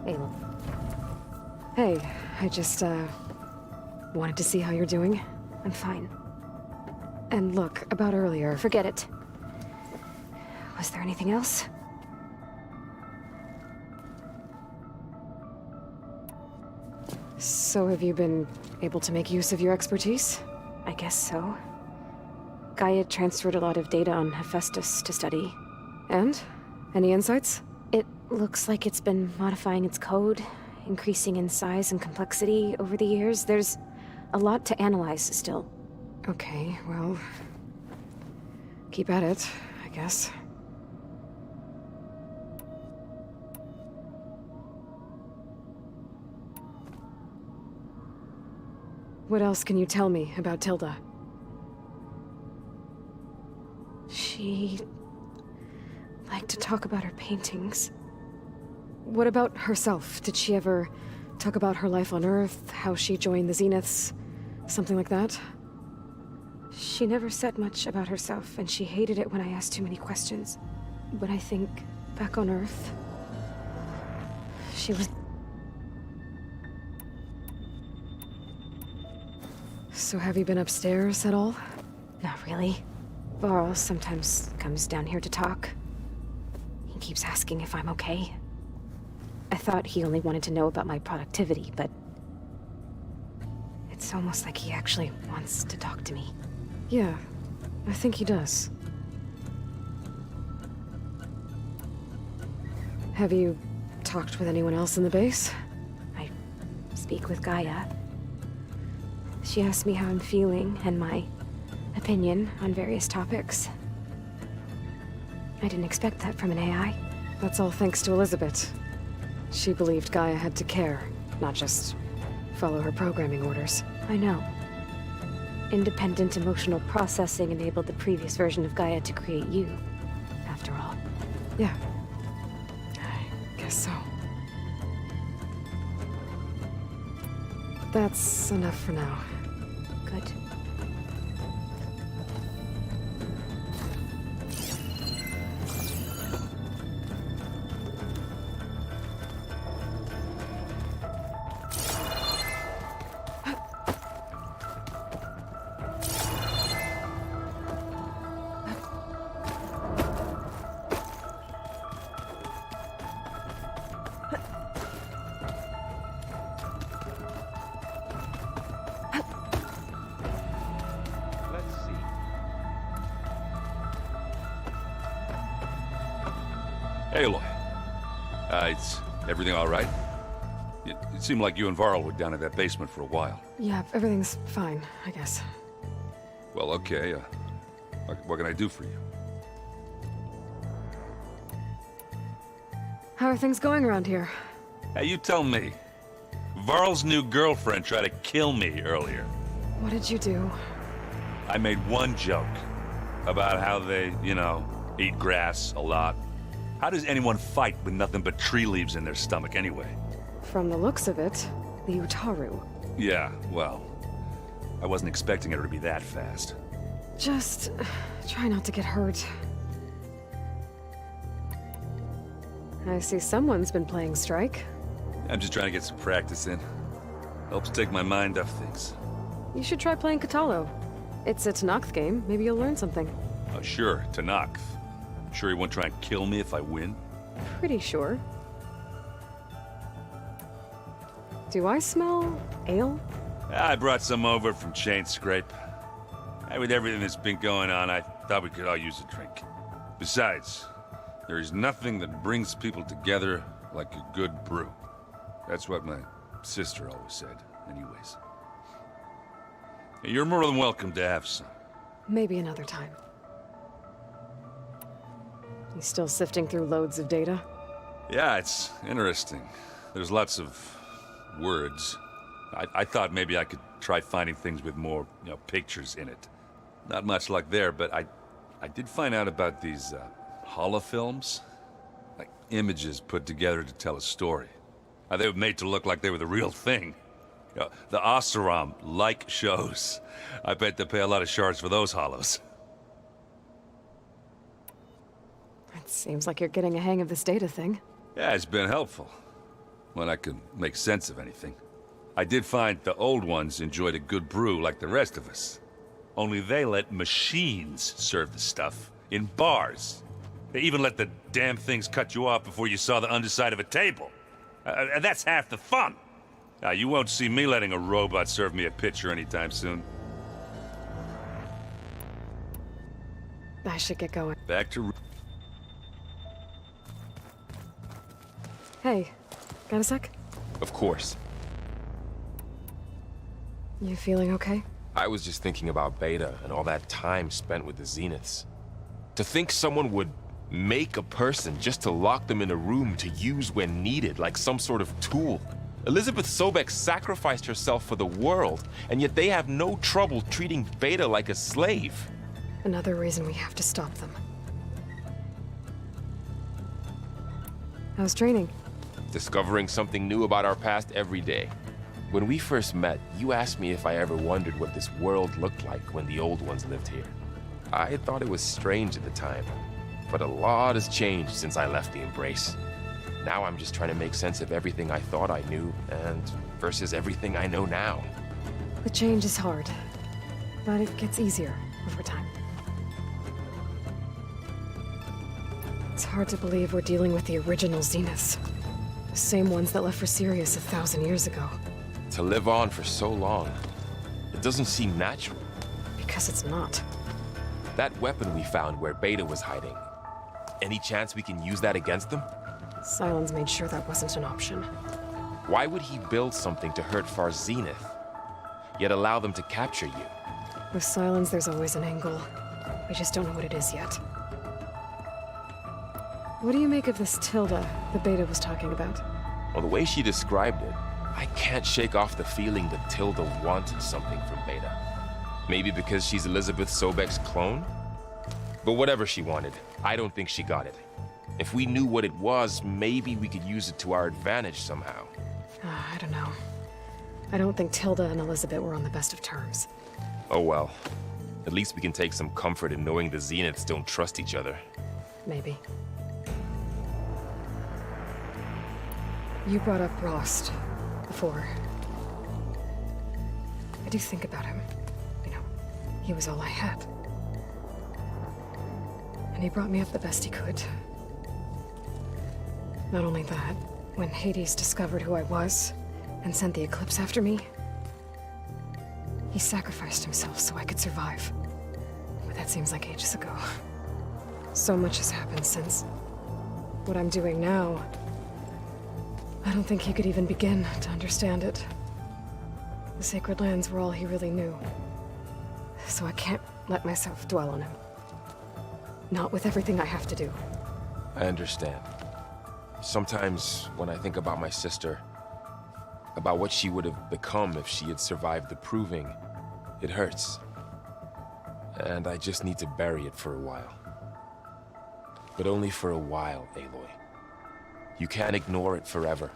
Aloy. Hey, I just, wanted to see how you're doing. I'm fine. And look, about earlier, forget it. Was there anything else? So have you been able to make use of your expertise? I guess so. Gaia transferred a lot of data on Hephaestus to study. And? Any insights? It looks like it's been modifying its code, increasing in size and complexity over the years. There's a lot to analyze still. Okay, well... keep at it, I guess. What else can you tell me about Tilda? She... liked to talk about her paintings. What about herself? Did she ever talk about her life on Earth, how she joined the Zeniths, something like that? She never said much about herself, and she hated it when I asked too many questions. But I think, back on Earth, she was... So have you been upstairs at all? Not really. Varl sometimes comes down here to talk. He keeps asking if I'm okay. I thought he only wanted to know about my productivity, but... it's almost like he actually wants to talk to me. Yeah, I think he does. Have you talked with anyone else in the base? I speak with Gaia. She asked me how I'm feeling and my opinion on various topics. I didn't expect that from an AI. That's all thanks to Elizabeth. She believed Gaia had to care, not just follow her programming orders. I know. Independent emotional processing enabled the previous version of Gaia to create you, after all. Yeah. I guess so. That's enough for now. Good. Aloy. It's everything all right? It seemed like you and Varl were down in that basement for a while. Yeah, everything's fine, I guess. Well, okay. What can I do for you? How are things going around here? Hey, you tell me. Varl's new girlfriend tried to kill me earlier. What did you do? I made one joke about how they, eat grass a lot. How does anyone fight with nothing but tree leaves in their stomach anyway? From the looks of it, the Utaru. Yeah, well, I wasn't expecting her to be that fast. Just try not to get hurt. I see someone's been playing Strike. I'm just trying to get some practice in. Helps take my mind off things. You should try playing Katalo. It's a Tanakh game. Maybe you'll learn something. Oh, sure, Tanakh. Sure he won't try and kill me if I win? Pretty sure. Do I smell ale? I brought some over from Chain Scrape. With everything that's been going on, I thought we could all use a drink. Besides, there is nothing that brings people together like a good brew. That's what my sister always said, anyways. You're more than welcome to have some. Maybe another time. You still sifting through loads of data? Yeah, it's interesting. There's lots of words. I thought maybe I could try finding things with more, pictures in it. Not much luck there, but I did find out about these holofilms. Like images put together to tell a story. They were made to look like they were the real thing. The Oseram like shows. I bet they pay a lot of shards for those hollows. It seems like you're getting a hang of this data thing. Yeah, it's been helpful. when I could make sense of anything. I did find the old ones enjoyed a good brew like the rest of us. Only they let machines serve the stuff, in bars. They even let the damn things cut you off before you saw the underside of a table. And that's half the fun. You won't see me letting a robot serve me a pitcher anytime soon. I should get going. Back to... Hey, got a sec? Of course. You feeling okay? I was just thinking about Beta and all that time spent with the Zeniths. To think someone would make a person just to lock them in a room to use when needed, like some sort of tool. Elizabeth Sobek sacrificed herself for the world, and yet they have no trouble treating Beta like a slave. Another reason we have to stop them. How's training? Discovering something new about our past every day. When we first met, you asked me if I ever wondered what this world looked like when the old ones lived here. I thought it was strange at the time, but a lot has changed since I left the Embrace. Now I'm just trying to make sense of everything I thought I knew, and versus everything I know now. The change is hard, but it gets easier over time. It's hard to believe we're dealing with the original Zeniths. The same ones that left for Sirius 1,000 years ago. To live on for so long, it doesn't seem natural. Because it's not. That weapon we found where Beta was hiding, any chance we can use that against them? Sylens made sure that wasn't an option. Why would he build something to hurt Far Zenith, yet allow them to capture you? With Sylens, there's always an angle. We just don't know what it is yet. What do you make of this Tilda the Beta was talking about? Well, the way she described it, I can't shake off the feeling that Tilda wanted something from Beta. Maybe because she's Elizabeth Sobek's clone? But whatever she wanted, I don't think she got it. If we knew what it was, maybe we could use it to our advantage somehow. I don't know. I don't think Tilda and Elizabeth were on the best of terms. Oh well. At least we can take some comfort in knowing the Zeniths don't trust each other. Maybe. You brought up Rost before. I do think about him. You know, he was all I had. And he brought me up the best he could. Not only that, when Hades discovered who I was and sent the Eclipse after me, he sacrificed himself so I could survive. But that seems like ages ago. So much has happened since. What I'm doing now, I don't think he could even begin to understand it. The Sacred Lands were all he really knew. So I can't let myself dwell on him. Not with everything I have to do. I understand. Sometimes, when I think about my sister, about what she would have become if she had survived the Proving, it hurts. And I just need to bury it for a while. But only for a while, Aloy. You can't ignore it forever.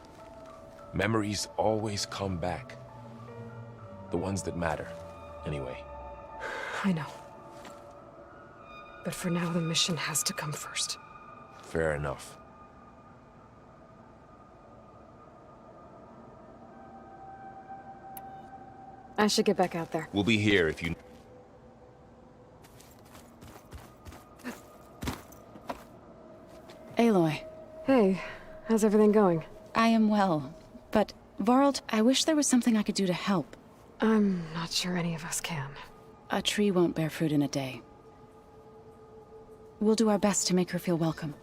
Memories always come back. The ones that matter, anyway. I know. But for now, the mission has to come first. Fair enough. I should get back out there. We'll be here if you... Aloy. Hey, how's everything going? I am well, but Varld, I wish there was something I could do to help. I'm not sure any of us can. A tree won't bear fruit in a day. We'll do our best to make her feel welcome.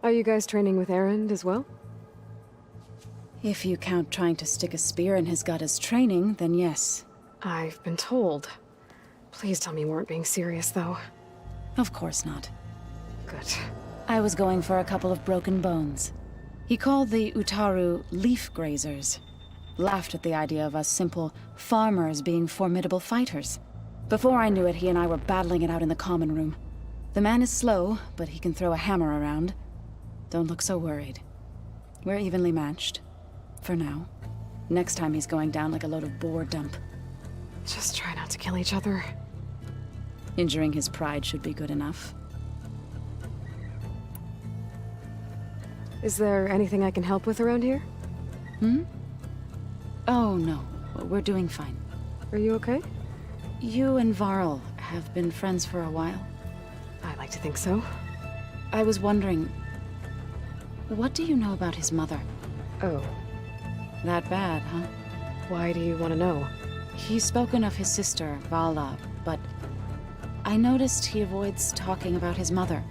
Are you guys training with Erend as well? If you count trying to stick a spear in his gut as training, then yes. I've been told. Please tell me you weren't being serious, though. Of course not. Good. I was going for a couple of broken bones. He called the Utaru leaf grazers. Laughed at the idea of us simple farmers being formidable fighters. Before I knew it, he and I were battling it out in the common room. The man is slow, but he can throw a hammer around. Don't look so worried. We're evenly matched. For now. Next time he's going down like a load of boar dump. Just try not to kill each other. Injuring his pride should be good enough. Is there anything I can help with around here? Hmm? Oh, no. We're doing fine. Are you okay? You and Varl have been friends for a while? I like to think so. I was wondering, what do you know about his mother? Oh. That bad, huh? Why do you want to know? He's spoken of his sister, Vala, but I noticed he avoids talking about his mother.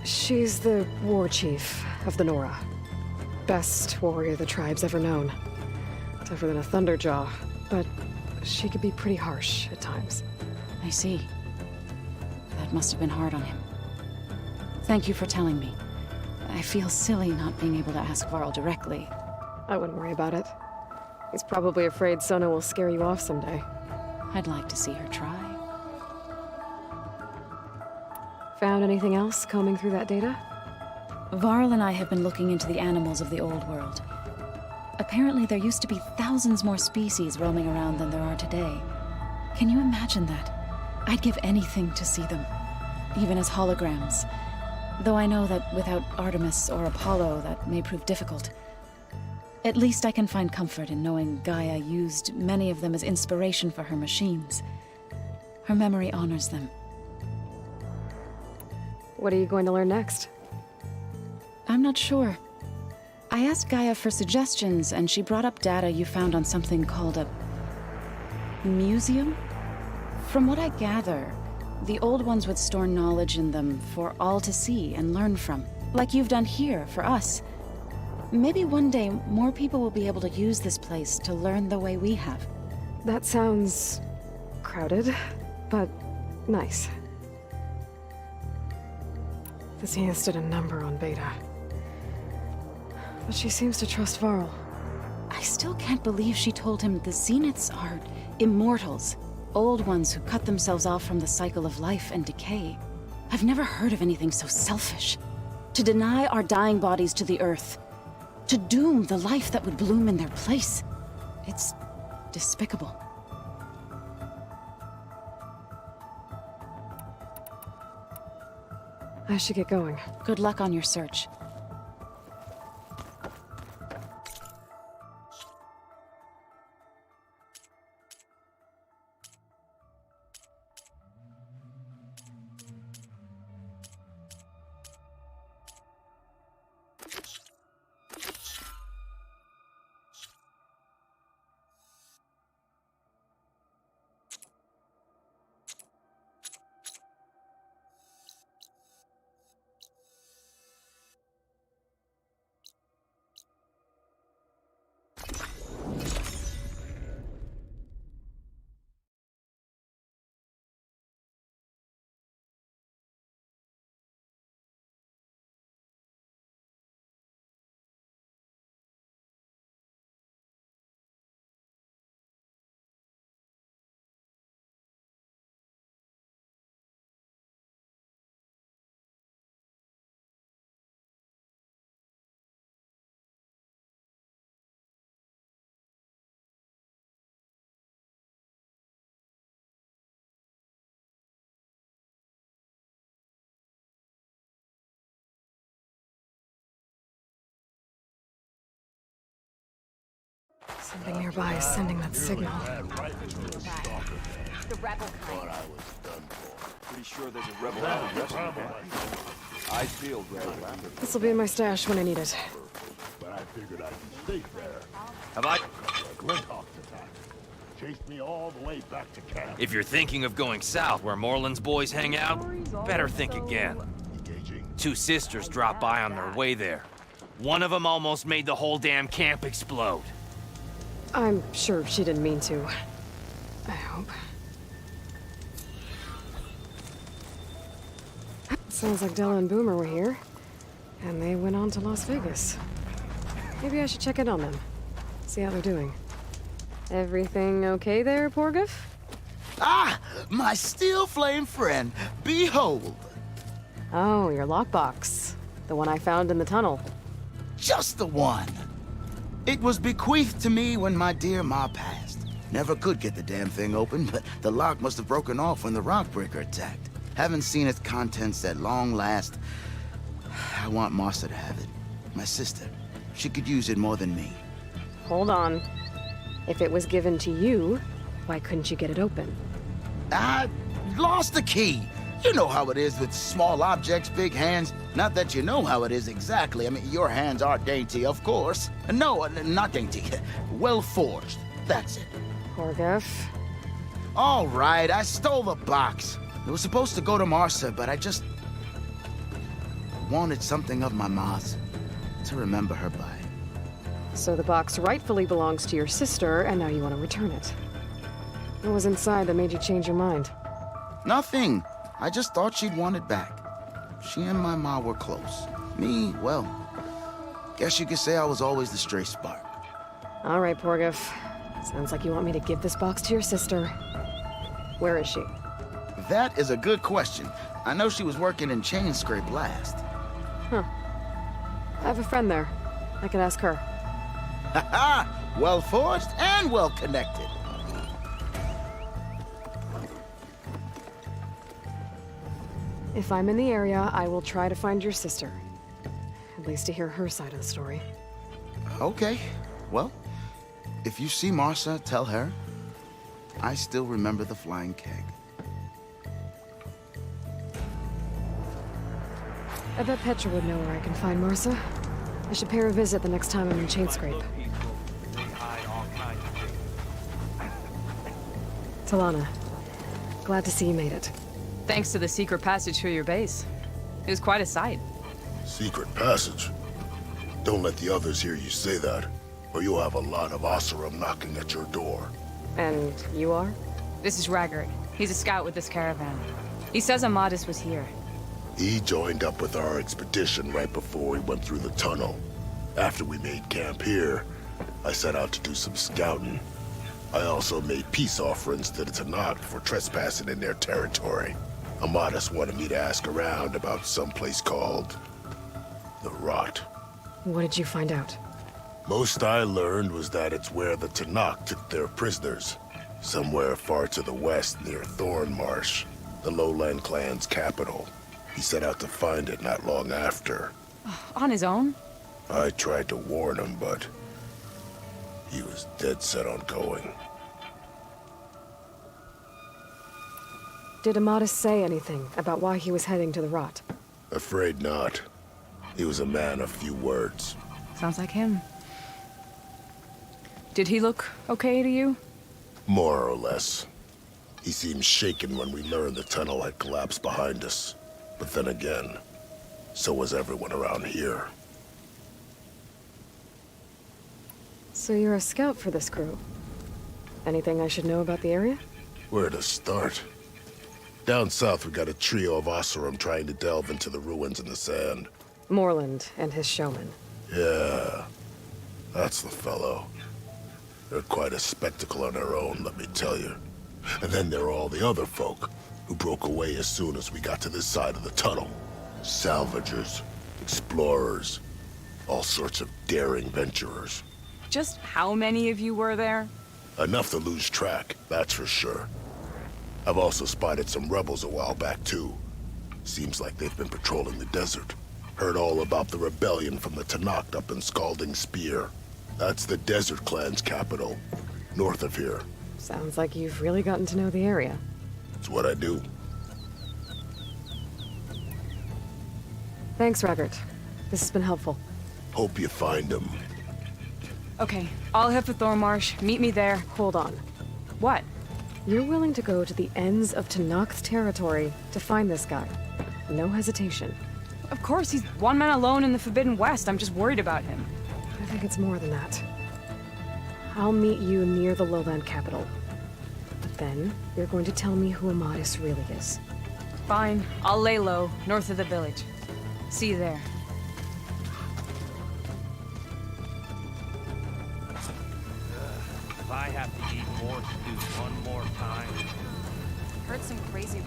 She's the war chief of the Nora. Best warrior the tribe's ever known. Tougher than a Thunderjaw, but she could be pretty harsh at times. I see. That must have been hard on him. Thank you for telling me. I feel silly not being able to ask Varl directly. I wouldn't worry about it. He's probably afraid Sona will scare you off someday. I'd like to see her try. Found anything else combing through that data? Varl and I have been looking into the animals of the old world. Apparently there used to be thousands more species roaming around than there are today. Can you imagine that? I'd give anything to see them, even as holograms. Though I know that without Artemis or Apollo, that may prove difficult. At least I can find comfort in knowing Gaia used many of them as inspiration for her machines. Her memory honors them. What are you going to learn next? I'm not sure. I asked Gaia for suggestions, and she brought up data you found on something called a museum? From what I gather, the old ones would store knowledge in them for all to see and learn from, like you've done here for us. Maybe one day more people will be able to use this place to learn the way we have. That sounds crowded, but nice. The Zeniths did a number on Beta. But she seems to trust Varl. I still can't believe she told him the Zeniths are immortals. Old ones who cut themselves off from the cycle of life and decay. I've never heard of anything so selfish. To deny our dying bodies to the Earth. To doom the life that would bloom in their place. It's despicable. I should get going. Good luck on your search. Something nearby is sending that signal. The rebel kind. Pretty sure there's a rebel out I feel rebel. This will be in my stash when I need it. But I figured I'd be safe there. Have I? Glinthawk's attack chased me all the way back to camp. If you're thinking of going south where Morland's boys hang out, better think again. Two sisters dropped by on their way there. One of them almost made the whole damn camp explode. I'm sure she didn't mean to. I hope. Sounds like Della and Boomer were here. And they went on to Las Vegas. Maybe I should check in on them. See how they're doing. Everything okay there, Porgif? Ah! My steel flame friend, behold! Oh, your lockbox. The one I found in the tunnel. Just the one. It was bequeathed to me when my dear ma passed. Never could get the damn thing open, but the lock must have broken off when the rockbreaker attacked. Haven't seen its contents at long last. I want Martha to have it. My sister. She could use it more than me. Hold on. If it was given to you, why couldn't you get it open? I lost the key. You know how it is with small objects, big hands. Not that you know how it is exactly. I mean, your hands are dainty, of course. No, not dainty. Well forged. That's it. Porgif. All right, I stole the box. It was supposed to go to Marsa, but I just wanted something of my ma's to remember her by. So the box rightfully belongs to your sister, and now you want to return it. What was inside that made you change your mind? Nothing. I just thought she'd want it back. She and my ma were close. Me, well, guess you could say I was always the stray spark. All right, Porgif. Sounds like you want me to give this box to your sister. Where is she? That is a good question. I know she was working in Chain Scrape last. Huh. I have a friend there. I can ask her. Ha-ha! Well forged and well connected. If I'm in the area, I will try to find your sister. At least to hear her side of the story. Okay. Well, if you see Marsa, tell her I still remember the flying keg. I bet Petra would know where I can find Marsa. I should pay her a visit the next time I'm in Chain Scrape. Talana, glad to see you made it. Thanks to the secret passage through your base. It was quite a sight. Secret passage? Don't let the others hear you say that, or you'll have a lot of Oseram knocking at your door. And you are? This is Raggard. He's a scout with this caravan. He says Amadis was here. He joined up with our expedition right before we went through the tunnel. After we made camp here, I set out to do some scouting. I also made peace offerings to the Tanakh for trespassing in their territory. Amadis wanted me to ask around about some place called the Rot. What did you find out? Most I learned was that it's where the Tanakh took their prisoners. Somewhere far to the west near Thornmarsh, the Lowland clan's capital. He set out to find it not long after. On his own? I tried to warn him, but he was dead set on going. Did Amadis say anything about why he was heading to the Rot? Afraid not. He was a man of few words. Sounds like him. Did he look okay to you? More or less. He seemed shaken when we learned the tunnel had collapsed behind us. But then again, so was everyone around here. So you're a scout for this crew. Anything I should know about the area? Where to start? Down south we got a trio of Oseram trying to delve into the ruins in the sand. Moreland and his showman. Yeah, that's the fellow. They're quite a spectacle on their own, let me tell you. And then there are all the other folk, who broke away as soon as we got to this side of the tunnel. Salvagers, explorers, all sorts of daring venturers. Just how many of you were there? Enough to lose track, that's for sure. I've also spotted some rebels a while back, too. Seems like they've been patrolling the desert. Heard all about the rebellion from the Tanakh up in Scalding Spear. That's the Desert Clan's capital, north of here. Sounds like you've really gotten to know the area. It's what I do. Thanks, Raggart. This has been helpful. Hope you find him. Okay, I'll head for Thornmarsh. Meet me there. Hold on. What? You're willing to go to the ends of Tanakh's territory to find this guy. No hesitation. Of course, he's one man alone in the Forbidden West. I'm just worried about him. I think it's more than that. I'll meet you near the lowland capital. But then, you're going to tell me who Amadis really is. Fine. I'll lay low, north of the village. See you there. If I have to eat more stew one more time... Heard some crazy...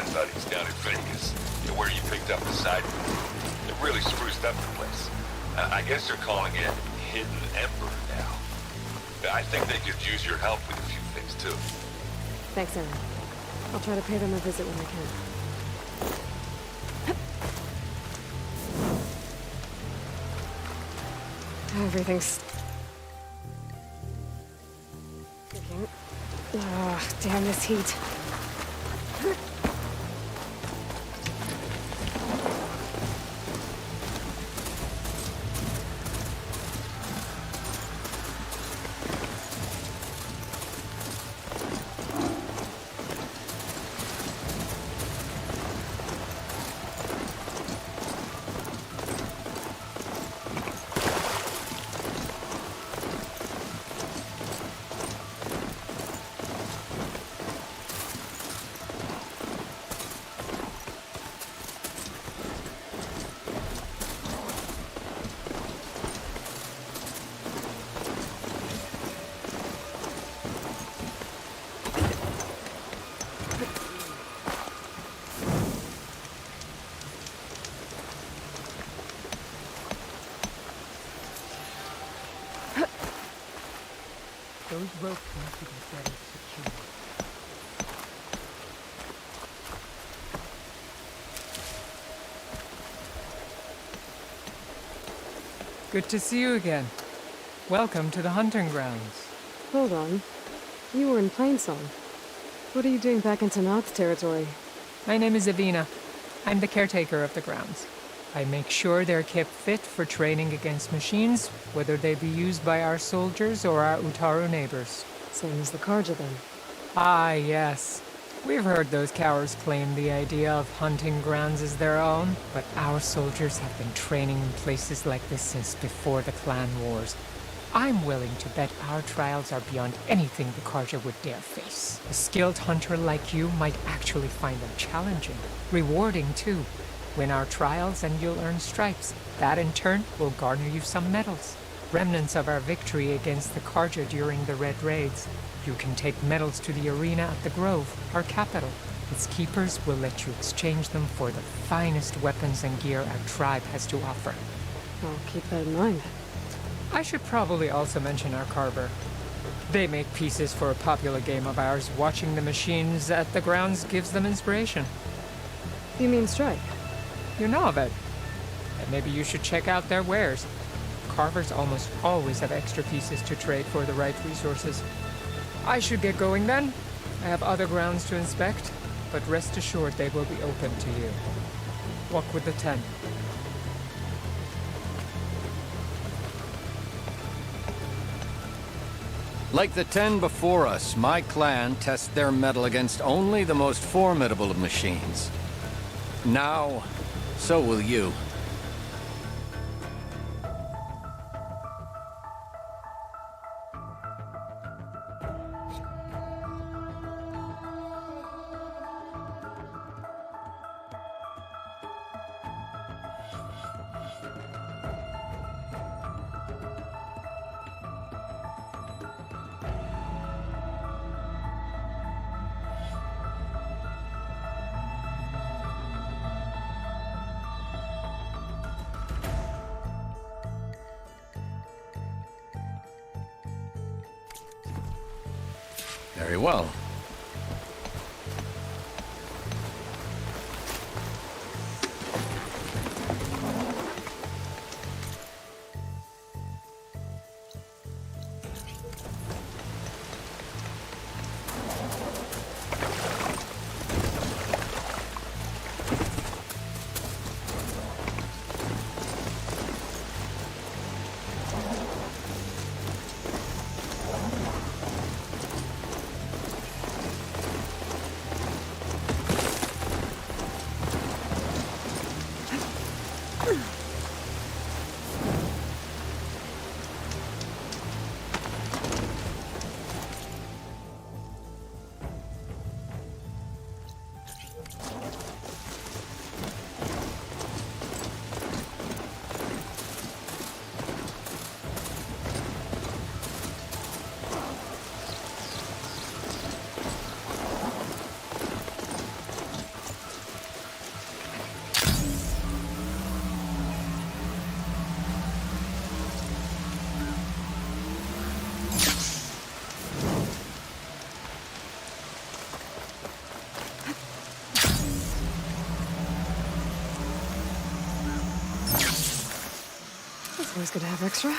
thought he was down in Vegas, where you picked up the side. It really spruced up the place. I guess they're calling it Hidden Emperor now. I think they could use your help with a few things, too. Thanks, Aaron. I'll try to pay them a visit when I can. Everything's... cooking. Ugh, damn this heat. Those ropes need to be better secured. Good to see you again. Welcome to the hunting grounds. Hold on. You were in Plainsong. What are you doing back in Tanath's territory? My name is Avina. I'm the caretaker of the grounds. I make sure they're kept fit for training against machines, whether they be used by our soldiers or our Utaru neighbors. Same as the Karja, then. Ah, yes. We've heard those cowards claim the idea of hunting grounds as their own, but our soldiers have been training in places like this since before the clan wars. I'm willing to bet our trials are beyond anything the Karja would dare face. A skilled hunter like you might actually find them challenging, rewarding too. Win our trials and you'll earn stripes. That in turn will garner you some medals. Remnants of our victory against the Karja during the Red Raids. You can take medals to the arena at the Grove, our capital. Its keepers will let you exchange them for the finest weapons and gear our tribe has to offer. I'll keep that in mind. I should probably also mention our carver. They make pieces for a popular game of ours. Watching the machines at the grounds gives them inspiration. You mean strike? You know of it. And maybe you should check out their wares. Carvers almost always have extra pieces to trade for the right resources. I should get going then. I have other grounds to inspect, but rest assured they will be open to you. Walk with the 10. Like the 10 before us, my clan tests their mettle against only the most formidable of machines. Now, so will you. Very well. Always good to have extra.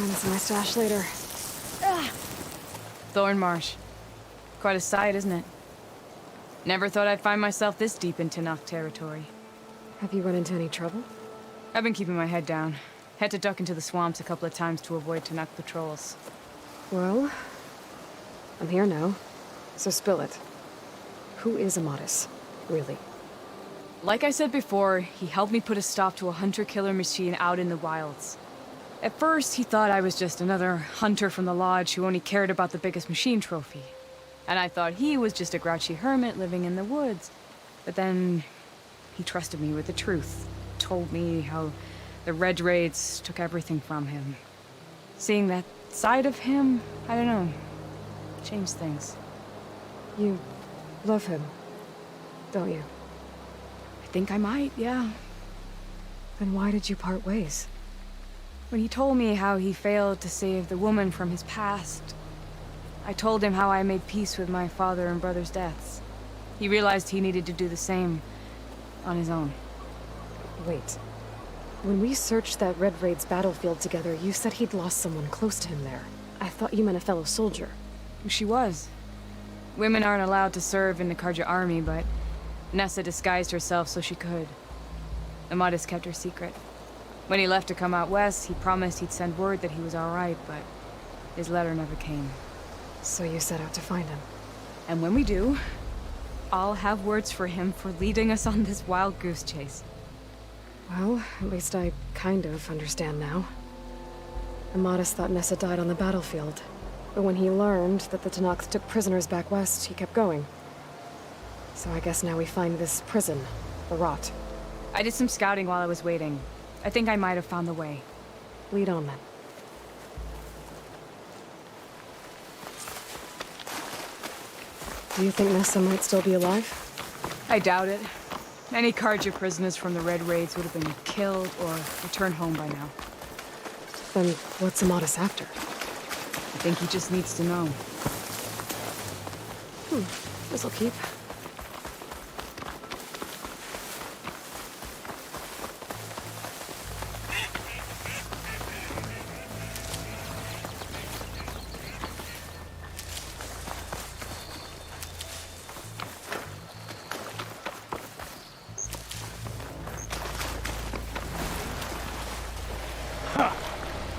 Find this in my stash later. Thorn Marsh. Quite a sight, isn't it? Never thought I'd find myself this deep in Tenakth territory. Have you run into any trouble? I've been keeping my head down. Had to duck into the swamps a couple of times to avoid Tenakth patrols. Well, I'm here now, so spill it. Who is Amatis, really? Like I said before, he helped me put a stop to a hunter-killer machine out in the wilds. At first, he thought I was just another hunter from the lodge who only cared about the biggest machine trophy. And I thought he was just a grouchy hermit living in the woods. But then, he trusted me with the truth. Told me how the Red Raids took everything from him. Seeing that side of him, I don't know, changed things. You love him, don't you? I think I might, yeah. Then why did you part ways? When he told me how he failed to save the woman from his past, I told him how I made peace with my father and brother's deaths. He realized he needed to do the same on his own. Wait. When we searched that Red Raid's battlefield together, you said he'd lost someone close to him there. I thought you meant a fellow soldier. She was. Women aren't allowed to serve in the Karja army, but Nessa disguised herself so she could. Amatis kept her secret. When he left to come out west, he promised he'd send word that he was all right, but his letter never came. So you set out to find him? And when we do, I'll have words for him for leading us on this wild goose chase. Well, at least I kind of understand now. Amatis thought Nessa died on the battlefield, but when he learned that the Tenakth took prisoners back west, he kept going. So I guess now we find this prison, the Rot. I did some scouting while I was waiting. I think I might have found the way. Lead on, then. Do you think Nessa might still be alive? I doubt it. Any Karja prisoners from the Red Raids would have been killed or returned home by now. Then what's Amatis after? I think he just needs to know. This'll keep.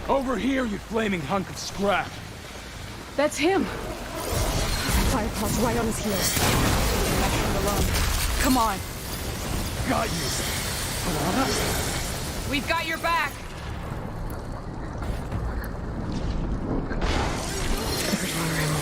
Over here, you flaming hunk of scrap. That's him. Firepot's right on his heels. Left him alone. Come on. Got you. Alana? We've got your back. There's water ammo,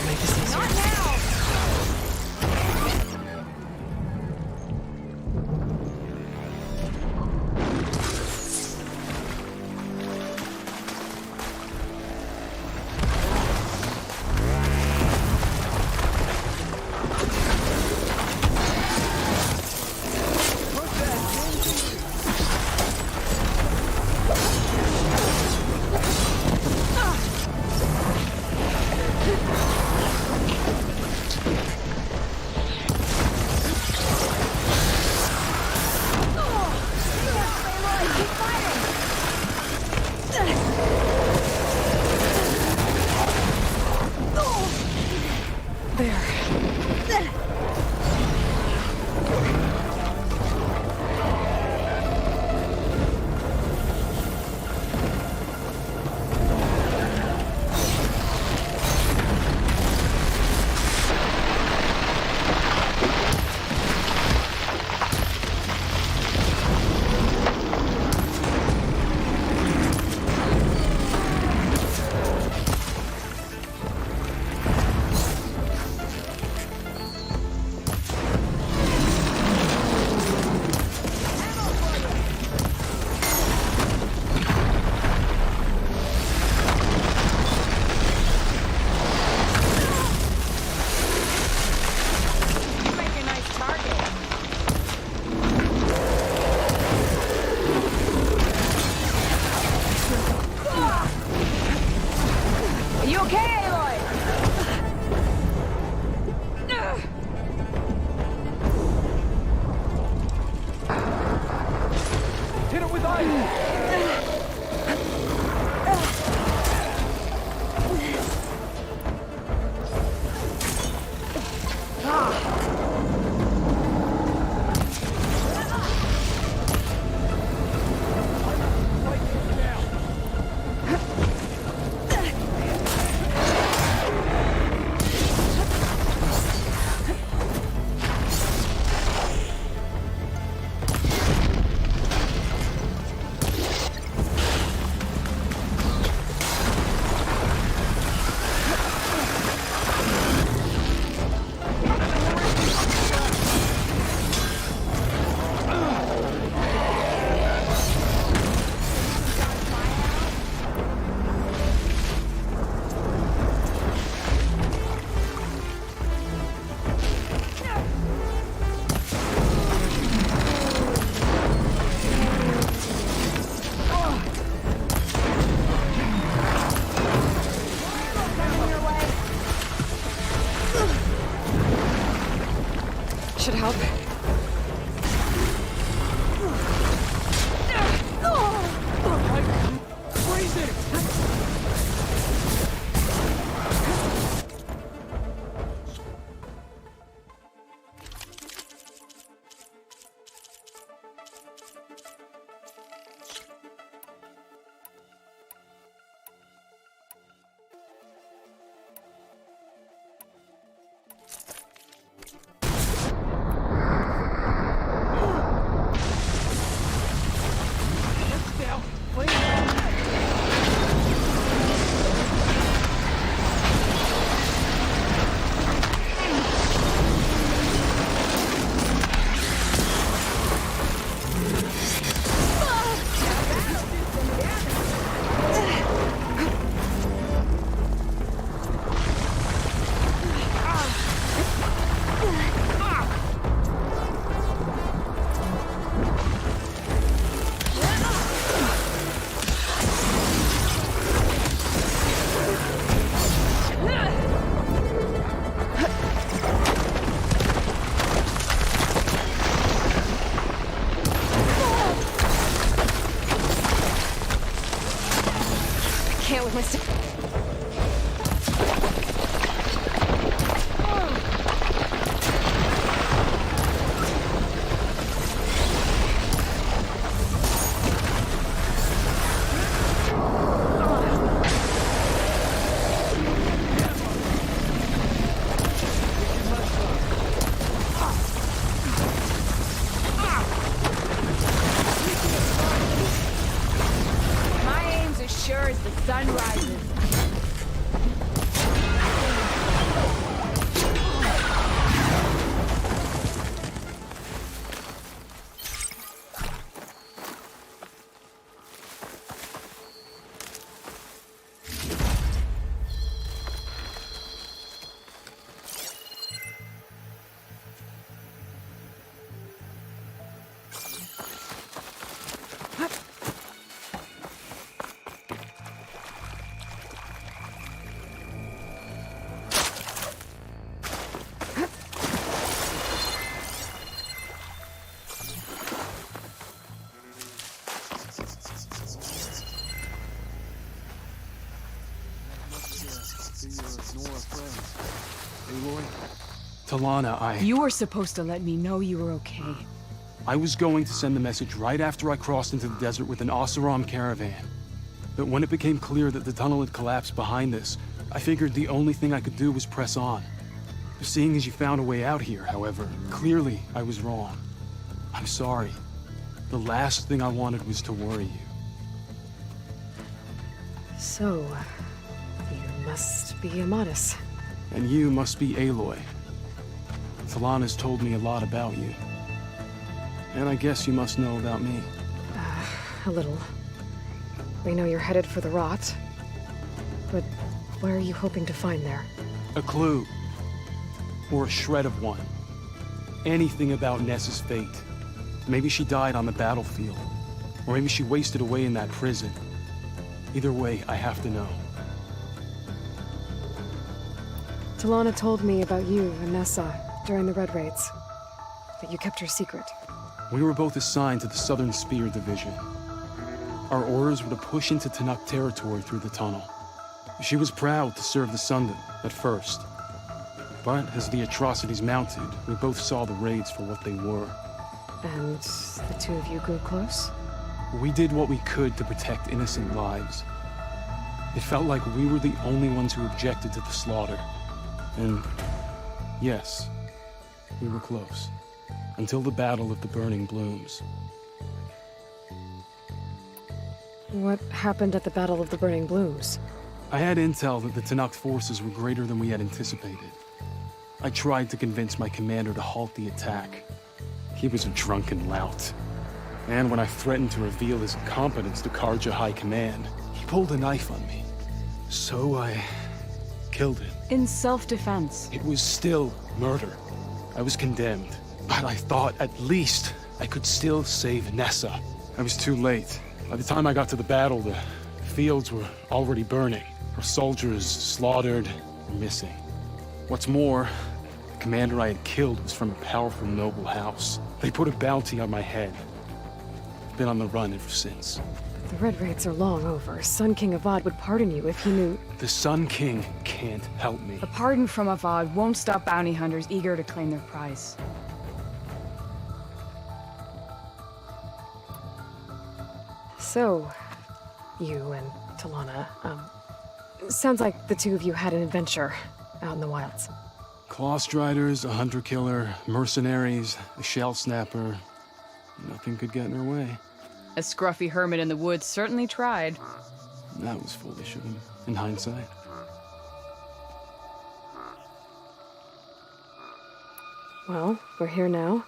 can't with my stick. Talana, You were supposed to let me know you were okay. I was going to send the message right after I crossed into the desert with an Oseram caravan. But when it became clear that the tunnel had collapsed behind us, I figured the only thing I could do was press on. Seeing as you found a way out here, however, clearly I was wrong. I'm sorry. The last thing I wanted was to worry you. So, you must be Amatis. And you must be Aloy. Talana's told me a lot about you. And I guess you must know about me. A little. We know you're headed for the rot. But what are you hoping to find there? A clue. Or a shred of one. Anything about Nessa's fate. Maybe she died on the battlefield. Or maybe she wasted away in that prison. Either way, I have to know. Talana told me about you and Nessa during the Red Raids. That you kept her secret. We were both assigned to the Southern Spear Division. Our orders were to push into Tanuk territory through the tunnel. She was proud to serve the Sundom at first. But as the atrocities mounted, we both saw the raids for what they were. And the two of you grew close? We did what we could to protect innocent lives. It felt like we were the only ones who objected to the slaughter. And yes, we were close. Until the Battle of the Burning Blooms. What happened at the Battle of the Burning Blooms? I had intel that the Tanuk forces were greater than we had anticipated. I tried to convince my commander to halt the attack. He was a drunken lout. And when I threatened to reveal his incompetence to Karja High Command, he pulled a knife on me. So I killed him. In self-defense. It was still murder. I was condemned. But I thought at least I could still save Nessa. I was too late. By the time I got to the battle, the fields were already burning. Our soldiers slaughtered or missing. What's more, the commander I had killed was from a powerful noble house. They put a bounty on my head. I've been on the run ever since. The Red Raids are long over. Sun King Avad would pardon you if he knew... The Sun King can't help me. A pardon from Avad won't stop bounty hunters eager to claim their prize. So, you and Talana, sounds like the two of you had an adventure out in the wilds. Clawstriders, a hunter-killer, mercenaries, a shell snapper. Nothing could get in her way. A scruffy hermit in the woods certainly tried. That was foolish of him, in hindsight. Well, we're here now,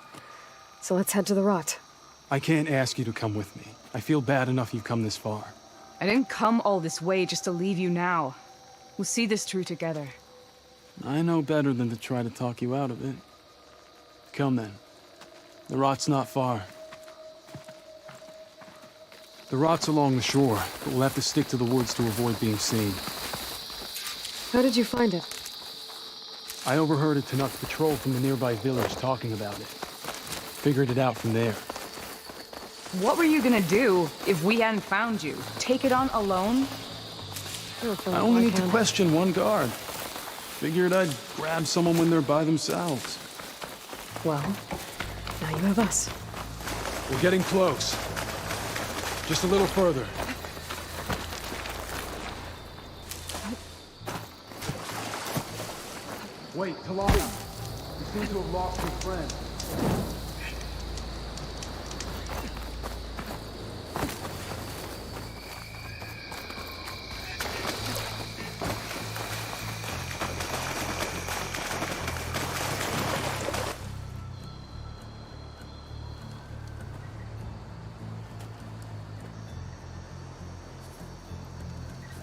so let's head to the rot. I can't ask you to come with me. I feel bad enough you've come this far. I didn't come all this way just to leave you now. We'll see this through together. I know better than to try to talk you out of it. Come then. The rot's not far. The rot's along the shore, but we'll have to stick to the woods to avoid being seen. How did you find it? I overheard a Tanuk patrol from the nearby village talking about it. Figured it out from there. What were you gonna do if we hadn't found you? Take it on alone? I only need to question one guard. Figured I'd grab someone when they're by themselves. Well, now you have us. We're getting close. Just a little further. Wait, Talana. You seem to have lost your friend.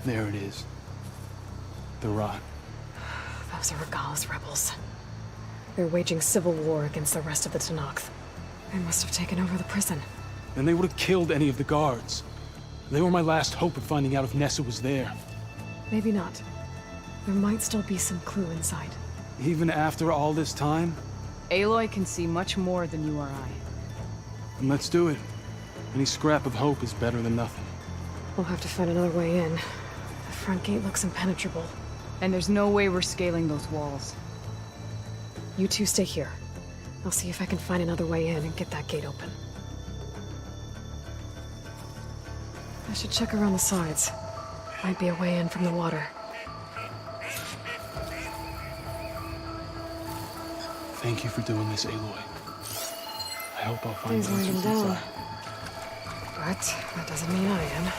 There it is. The rock. Those are Regala's rebels. They're waging civil war against the rest of the Tenakth. They must have taken over the prison. Then they would have killed any of the guards. They were my last hope of finding out if Nessa was there. Maybe not. There might still be some clue inside. Even after all this time? Aloy can see much more than you or I. Then let's do it. Any scrap of hope is better than nothing. We'll have to find another way in. The front gate looks impenetrable. And there's no way we're scaling those walls. You two stay here. I'll see if I can find another way in and get that gate open. I should check around the sides. Might be a way in from the water. Thank you for doing this, Aloy. I hope I'll find Things winding answers down. inside. But that doesn't mean I am.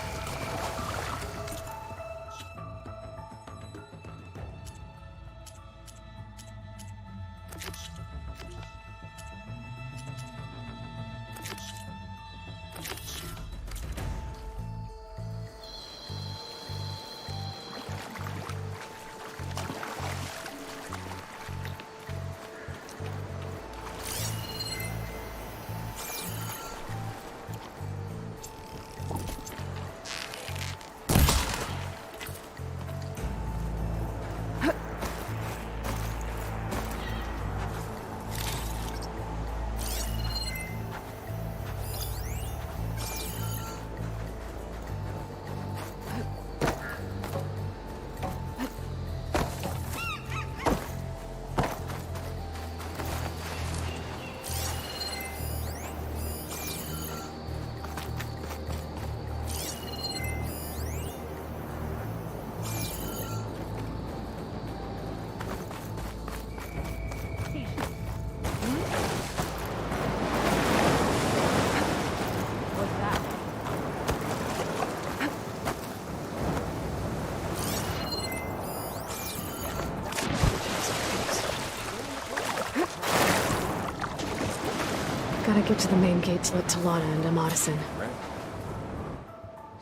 Gotta get to the main gate to let Talana and Amadison.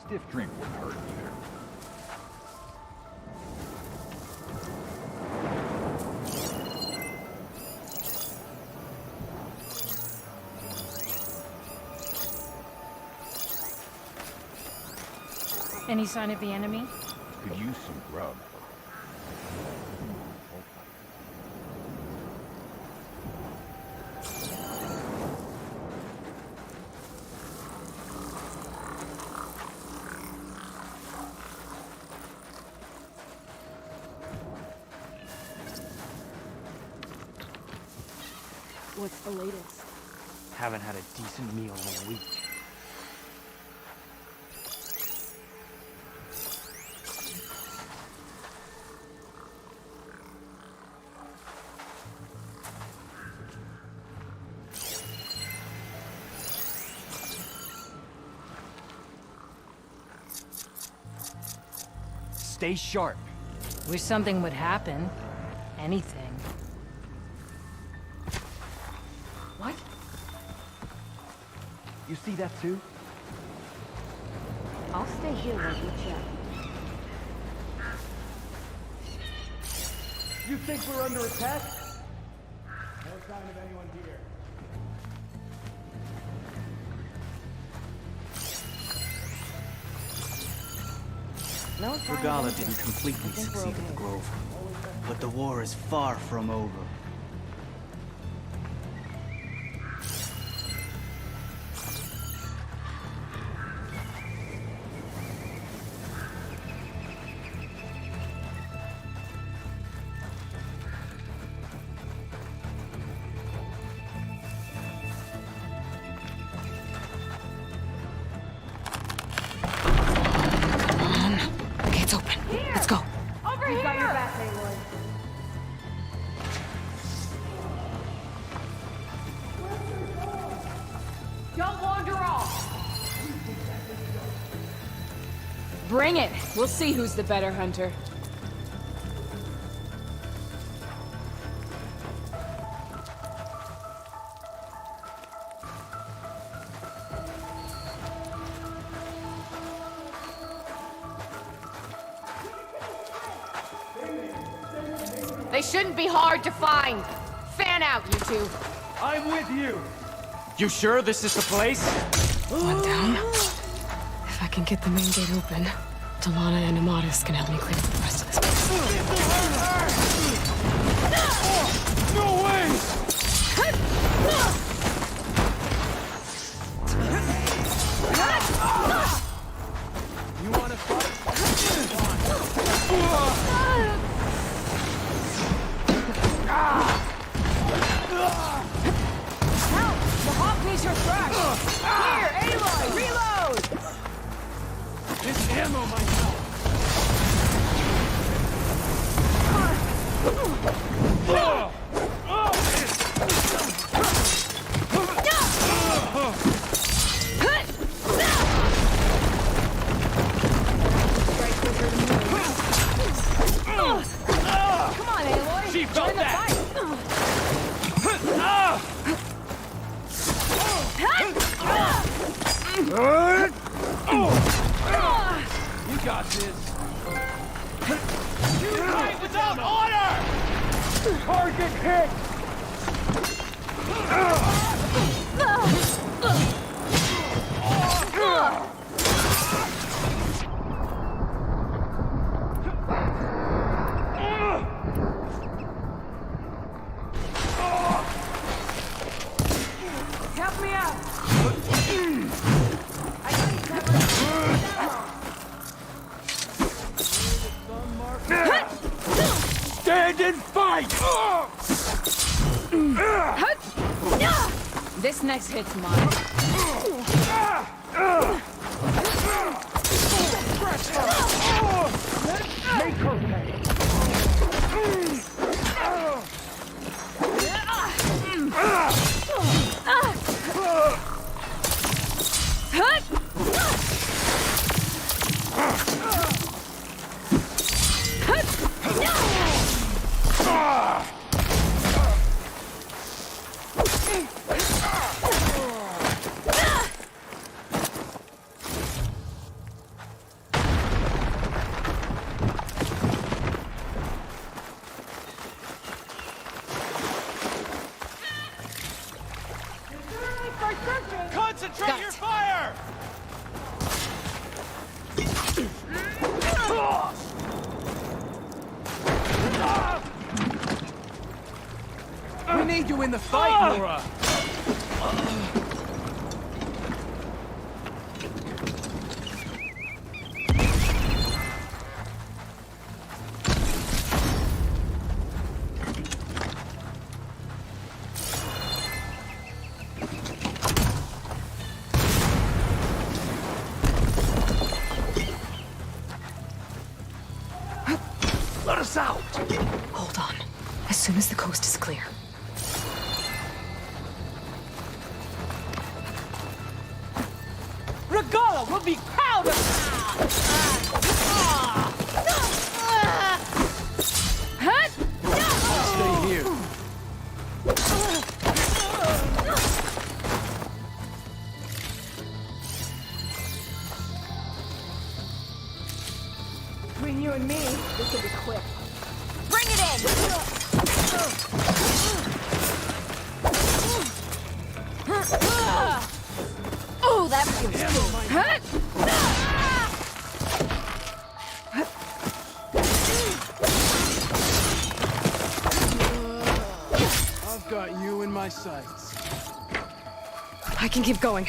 Stiff drink wouldn't hurt either. Any sign of the enemy? Could use some grub. What's the latest? Haven't had a decent meal in a week. Stay sharp. Wish something would happen. Anything. What? You see that too? I'll stay here while you check. You think we're under attack? No sign of anyone here. Regala didn't completely succeed at the Grove, but the war is far from over. Bring it. We'll see who's the better hunter. They shouldn't be hard to find. Fan out, you two. I'm with you. You sure this is the place? One down. If I can get the main gate open, Delana and Amatis can help me clear the rest of this place. No way! You want to fight? Help! The hawk needs your thrash! Here, Aloy, reload! This ammo might help. Come on, Aloy! She felt Join the that. fight! You got this. You fight without order! Target hit! Help me out! Stand and fight! This next hit's mine. Make her pay! Concentrate your fire! We need you in the fight, Laura! Let us out! Hold on. As soon as the coast is clear. Regala will be proud of Stay here. Between you and me, this will be quick. Bring it in! Oh, that feels I've got you in my sights. I can keep going.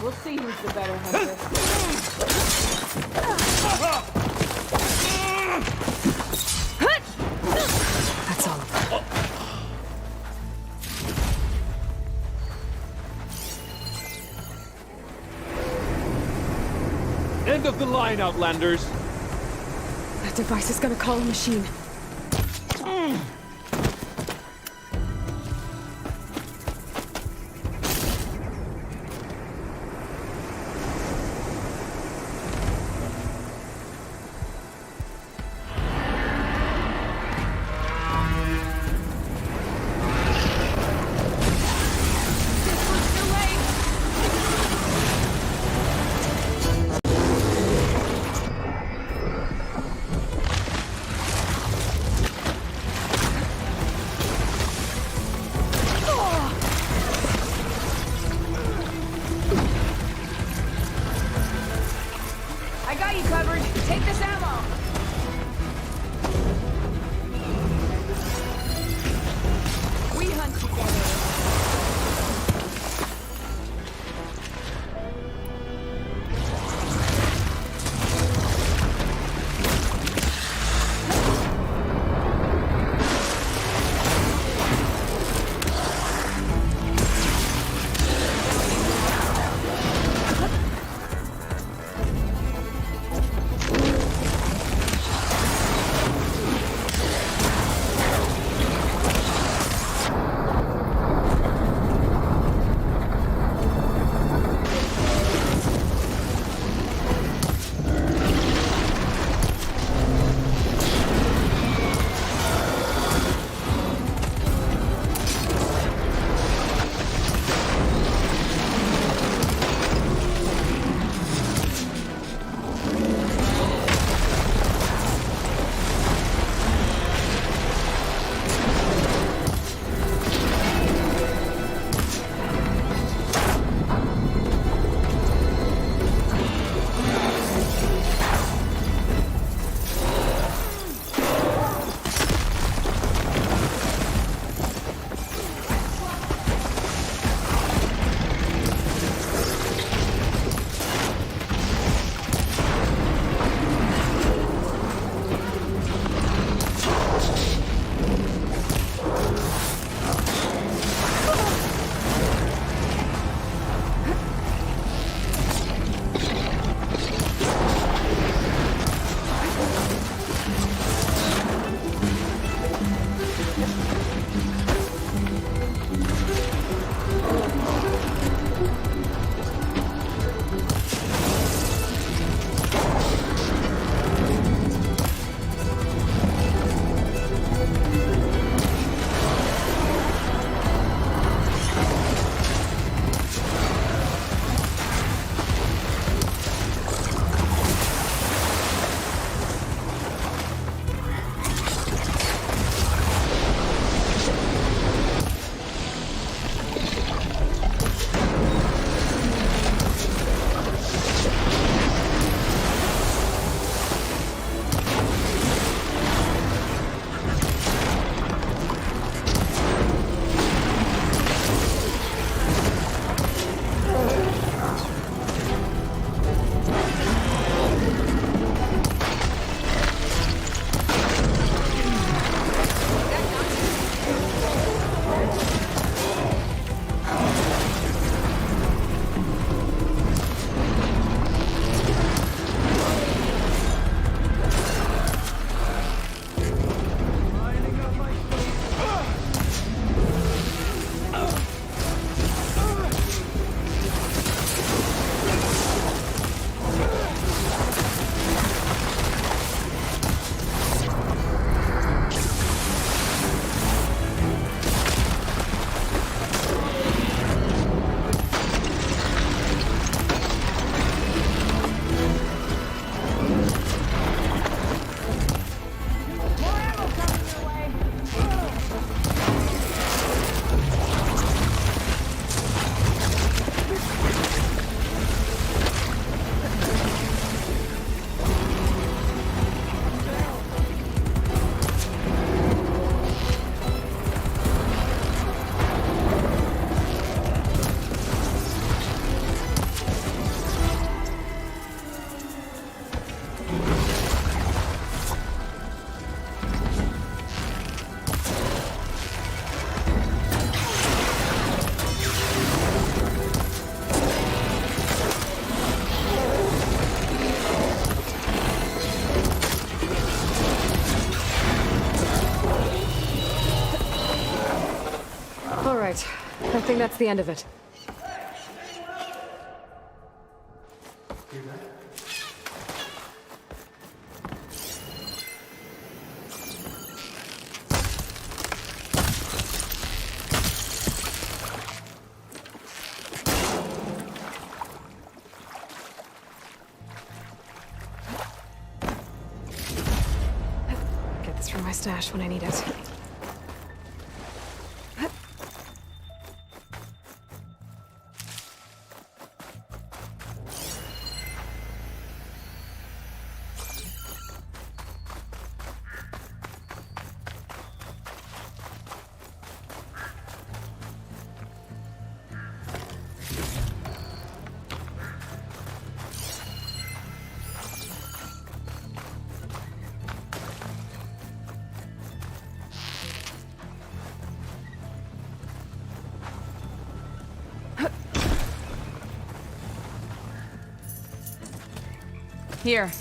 We'll see who's the better hunter. That's all of them. End of the line, Outlanders! That device is gonna call a machine. I got you covered. Take this ammo. We hunt together. think that's the end of it. Get this from my stash when I need it. Here.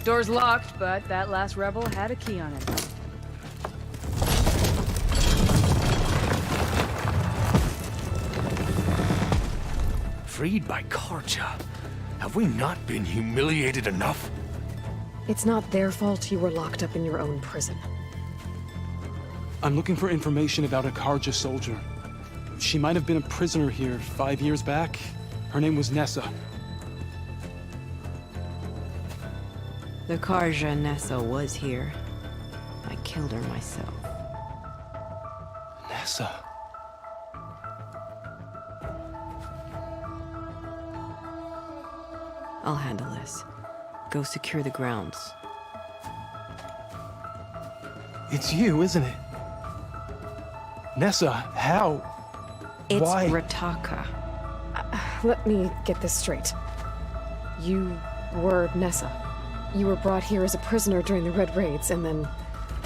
Door's locked, but that last rebel had a key on it. Freed by Karja. Have we not been humiliated enough? It's not their fault you were locked up in your own prison. I'm looking for information about a Karja soldier. She might have been a prisoner here 5 years back. Her name was Nessa. The Karja Nessa was here. I killed her myself. Nessa? I'll handle this. Go secure the grounds. It's you, isn't it? Nessa, how? It's Why? Rataka. Let me get this straight. You were Nessa. You were brought here as a prisoner during the Red Raids and then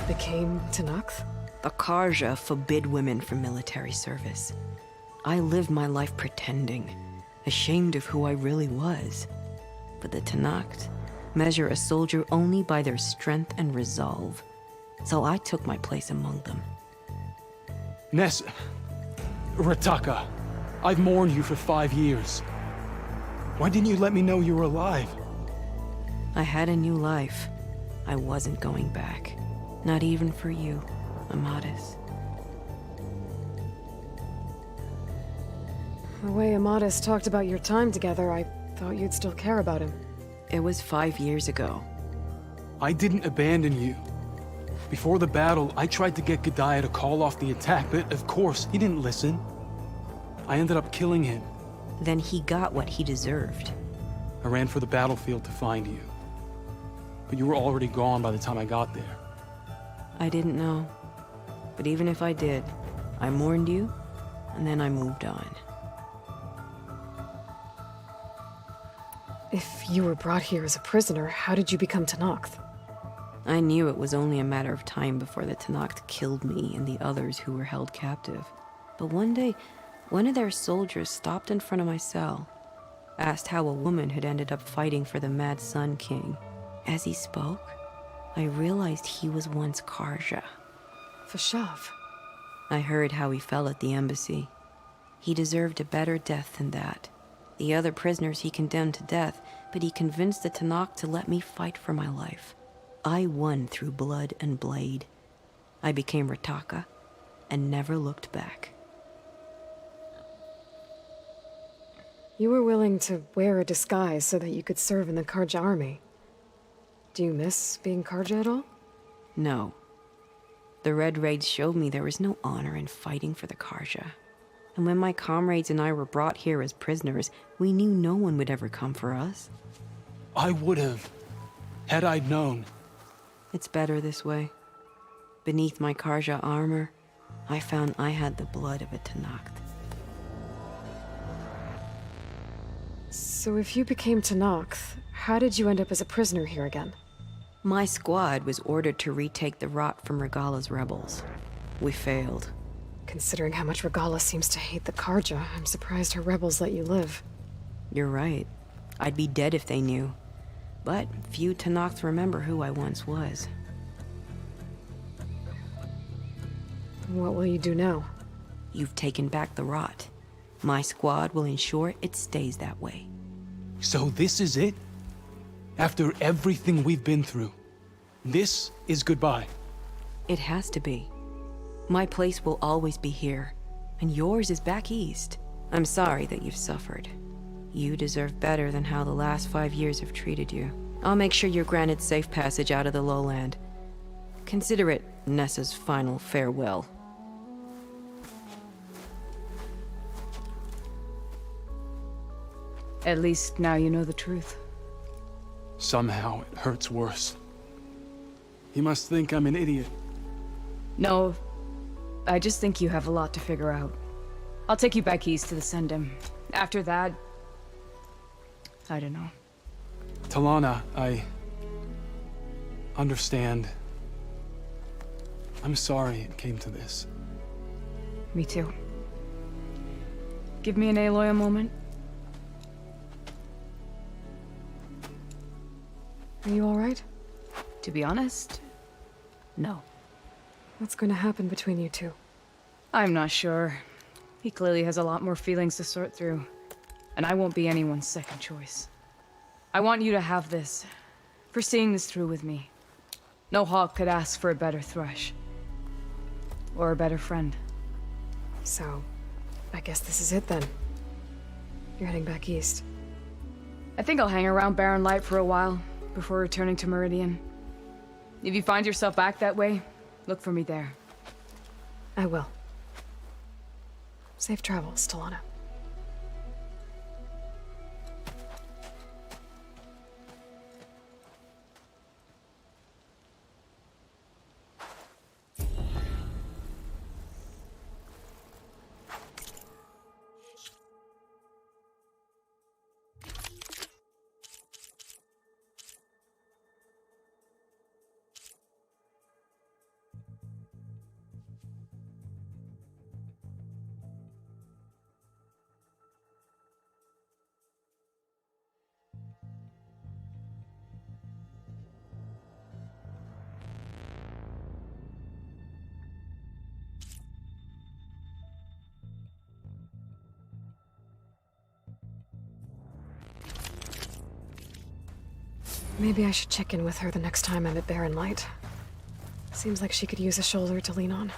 became Tenakth? The Karja forbid women from military service. I lived my life pretending, ashamed of who I really was. But the Tenakth measure a soldier only by their strength and resolve. So I took my place among them. Nessa. Rataka. I've mourned you for 5 years. Why didn't you let me know you were alive? I had a new life. I wasn't going back. Not even for you, Amadis. The way Amadis talked about your time together, I thought you'd still care about him. It was 5 years ago. I didn't abandon you. Before the battle, I tried to get G'daiah to call off the attack, but of course, he didn't listen. I ended up killing him. Then he got what he deserved. I ran for the battlefield to find you. But you were already gone by the time I got there. I didn't know. But even if I did, I mourned you, and then I moved on. If you were brought here as a prisoner, how did you become Tenakth? I knew it was only a matter of time before the Tenakth killed me and the others who were held captive. But one day, one of their soldiers stopped in front of my cell, asked how a woman had ended up fighting for the Mad Sun King. As he spoke, I realized he was once Karja. Vashav. I heard how he fell at the embassy. He deserved a better death than that. The other prisoners he condemned to death, but he convinced the Tenakth to let me fight for my life. I won through blood and blade. I became Rataka and never looked back. You were willing to wear a disguise so that you could serve in the Karja army. Do you miss being Karja at all? No. The Red Raids showed me there was no honor in fighting for the Karja. And when my comrades and I were brought here as prisoners, we knew no one would ever come for us. I would have, had I known. It's better this way. Beneath my Karja armor, I found I had the blood of a Tenakth. So if you became Tenakth, how did you end up as a prisoner here again? My squad was ordered to retake the Rot from Regala's rebels. We failed. Considering how much Regala seems to hate the Karja, I'm surprised her rebels let you live. You're right. I'd be dead if they knew. But few Tenakth remember who I once was. What will you do now? You've taken back the rot. My squad will ensure it stays that way. So this is it? After everything we've been through, this is goodbye? It has to be. My place will always be here, and yours is back east. I'm sorry that you've suffered. You deserve better than how the last 5 years have treated you. I'll make sure you're granted safe passage out of the lowland. Consider it Nessa's final farewell. At least now you know the truth. Somehow it hurts worse. He must think I'm an idiot. No, I just think you have a lot to figure out. I'll take you back east to the Sendem. After that, I don't know. Talana, I understand. I'm sorry it came to this. Me too. Give me an Aloy a moment. Are you all right? To be honest, no. What's going to happen between you two? I'm not sure. He clearly has a lot more feelings to sort through, and I won't be anyone's second choice. I want you to have this, for seeing this through with me. No hawk could ask for a better thrush. Or a better friend. So, I guess this is it then. You're heading back east. I think I'll hang around Barren Light for a while, before returning to Meridian. If you find yourself back that way, look for me there. I will. Safe travels, Talana. Maybe I should check in with her the next time I'm at Barren Light. Seems like she could use a shoulder to lean on.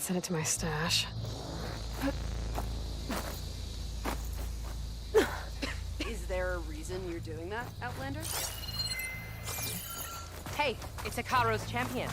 send it to my stash. Is there a reason you're doing that, Outlander? Hey, it's Ikaro's champion.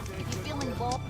If you're feeling bold...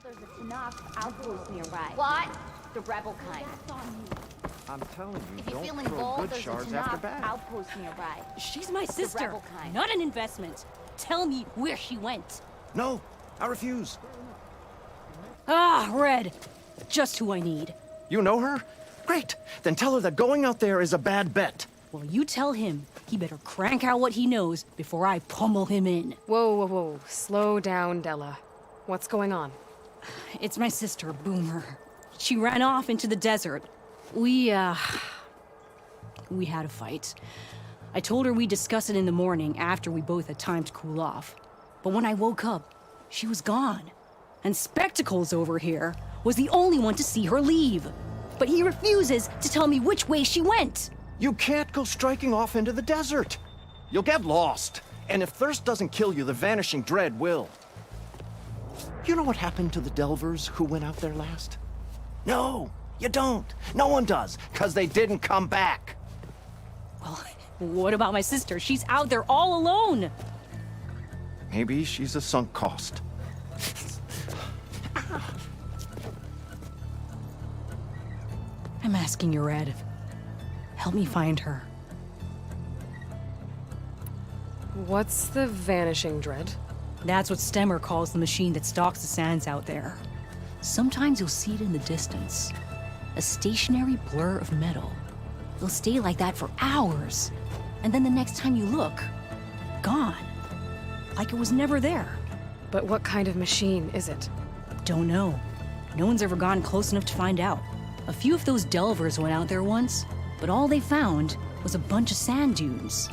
There's a Tanakh outpost nearby. What? The rebel kind. I'm telling you, If you're don't feeling throw bold, good there's a shards after Tanakh bad. outpost nearby. She's my sister, rebel kind. not an investment. Tell me where she went. No, I refuse. Ah, Red. Just who I need. You know her? Great. Then tell her that going out there is a bad bet. Well, you tell him he better crank out what he knows before I pummel him in. Whoa, whoa, whoa. Slow down, Della. What's going on? It's my sister, Boomer. She ran off into the desert. We had a fight. I told her we'd discuss it in the morning after we both had time to cool off. But when I woke up, she was gone. And Spectacles over here was the only one to see her leave. But he refuses to tell me which way she went. You can't go striking off into the desert. You'll get lost. And if thirst doesn't kill you, the Vanishing Dread will. You know what happened to the Delvers who went out there last? No, you don't. No one does, because they didn't come back. Well, what about my sister? She's out there all alone. Maybe she's a sunk cost. I'm asking you, Red. Help me find her. What's the vanishing dread? That's what Stemmer calls the machine that stalks the sands out there. Sometimes you'll see it in the distance. A stationary blur of metal. It'll stay like that for hours. And then the next time you look, gone. Like it was never there. But what kind of machine is it? Don't know. No one's ever gotten close enough to find out. A few of those delvers went out there once, but all they found was a bunch of sand dunes.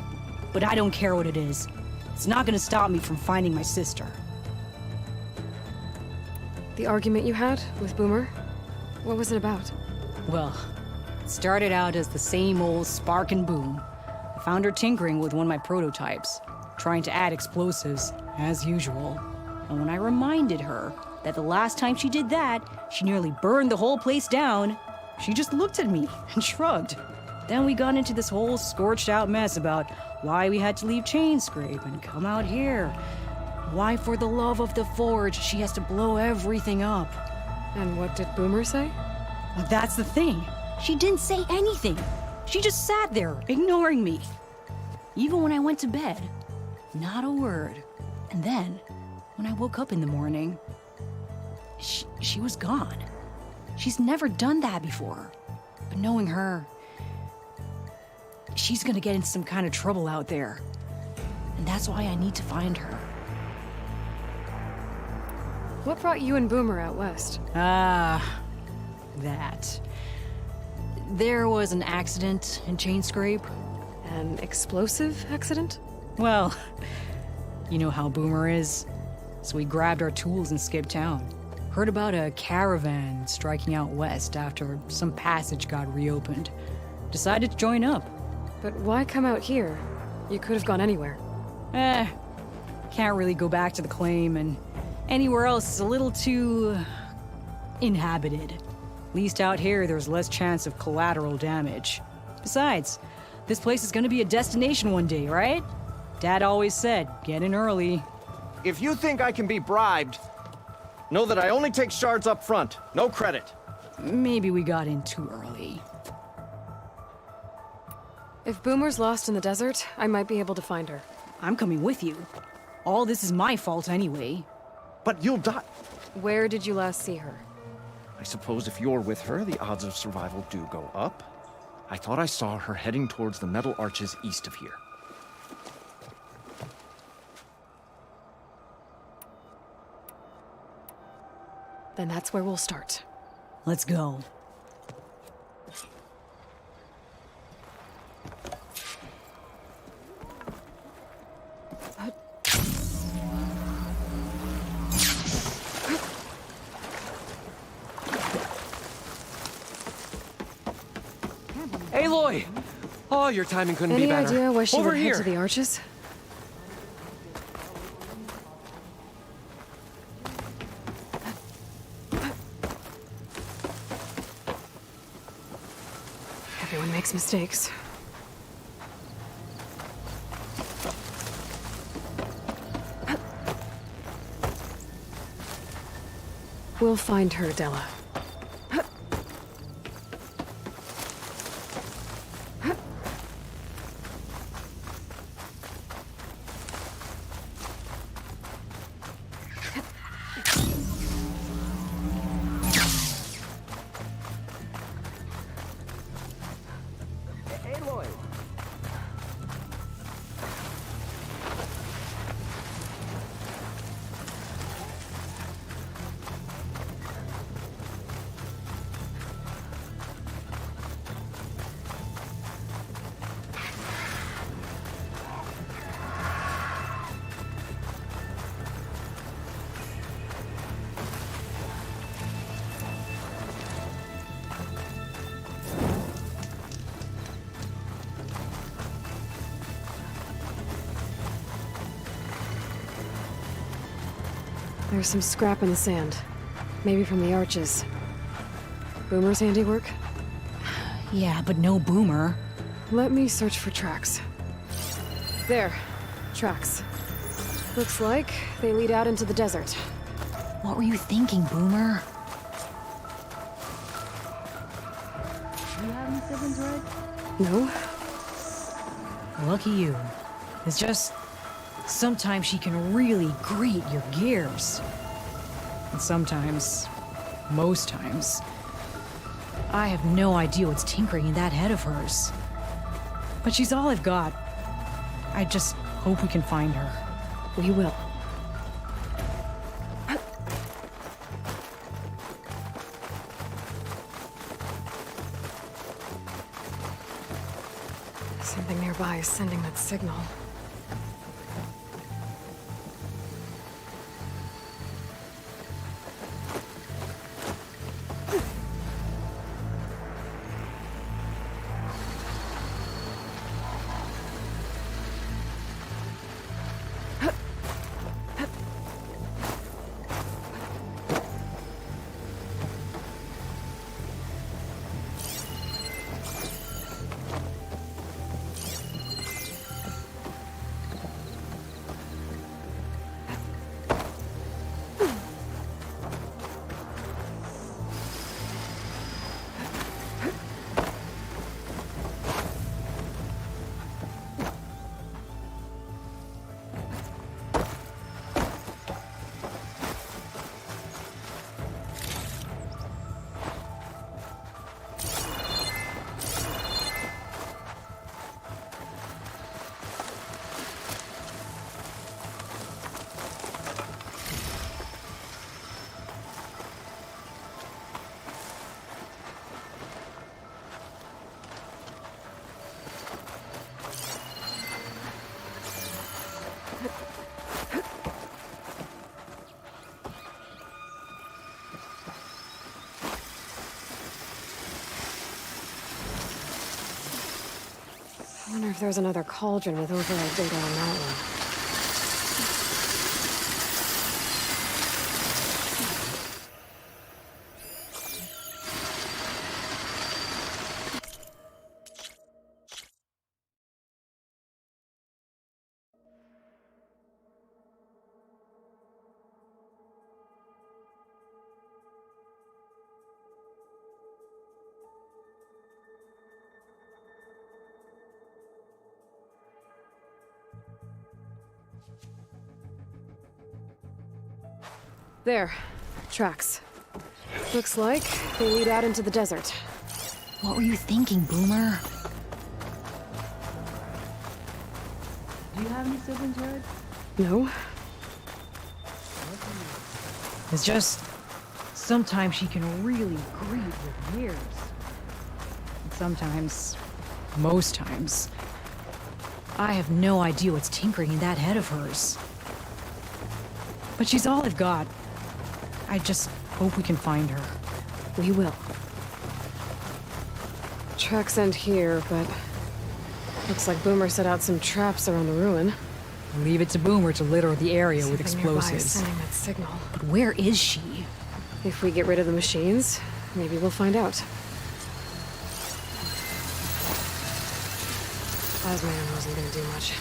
But I don't care what it is. It's not gonna stop me from finding my sister. The argument you had with Boomer? What was it about? Well, it started out as the same old spark and boom. I found her tinkering with one of my prototypes, trying to add explosives, as usual. And when I reminded her that the last time she did that, she nearly burned the whole place down, she just looked at me and shrugged. Then we got into this whole scorched out mess about why we had to leave Chainscrape and come out here. Why, for the love of the Forge, she has to blow everything up. And what did Boomer say? Well, that's the thing. She didn't say anything. She just sat there, ignoring me. Even when I went to bed, not a word. And then, when I woke up in the morning, she was gone. She's never done that before. But knowing her, she's gonna get into some kind of trouble out there. And that's why I need to find her. What brought you and Boomer out west? That. There was an accident in Chainscrape. An explosive accident? Well, you know how Boomer is. So we grabbed our tools and skipped town. Heard about a caravan striking out west after some passage got reopened. Decided to join up. But why come out here? You could have gone anywhere. Can't really go back to the claim, and anywhere else is a little too inhabited. At least out here, there's less chance of collateral damage. Besides, this place is gonna be a destination one day, right? Dad always said, get in early. If you think I can be bribed, know that I only take shards up front, no credit. Maybe we got in too early. If Boomer's lost in the desert, I might be able to find her. I'm coming with you. All this is my fault anyway. But you'll die. Where did you last see her? I suppose if you're with her, the odds of survival do go up. I thought I saw her heading towards the metal arches east of here. Then that's where we'll start. Let's go. Aloy! Oh, your timing couldn't Any be better. idea why she Over would here. head to the arches? Everyone makes mistakes. We'll find her, Della. There's some scrap in the sand. Maybe from the arches. Boomer's handiwork? Yeah, but no Boomer. Let me search for tracks. There. Tracks. Looks like they lead out into the desert. What were you thinking, Boomer? Do you have any siblings, Red? No? Lucky you. It's just... sometimes she can really grate your gears. And sometimes... most times... I have no idea what's tinkering in that head of hers. But she's all I've got. I just hope we can find her. We will. Something nearby is sending that signal. I wonder if there's another cauldron with override data on that one. There. Tracks. Looks like they lead out into the desert. What were you thinking, Boomer? Do you have any siblings, Red? No? It's just... sometimes she can really grate your gears. And sometimes... most times... I have no idea what's tinkering in that head of hers. But she's all I've got. I just hope we can find her. We will. Tracks end here, but... looks like Boomer set out some traps around the ruin. Leave it to Boomer to litter the area with Something nearby is explosives. sending that signal. But where is she? If we get rid of the machines, maybe we'll find out. Plasma ammo isn't gonna do much.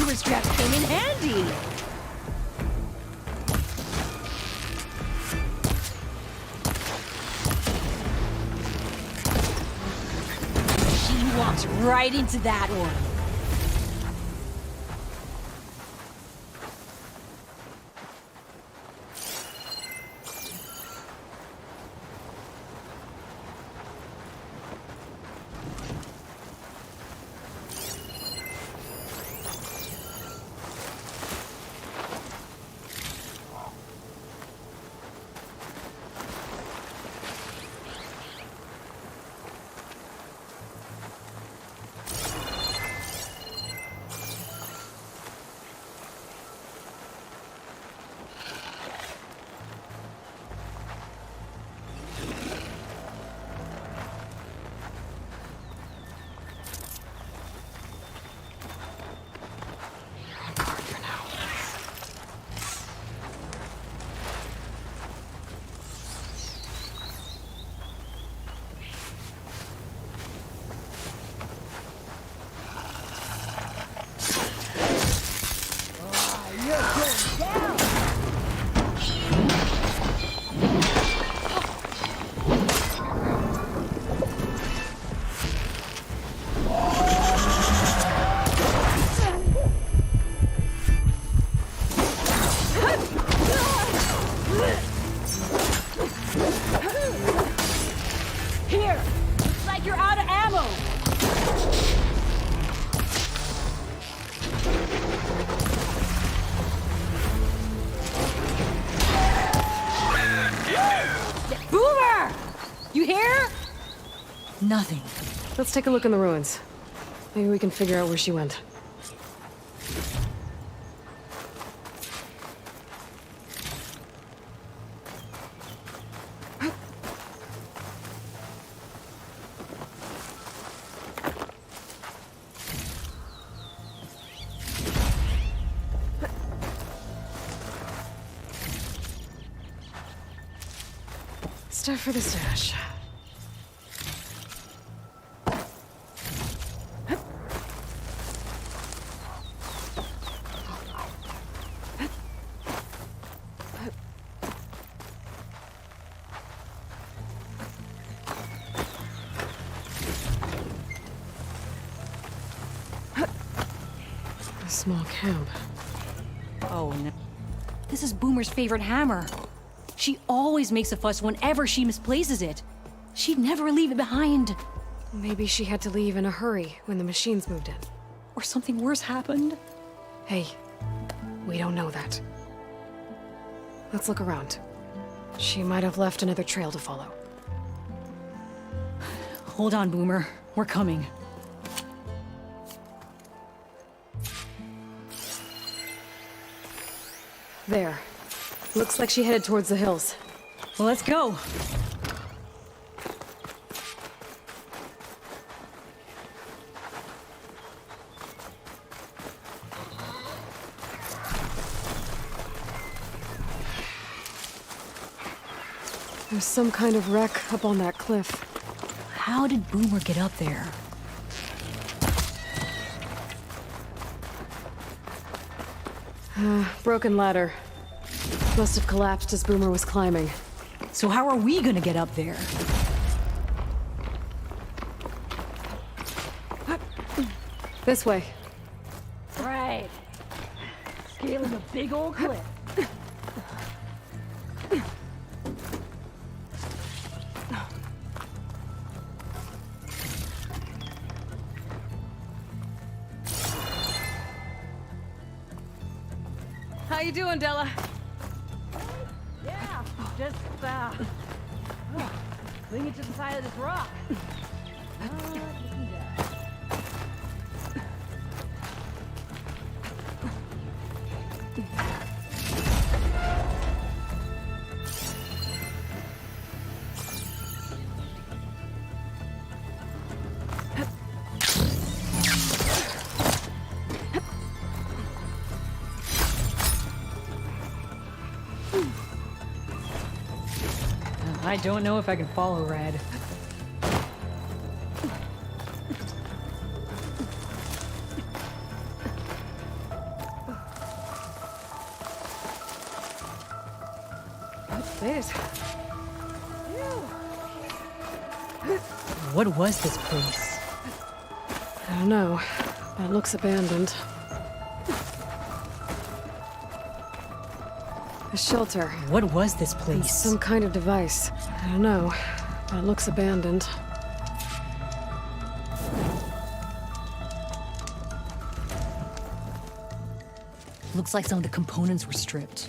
boomer strap came in handy. She walks right into that one. Here! Looks like you're out of ammo! Boomer! You hear? Nothing. Let's take a look in the ruins. Maybe we can figure out where she went. Stuff for the stash. A small camp. Oh no. This is Boomer's favorite hammer. She always makes a fuss whenever she misplaces it. She'd never leave it behind. Maybe she had to leave in a hurry when the machines moved in. Or something worse happened. Hey, we don't know that. Let's look around. She might have left another trail to follow. Hold on, Boomer. We're coming. There. Looks like she headed towards the hills. Well, let's go. There's some kind of wreck up on that cliff. How did Boomer get up there? Broken ladder. Must have collapsed as Boomer was climbing. So how are we gonna get up there? This way. Right. Scaling a big old cliff. How you doing, Della? Yeah, just, cling it to the side of this rock. I don't know if I can follow Red. Wait. What was this place? I don't know, but it looks abandoned. A shelter. What was this And place? some kind of device. I don't know, but it looks abandoned. Looks like some of the components were stripped.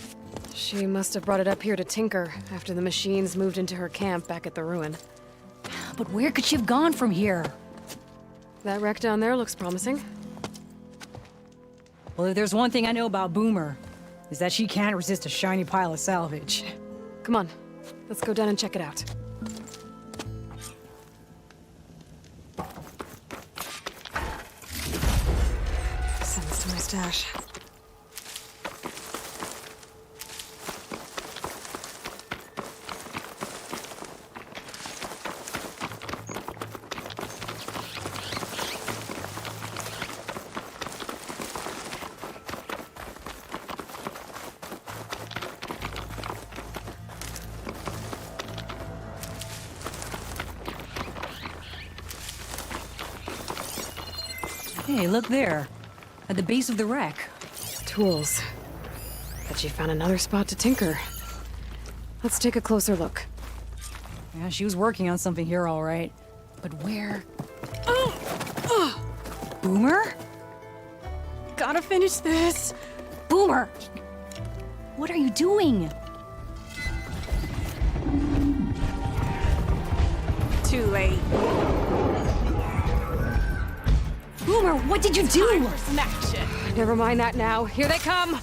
She must have brought it up here to tinker after the machines moved into her camp back at the ruin. But where could she have gone from here? That wreck down there looks promising. Well, if there's one thing I know about Boomer, is that she can't resist a shiny pile of salvage. Come on, let's go down and check it out. Send this to my stash. Hey, look there. At the base of the wreck. Tools. Bet she found another spot to tinker. Let's take a closer look. Yeah, she was working on something here, all right. But where? Boomer? Gotta finish this. Boomer! What are you doing? Too late. Boomer, what did you do? Time for some action. Never mind that now. Here they come.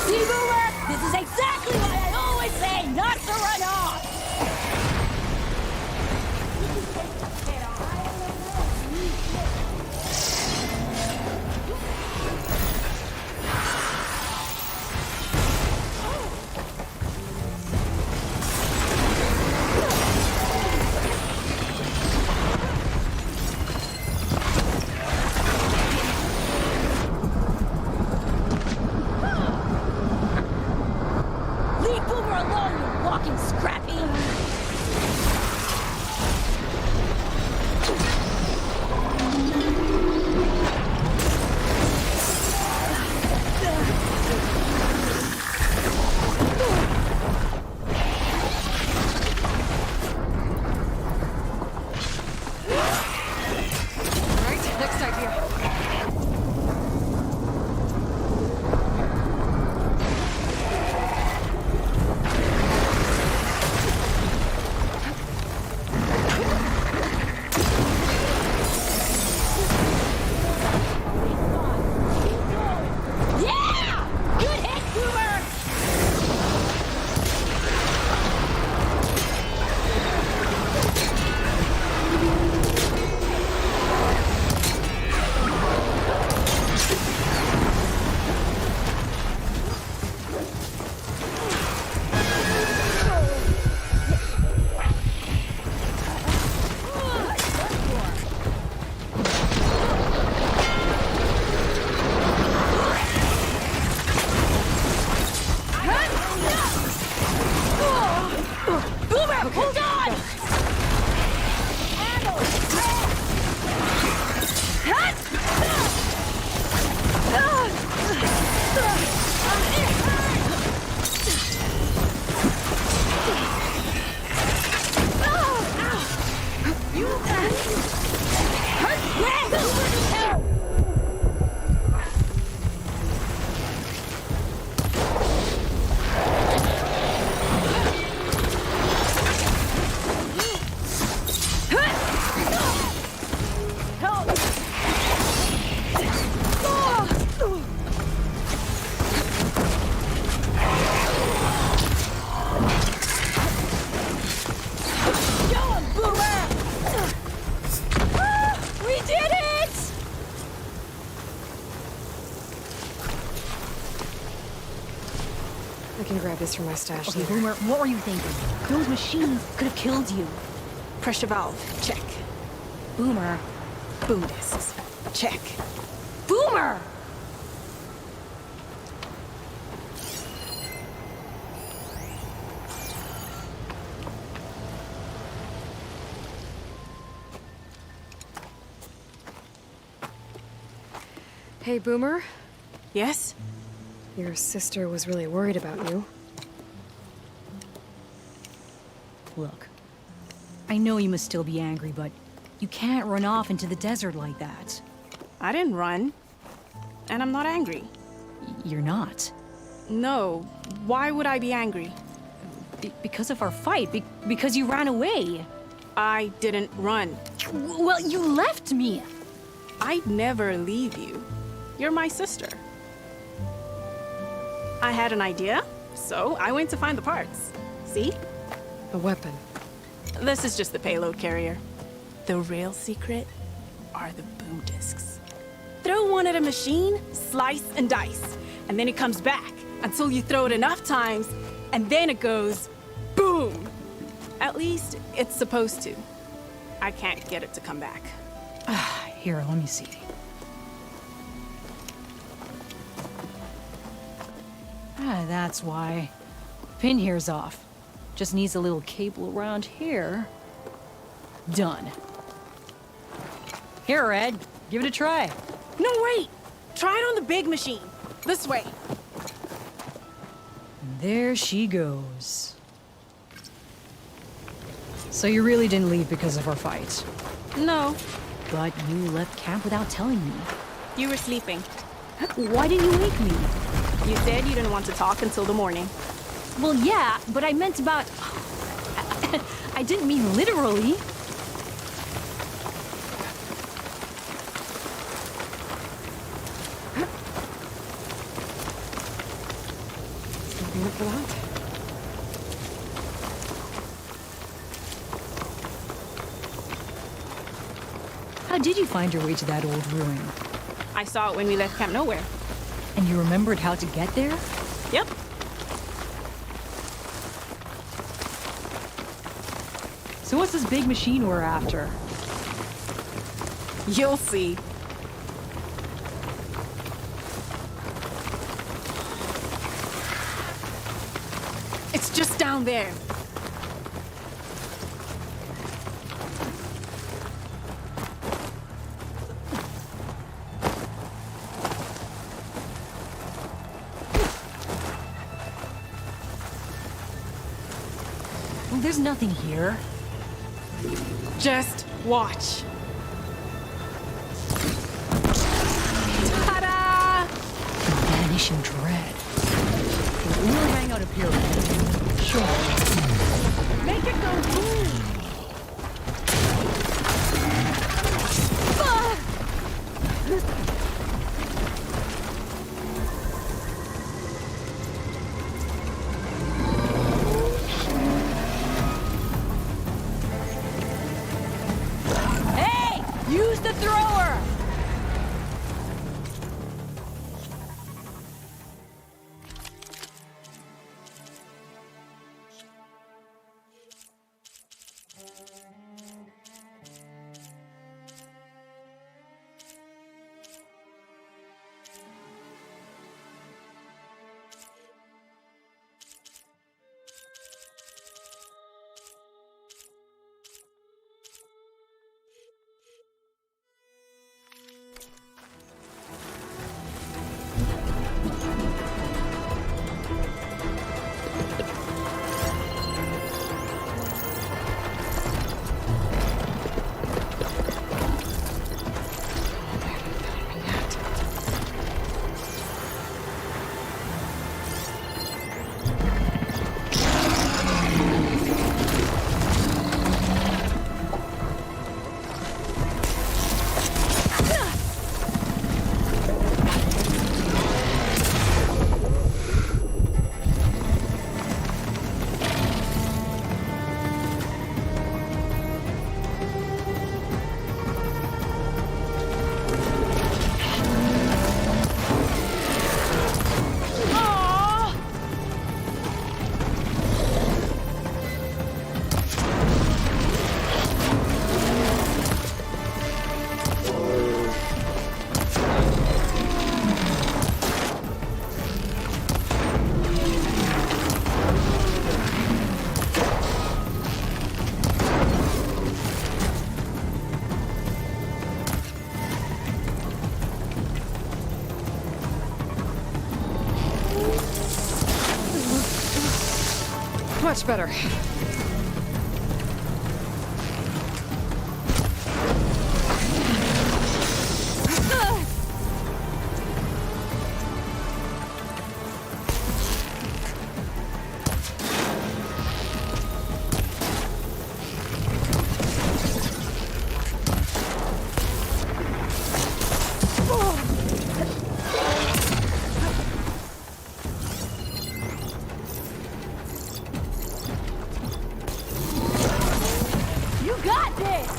See, Boomer? This is exactly what I always say, not to run off! Leave Boomer alone, you walking scrappy! Right, next idea. Yeah! Good hit, Boomer! Boomer, hold on! We did it! I can grab this from my stash. Okay, later. Boomer, what were you thinking? Those machines could have killed you. Pressure valve. Check. Boomer, Boom discs. Check. Boomer! Hey, Boomer. Yes? Your sister was really worried about you. Look, I know you must still be angry, but you can't run off into the desert like that. I didn't run. And I'm not angry. You're not? No. Why would I be angry? Because of our fight. Because you ran away. I didn't run. Well, you left me. I'd never leave you. You're my sister. I had an idea, so I went to find the parts. See? A weapon. This is just the payload carrier. The real secret are the boom discs. Throw one at a machine, slice and dice, and then it comes back until you throw it enough times, and then it goes boom. At least it's supposed to. I can't get it to come back. Here, let me see. That's why. Pin here's off. Just needs a little cable around here. Done. Here, Ed. Give it a try. No, wait! Try it on the big machine. This way. There she goes. So you really didn't leave because of our fight? No. But you left camp without telling me. You were sleeping. Why didn't you wake me? You said you didn't want to talk until the morning. Well, yeah, but I meant about... I didn't mean literally. Something up for that? How did you find your way to that old ruin? I saw it when we left Camp Nowhere. And you remembered how to get there? Yep. So what's this big machine we're after? You'll see. It's just down there. Well, there's nothing here. Just watch. Vanishing dread. We'll hang out up here. Sure. Make it go boom. Use the thrower! Much better. You got this!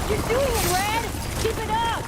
You're doing it, Red! Keep it up!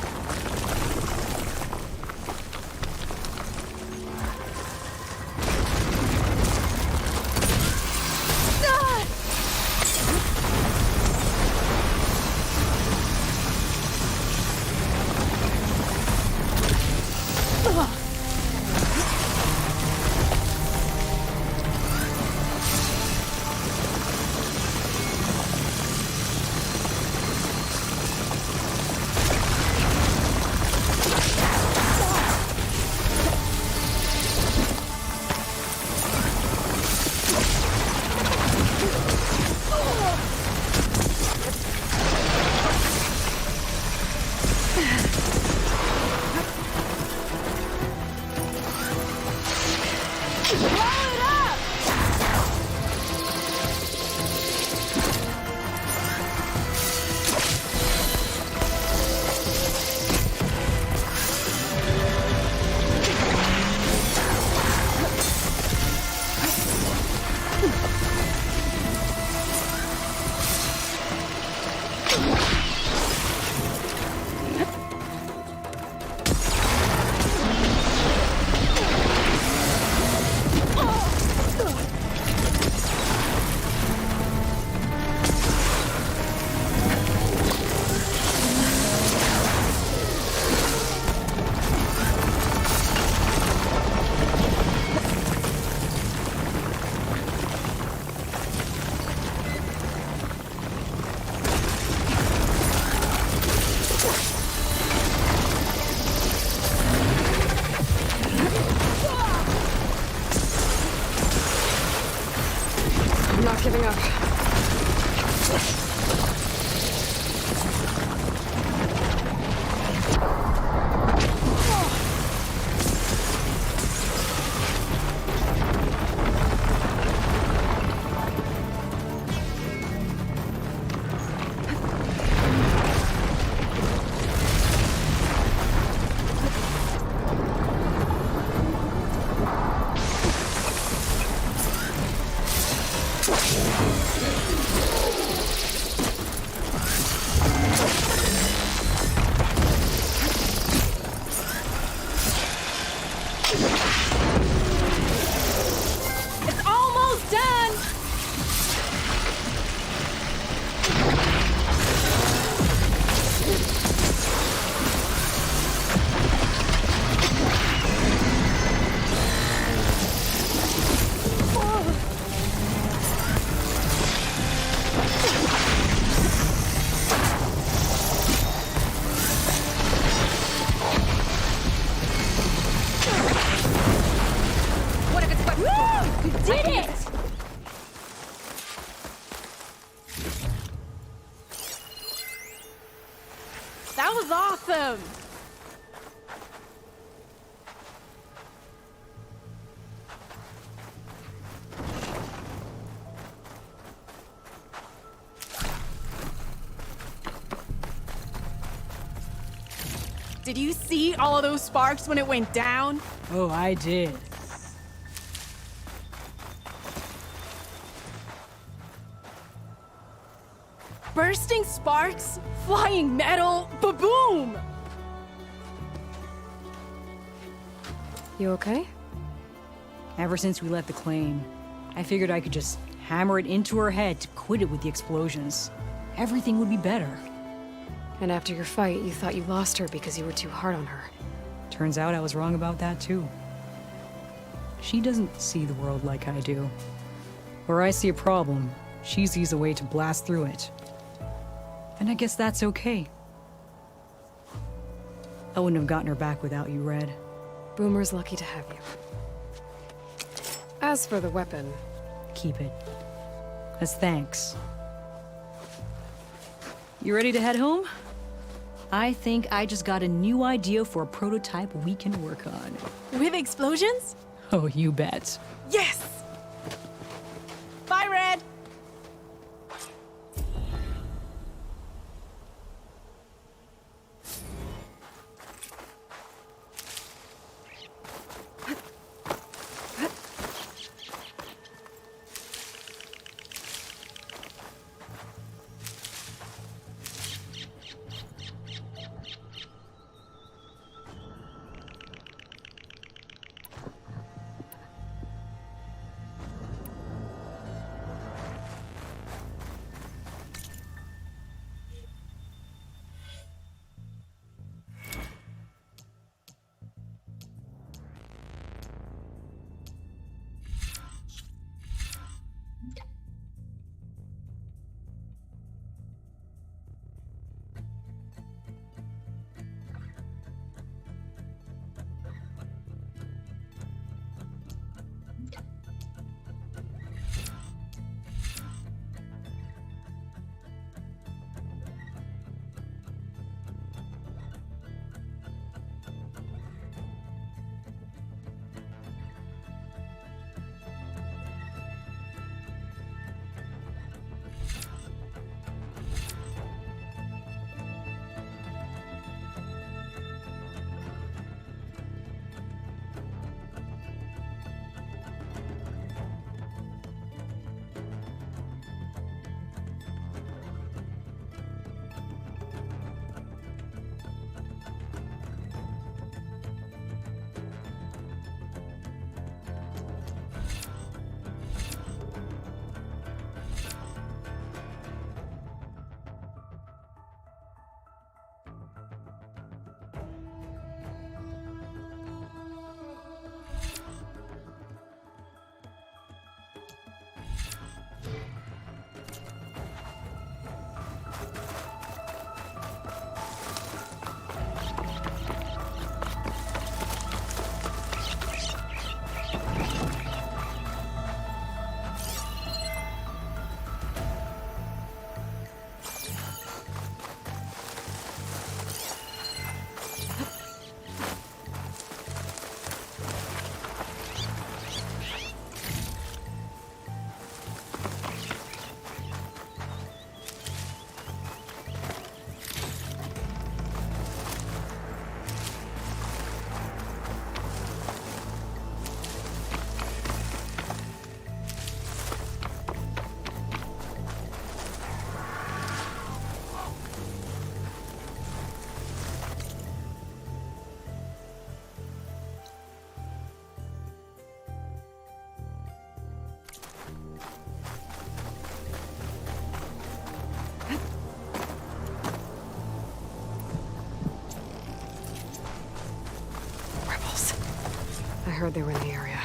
That was awesome! Did you see all of those sparks when it went down? Oh, I did. Bursting sparks, flying metal, ba-boom! You okay? Ever since we left the claim, I figured I could just hammer it into her head to quit it with the explosions. Everything would be better. And after your fight, you thought you lost her because you were too hard on her. Turns out I was wrong about that too. She doesn't see the world like I do. Where I see a problem, she sees a way to blast through it. And I guess that's okay. I wouldn't have gotten her back without you, Red. Boomer's lucky to have you. As for the weapon... Keep it. As thanks. You ready to head home? I think I just got a new idea for a prototype we can work on. With explosions? Oh, you bet. Yes! Bye, Red! I heard they were in the area.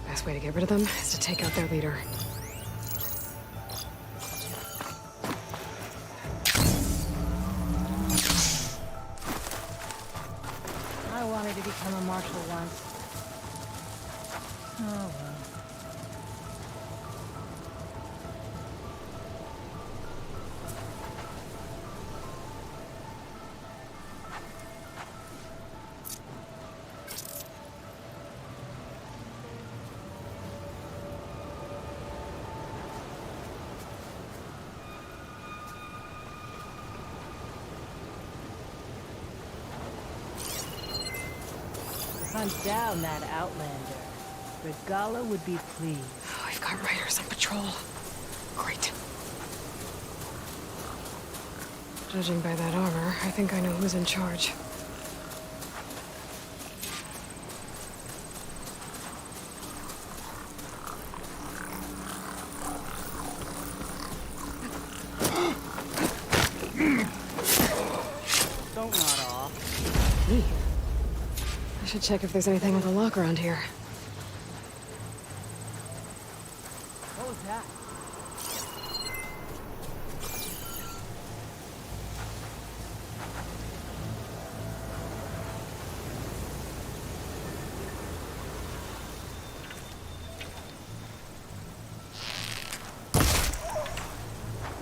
Best way to get rid of them is to take out their leader. I wanted to become a marshal once. Oh well. hunt down that outlander. Regala would be pleased. Oh, we've got raiders on patrol. Great. Judging by that armor, I think I know who's in charge. Don't nod off. Me? I should check if there's anything with a lock around here. What was that?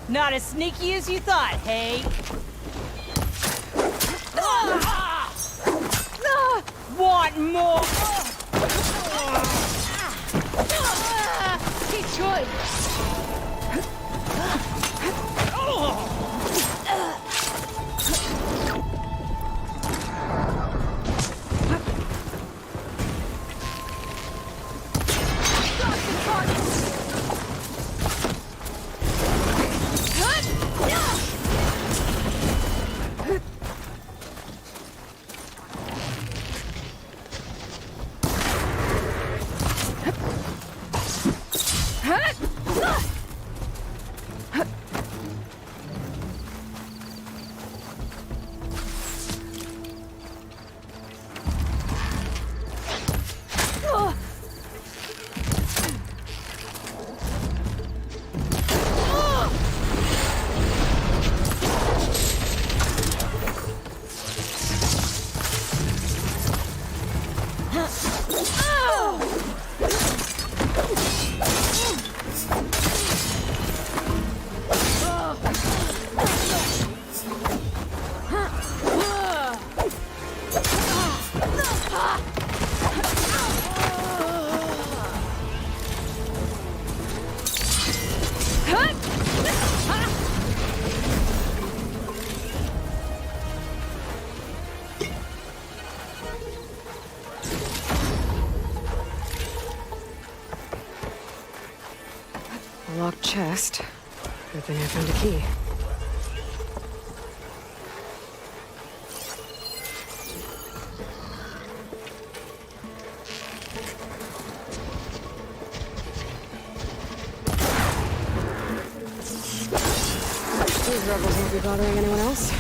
Not as sneaky as you thought, hey? Want more? Good choice. A locked chest. Good thing I found a key. These rebels won't be bothering anyone else.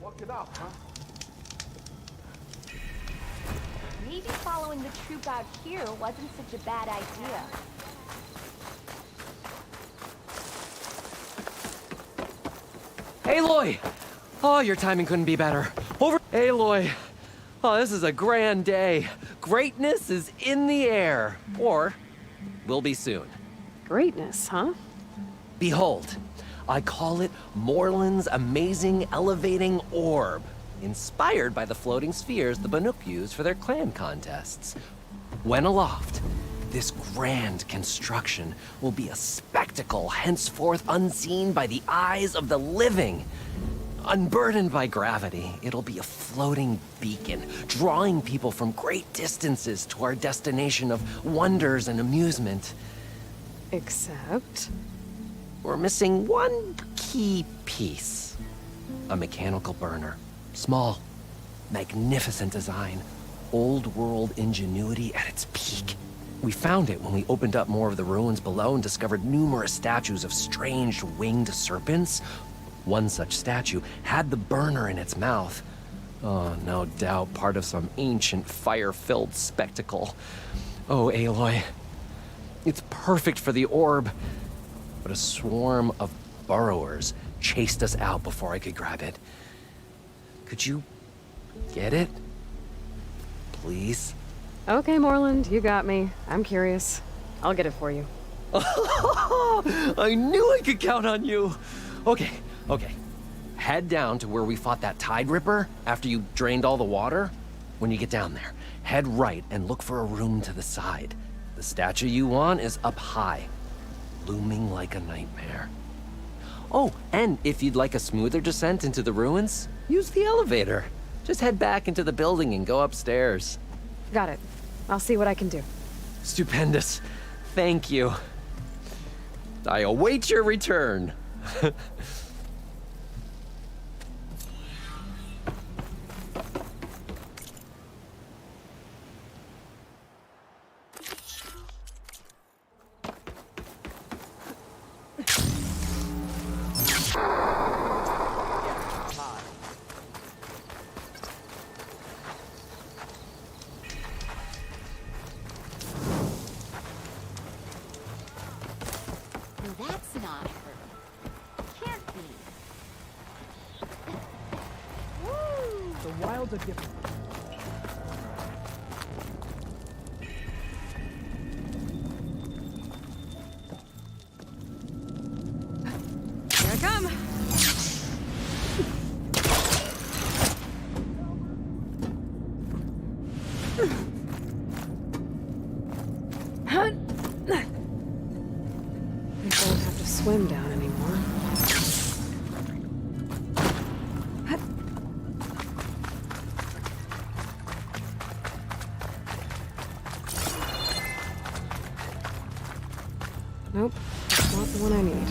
Walk it up, huh? Maybe following the troop out here wasn't such a bad idea. Aloy! Oh, your timing couldn't be better. Over... Aloy! Oh, this is a grand day. Greatness is in the air. Or, will be soon. Greatness, huh? Behold, I call it Morland's amazing elevating orb, inspired by the floating spheres the Banuk use for their clan contests. When aloft, this grand construction will be a spectacle henceforth unseen by the eyes of the living. Unburdened by gravity, it'll be a floating beacon, drawing people from great distances to our destination of wonders and amusement. Except? We're missing one key piece. A mechanical burner. Small, magnificent design. Old world ingenuity at its peak. We found it when we opened up more of the ruins below and discovered numerous statues of strange winged serpents. One such statue had the burner in its mouth. Oh, no doubt part of some ancient fire-filled spectacle. Oh, Aloy. It's perfect for the orb. But a swarm of burrowers chased us out before I could grab it. Could you get it? Please? Okay, Morland, you got me. I'm curious. I'll get it for you. I knew I could count on you. Okay. Head down to where we fought that Tide Ripper after you drained all the water. When you get down there, head right and look for a room to the side. The statue you want is up high, looming like a nightmare. Oh, and if you'd like a smoother descent into the ruins, use the elevator. Just head back into the building and go upstairs. Got it. I'll see what I can do. Stupendous. Thank you. I await your return. That's not her. Can't be. Woo! The wilds are different. Here I come. We won't have to swim down anymore. Nope, that's not the one I need.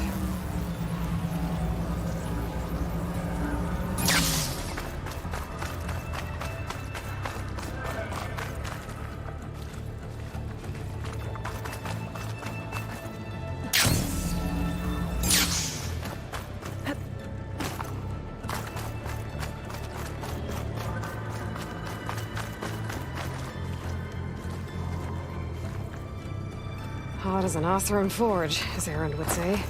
Hot as an Othron forge, as Erend would say.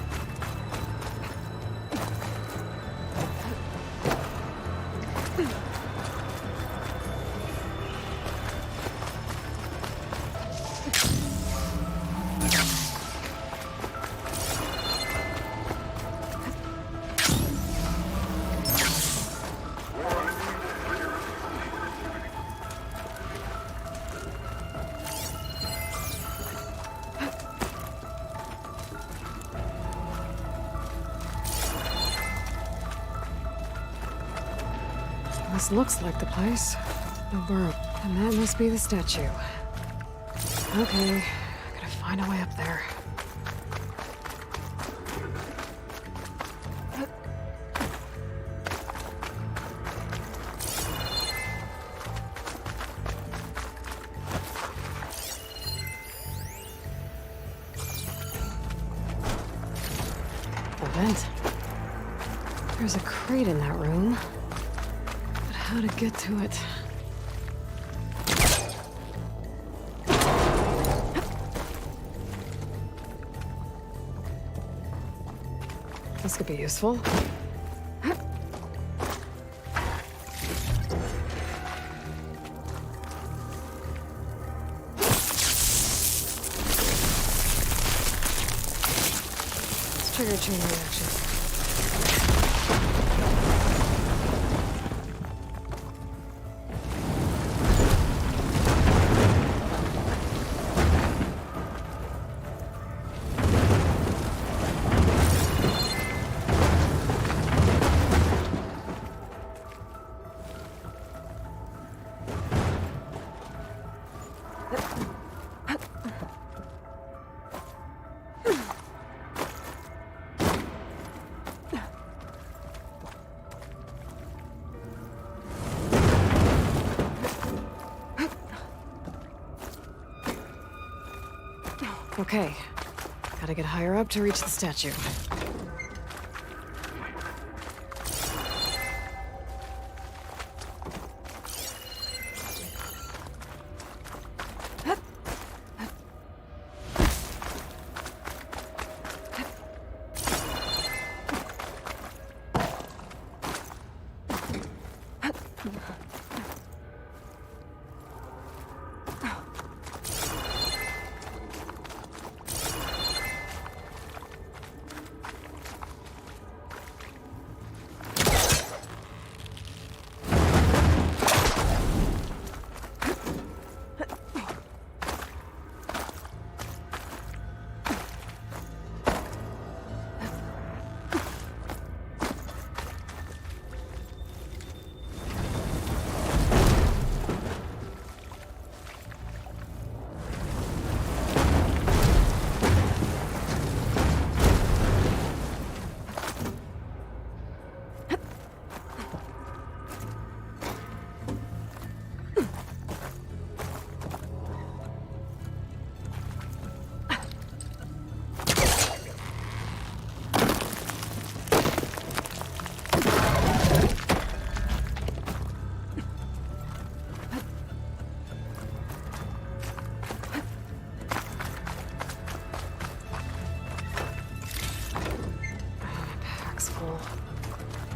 This looks like the place. The burrow. And that must be the statue. Okay, I gotta find a way up there. A vent. There's a crate in that room. how to get to it. This could be useful. Let's trigger a chain reaction. Okay, gotta get higher up to reach the statue.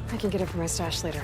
I can get it from my stash later.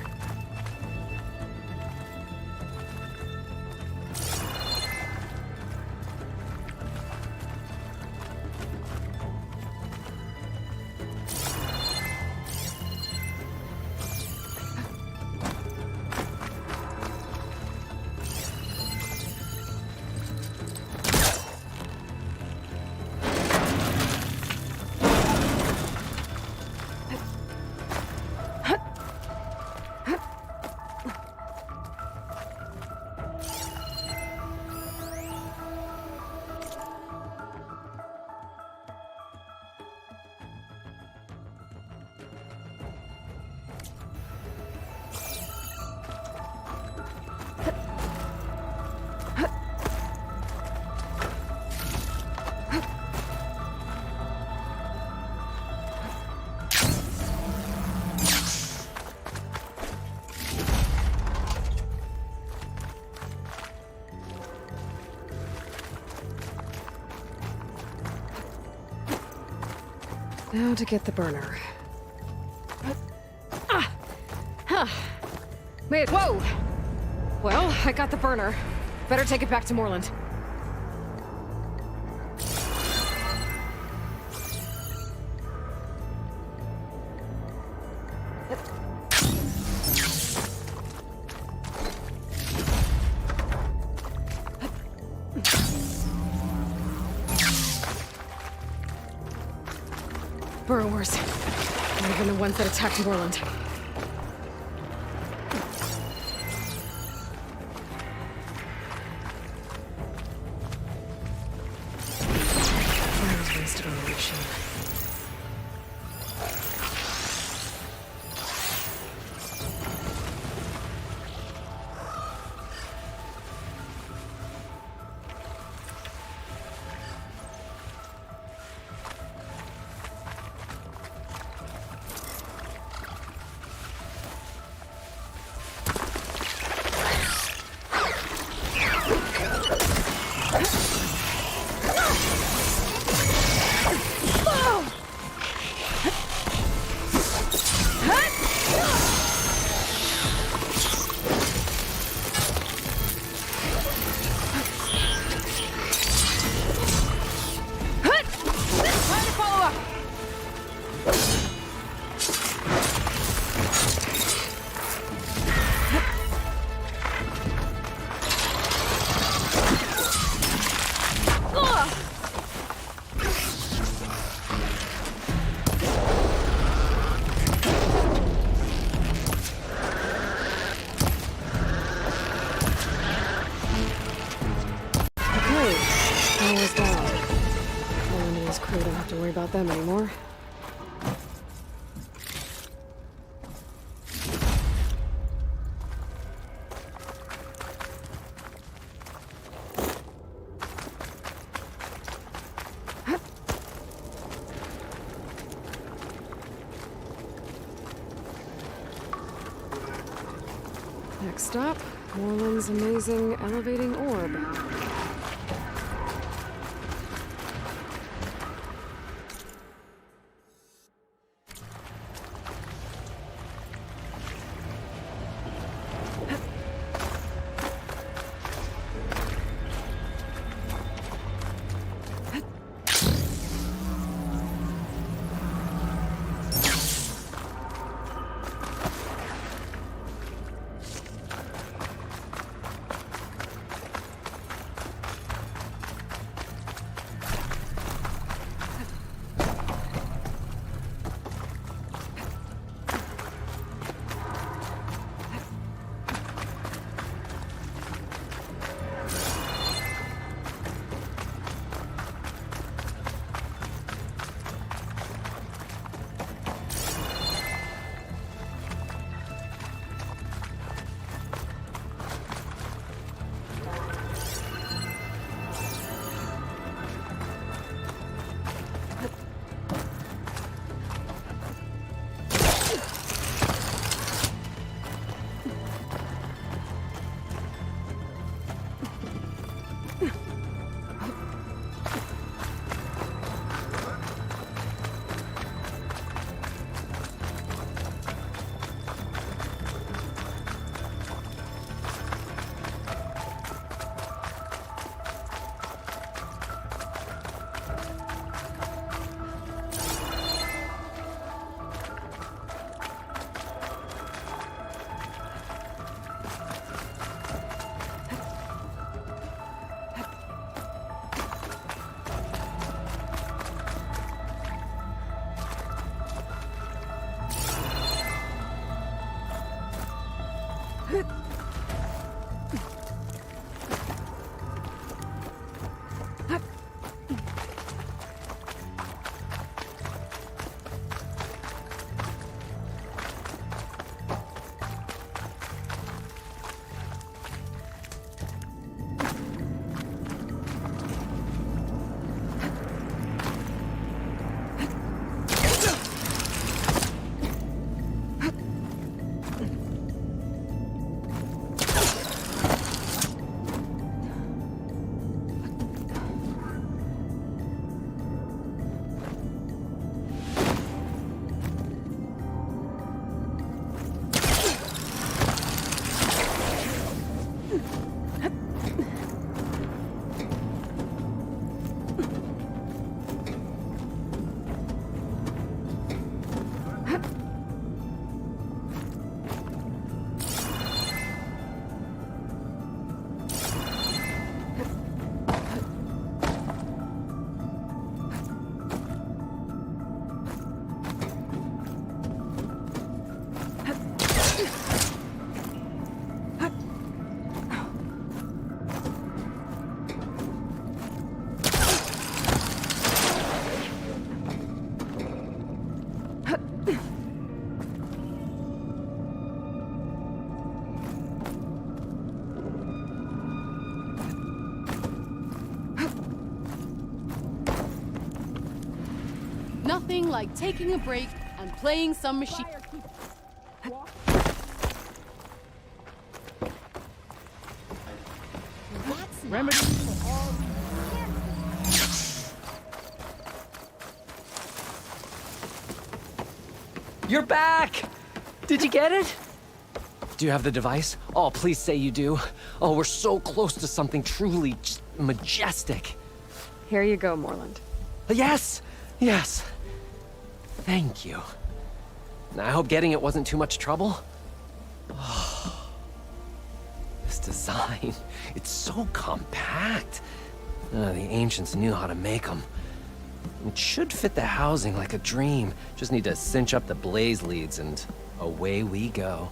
Now to get the burner. Wait, whoa! Well, I got the burner. Better take it back to Moreland. Burrowers. Might have been the ones that attacked Moreland. Fire was wasted on the machine. Next stop, Moreland's amazing elevating orb. Nothing like taking a break and playing some machine. Remedy for all. You're back! Did you get it? Do you have the device? Oh, please say you do. Oh, we're so close to something truly just majestic. Here you go, Moreland. Yes! Yes. Thank you. I hope getting it wasn't too much trouble. Oh, this design, it's so compact. The ancients knew how to make them. It should fit the housing like a dream. Just need to cinch up the blaze leads and away we go.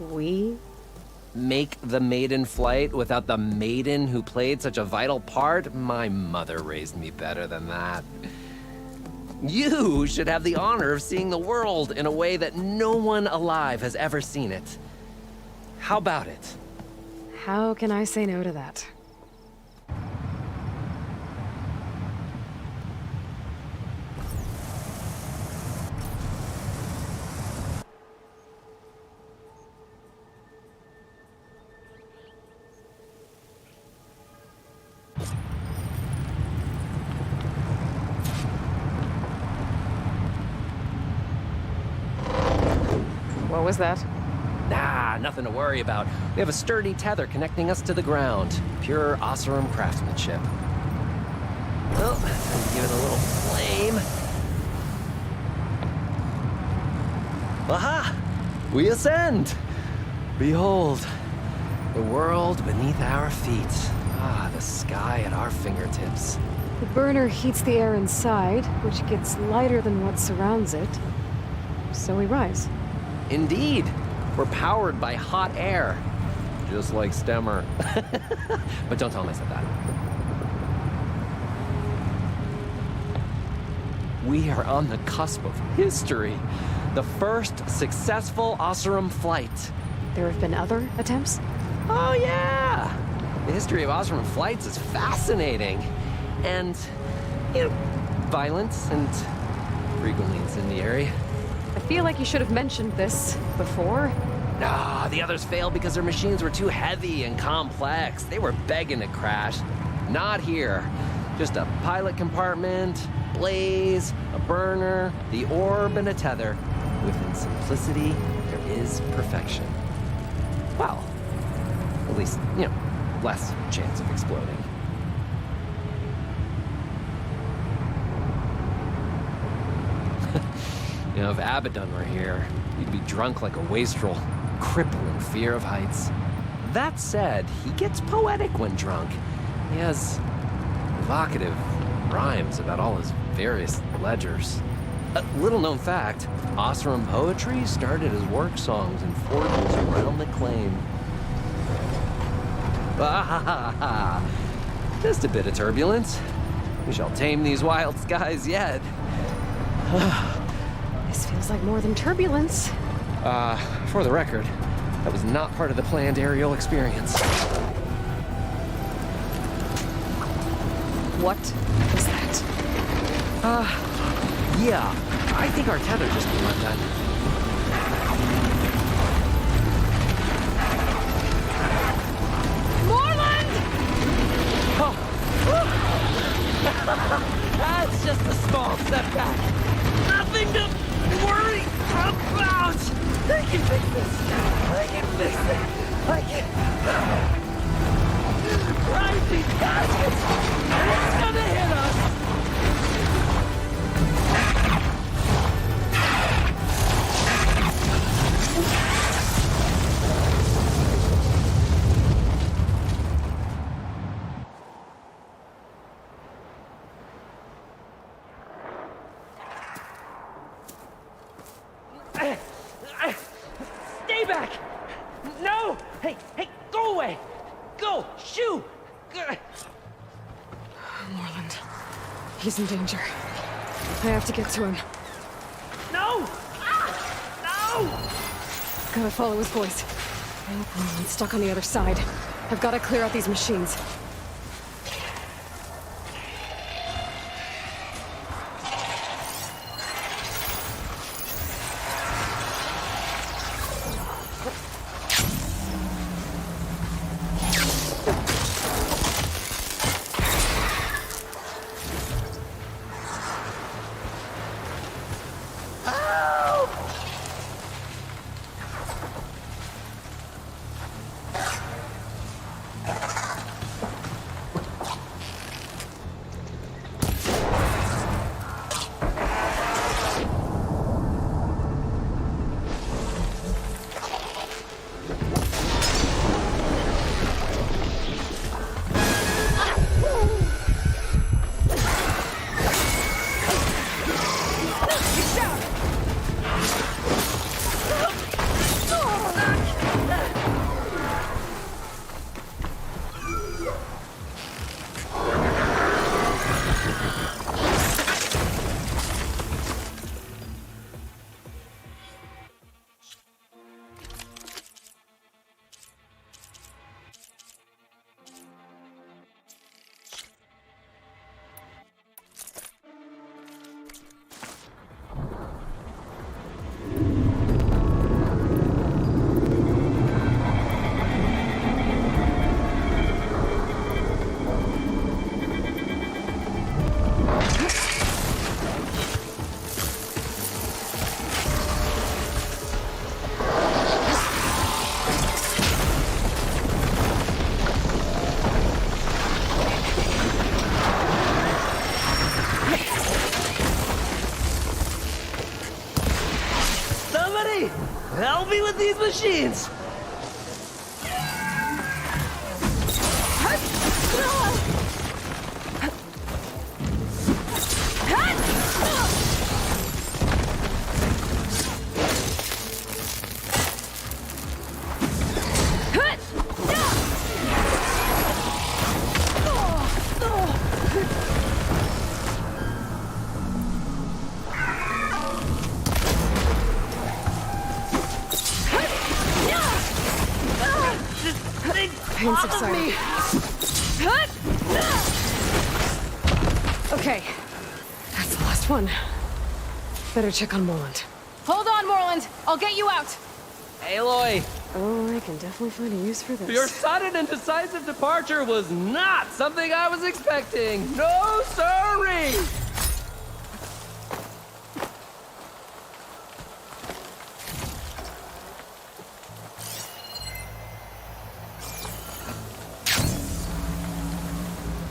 We? Make the maiden flight without the maiden who played such a vital part? My mother raised me better than that. You should have the honor of seeing the world in a way that no one alive has ever seen it. How about it? How can I say no to that? What was that? Ah, nothing to worry about. We have a sturdy tether connecting us to the ground. Pure Oseram craftsmanship. Well, let's give it a little flame. Aha! We ascend! Behold, the world beneath our feet. Ah, the sky at our fingertips. The burner heats the air inside, which gets lighter than what surrounds it. So we rise. Indeed. We're powered by hot air. Just like Stemmer. But don't tell him I said that. We are on the cusp of history. The first successful Oseram flight. There have been other attempts? Oh, yeah! The history of Oseram flights is fascinating. And, you know, violent and frequently incendiary. I feel like you should have mentioned this before. Ah, the others failed because their machines were too heavy and complex. They were begging to crash. Not here. Just a pilot compartment, blaze, a burner, the orb, and a tether. Within simplicity, there is perfection. Well, at least, you know, less chance of exploding. You know, if Abaddon were here, he'd be drunk like a wastrel, crippling fear of heights. That said, he gets poetic when drunk. He has evocative rhymes about all his various ledgers. A little-known fact, Oseram poetry started as work songs in forges around the claim. Just a bit of turbulence. We shall tame these wild skies yet. This feels like more than turbulence. For the record, that was not part of the planned aerial experience. What was that? Yeah, I think our tether just came undone. Moreland! Oh! That's just a small setback. Nothing to worry about. I can fix this. I can fix it. I can. Rising gaskets! It's gonna hit us! Stay back! No! Hey, go away! Go! Shoo! Moreland. He's in danger. I have to get to him. No! No! Gotta follow his voice. Moreland's stuck on the other side. I've gotta clear out these machines. Aloy! Help me with these machines! Pain subsided. Okay, that's the last one. Better check on Morland. Hold on, Morland. I'll get you out. Aloy! Oh, I can definitely find a use for this. Your sudden and decisive departure was not something I was expecting. No, sorry!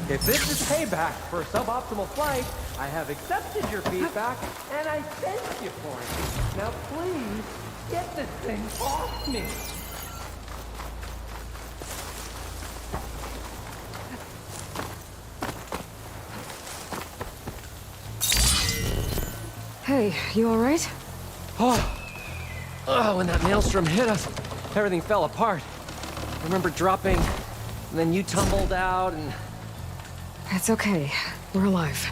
If this is payback for a suboptimal flight, I have accepted your feedback, and I thank you for it. Now please, get this thing off me. Hey, you alright? Oh, when that maelstrom hit us, everything fell apart. I remember dropping, and then you tumbled out, and... It's okay. We're alive.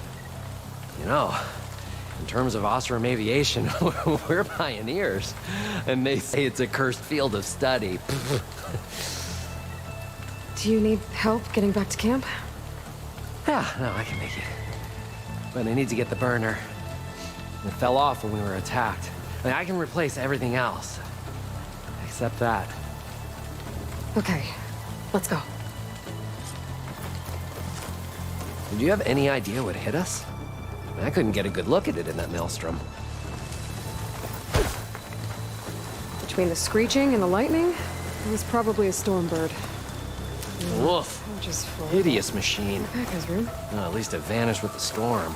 You know, in terms of Osram aviation, we're pioneers. And they say it's a cursed field of study. Do you need help getting back to camp? Yeah, no, I can make it. But I need to get the burner. It fell off when we were attacked. I mean, I can replace everything else. Except that. Okay, let's go. Do you have any idea what hit us? I couldn't get a good look at it in that maelstrom. Between the screeching and the lightning, it was probably a storm bird. Woof. Just Hideous machine. Back his room. Well, at least it vanished with the storm.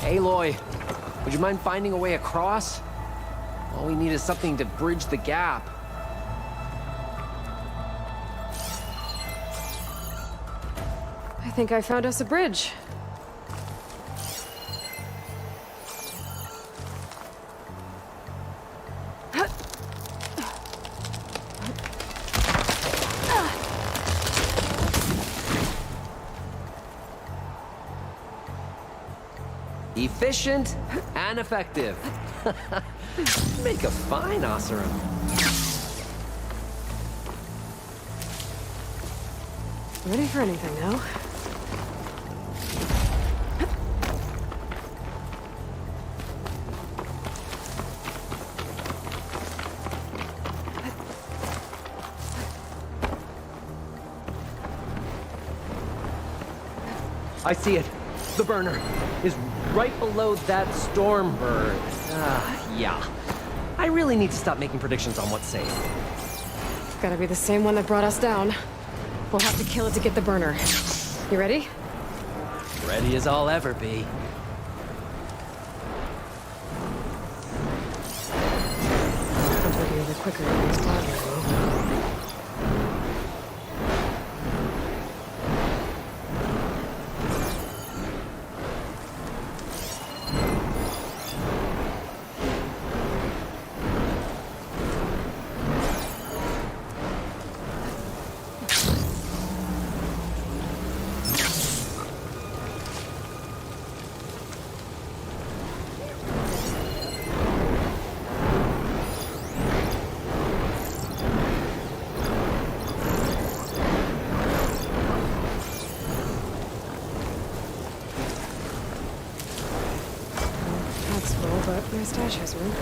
Aloy, would you mind finding a way across? All we need is something to bridge the gap. I think I found us a bridge. Efficient and effective. Make a fine Osram. Ready for anything now? I see it. The burner is right below that storm bird. Yeah. I really need to stop making predictions on what's safe. It's gotta be the same one that brought us down. We'll have to kill it to get the burner. You ready? Ready as I'll ever be. I'm thinking of it quicker than this plasma ammo. But my stash has room.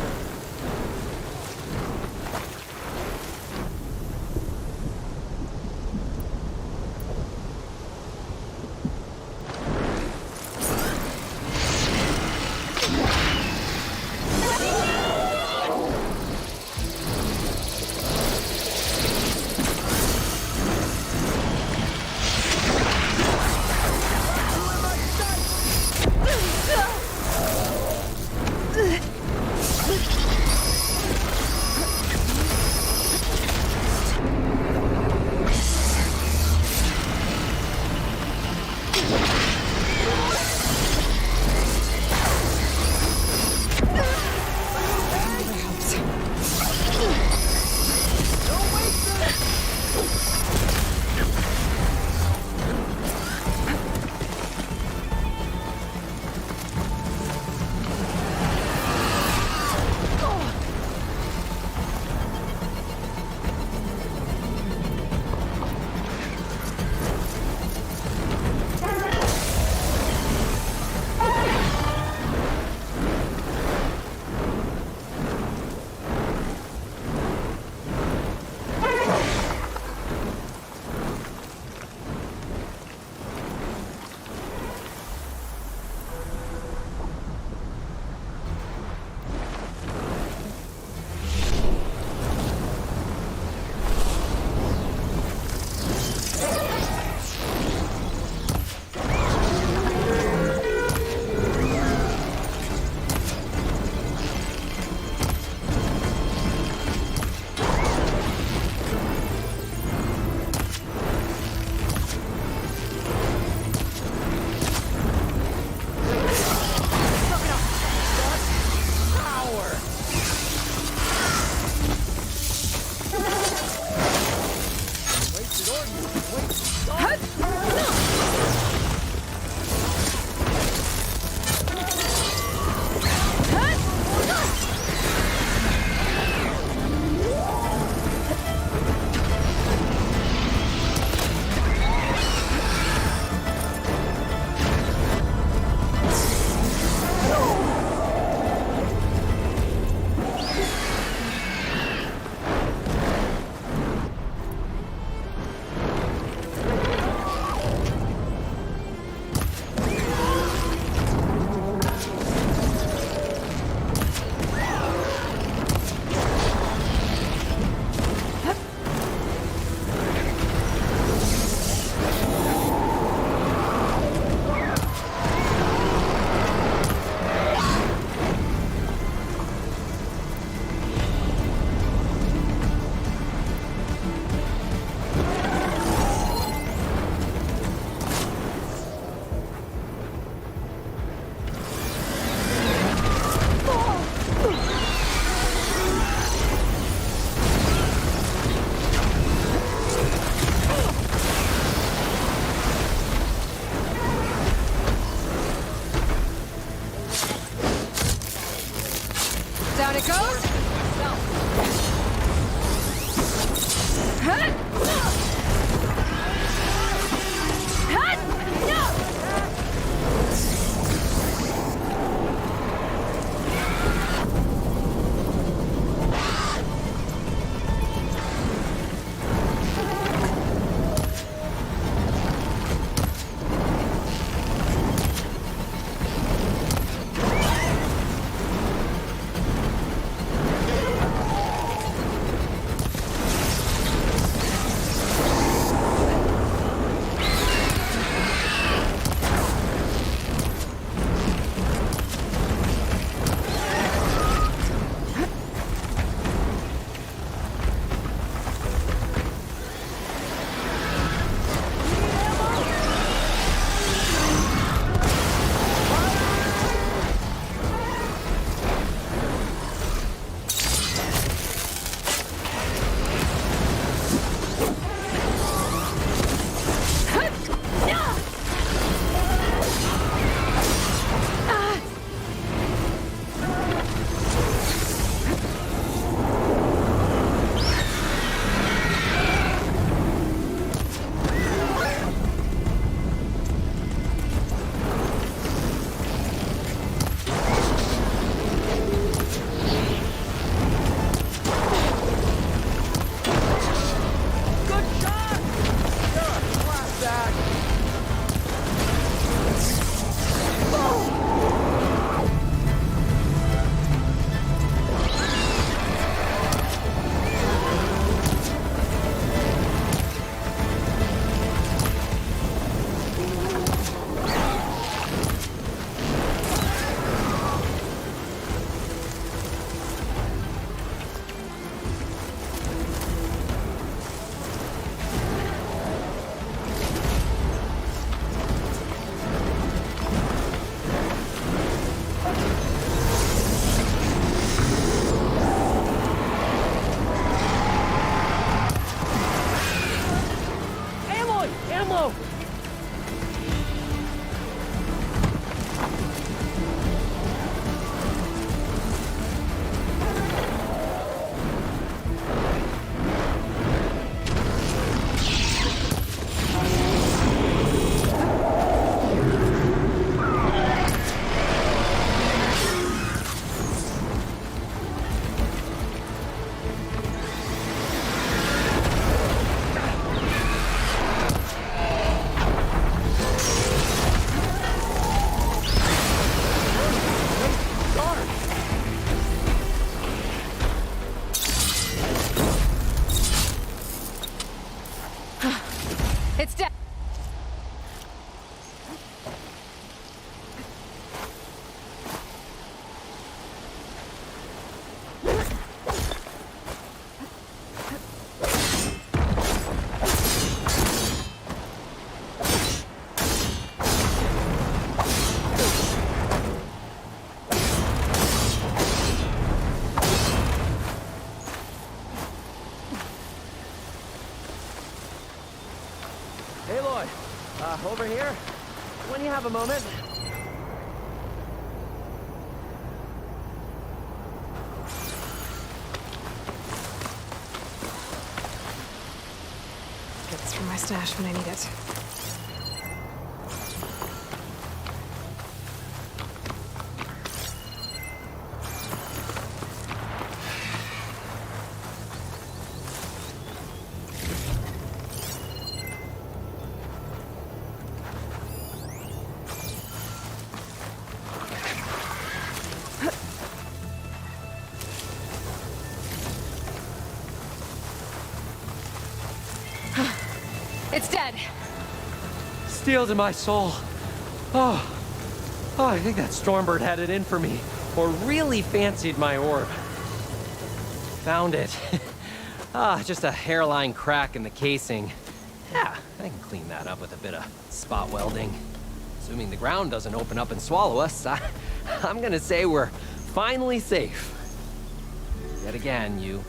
Down it goes. It's dead. Over here, when you have a moment. Get this from my stash when I need it. It's dead. Steel to my soul. Oh, I think that Stormbird had it in for me, or really fancied my orb. Found it. Just a hairline crack in the casing. Yeah, I can clean that up with a bit of spot welding. Assuming the ground doesn't open up and swallow us, I'm gonna say we're finally safe. Yet again, you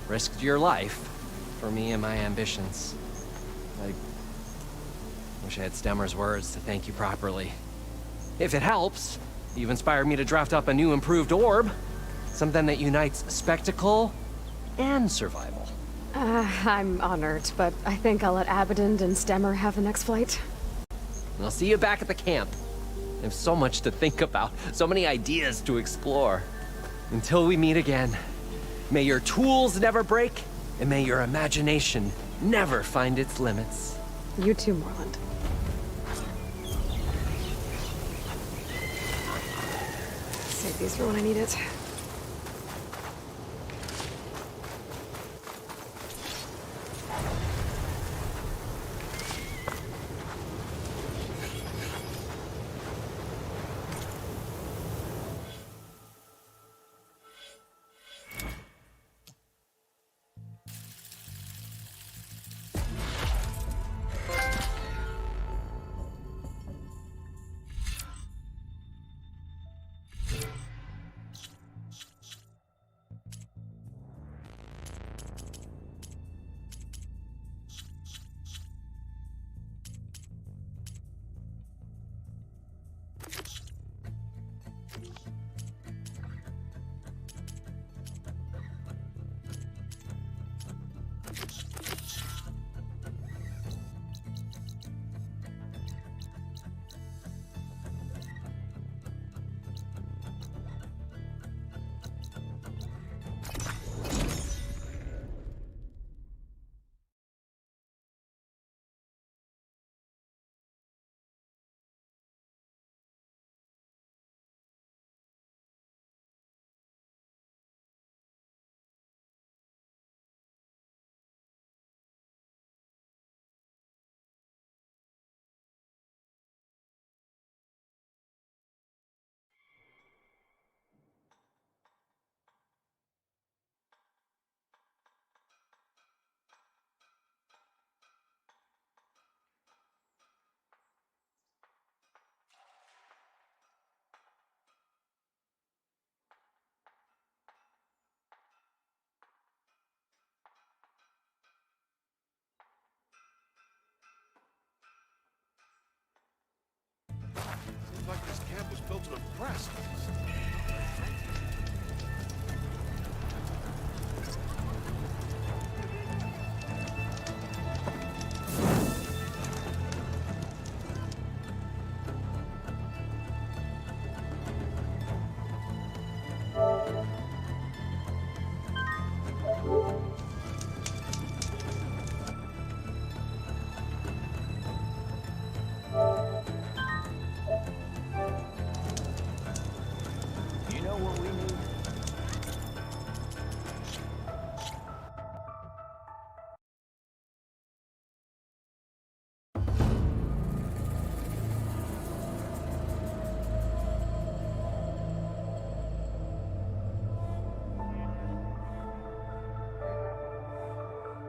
risked your life for me and my ambitions. I wish I had Stemmer's words to thank you properly. If it helps, you've inspired me to draft up a new improved orb. Something that unites spectacle and survival. I'm honored, but I think I'll let Abaddon and Stemmer have the next flight. I'll see you back at the camp. I have so much to think about, so many ideas to explore. Until we meet again, may your tools never break, and may your imagination never find its limits. You too, Morland. Save these for when I need it.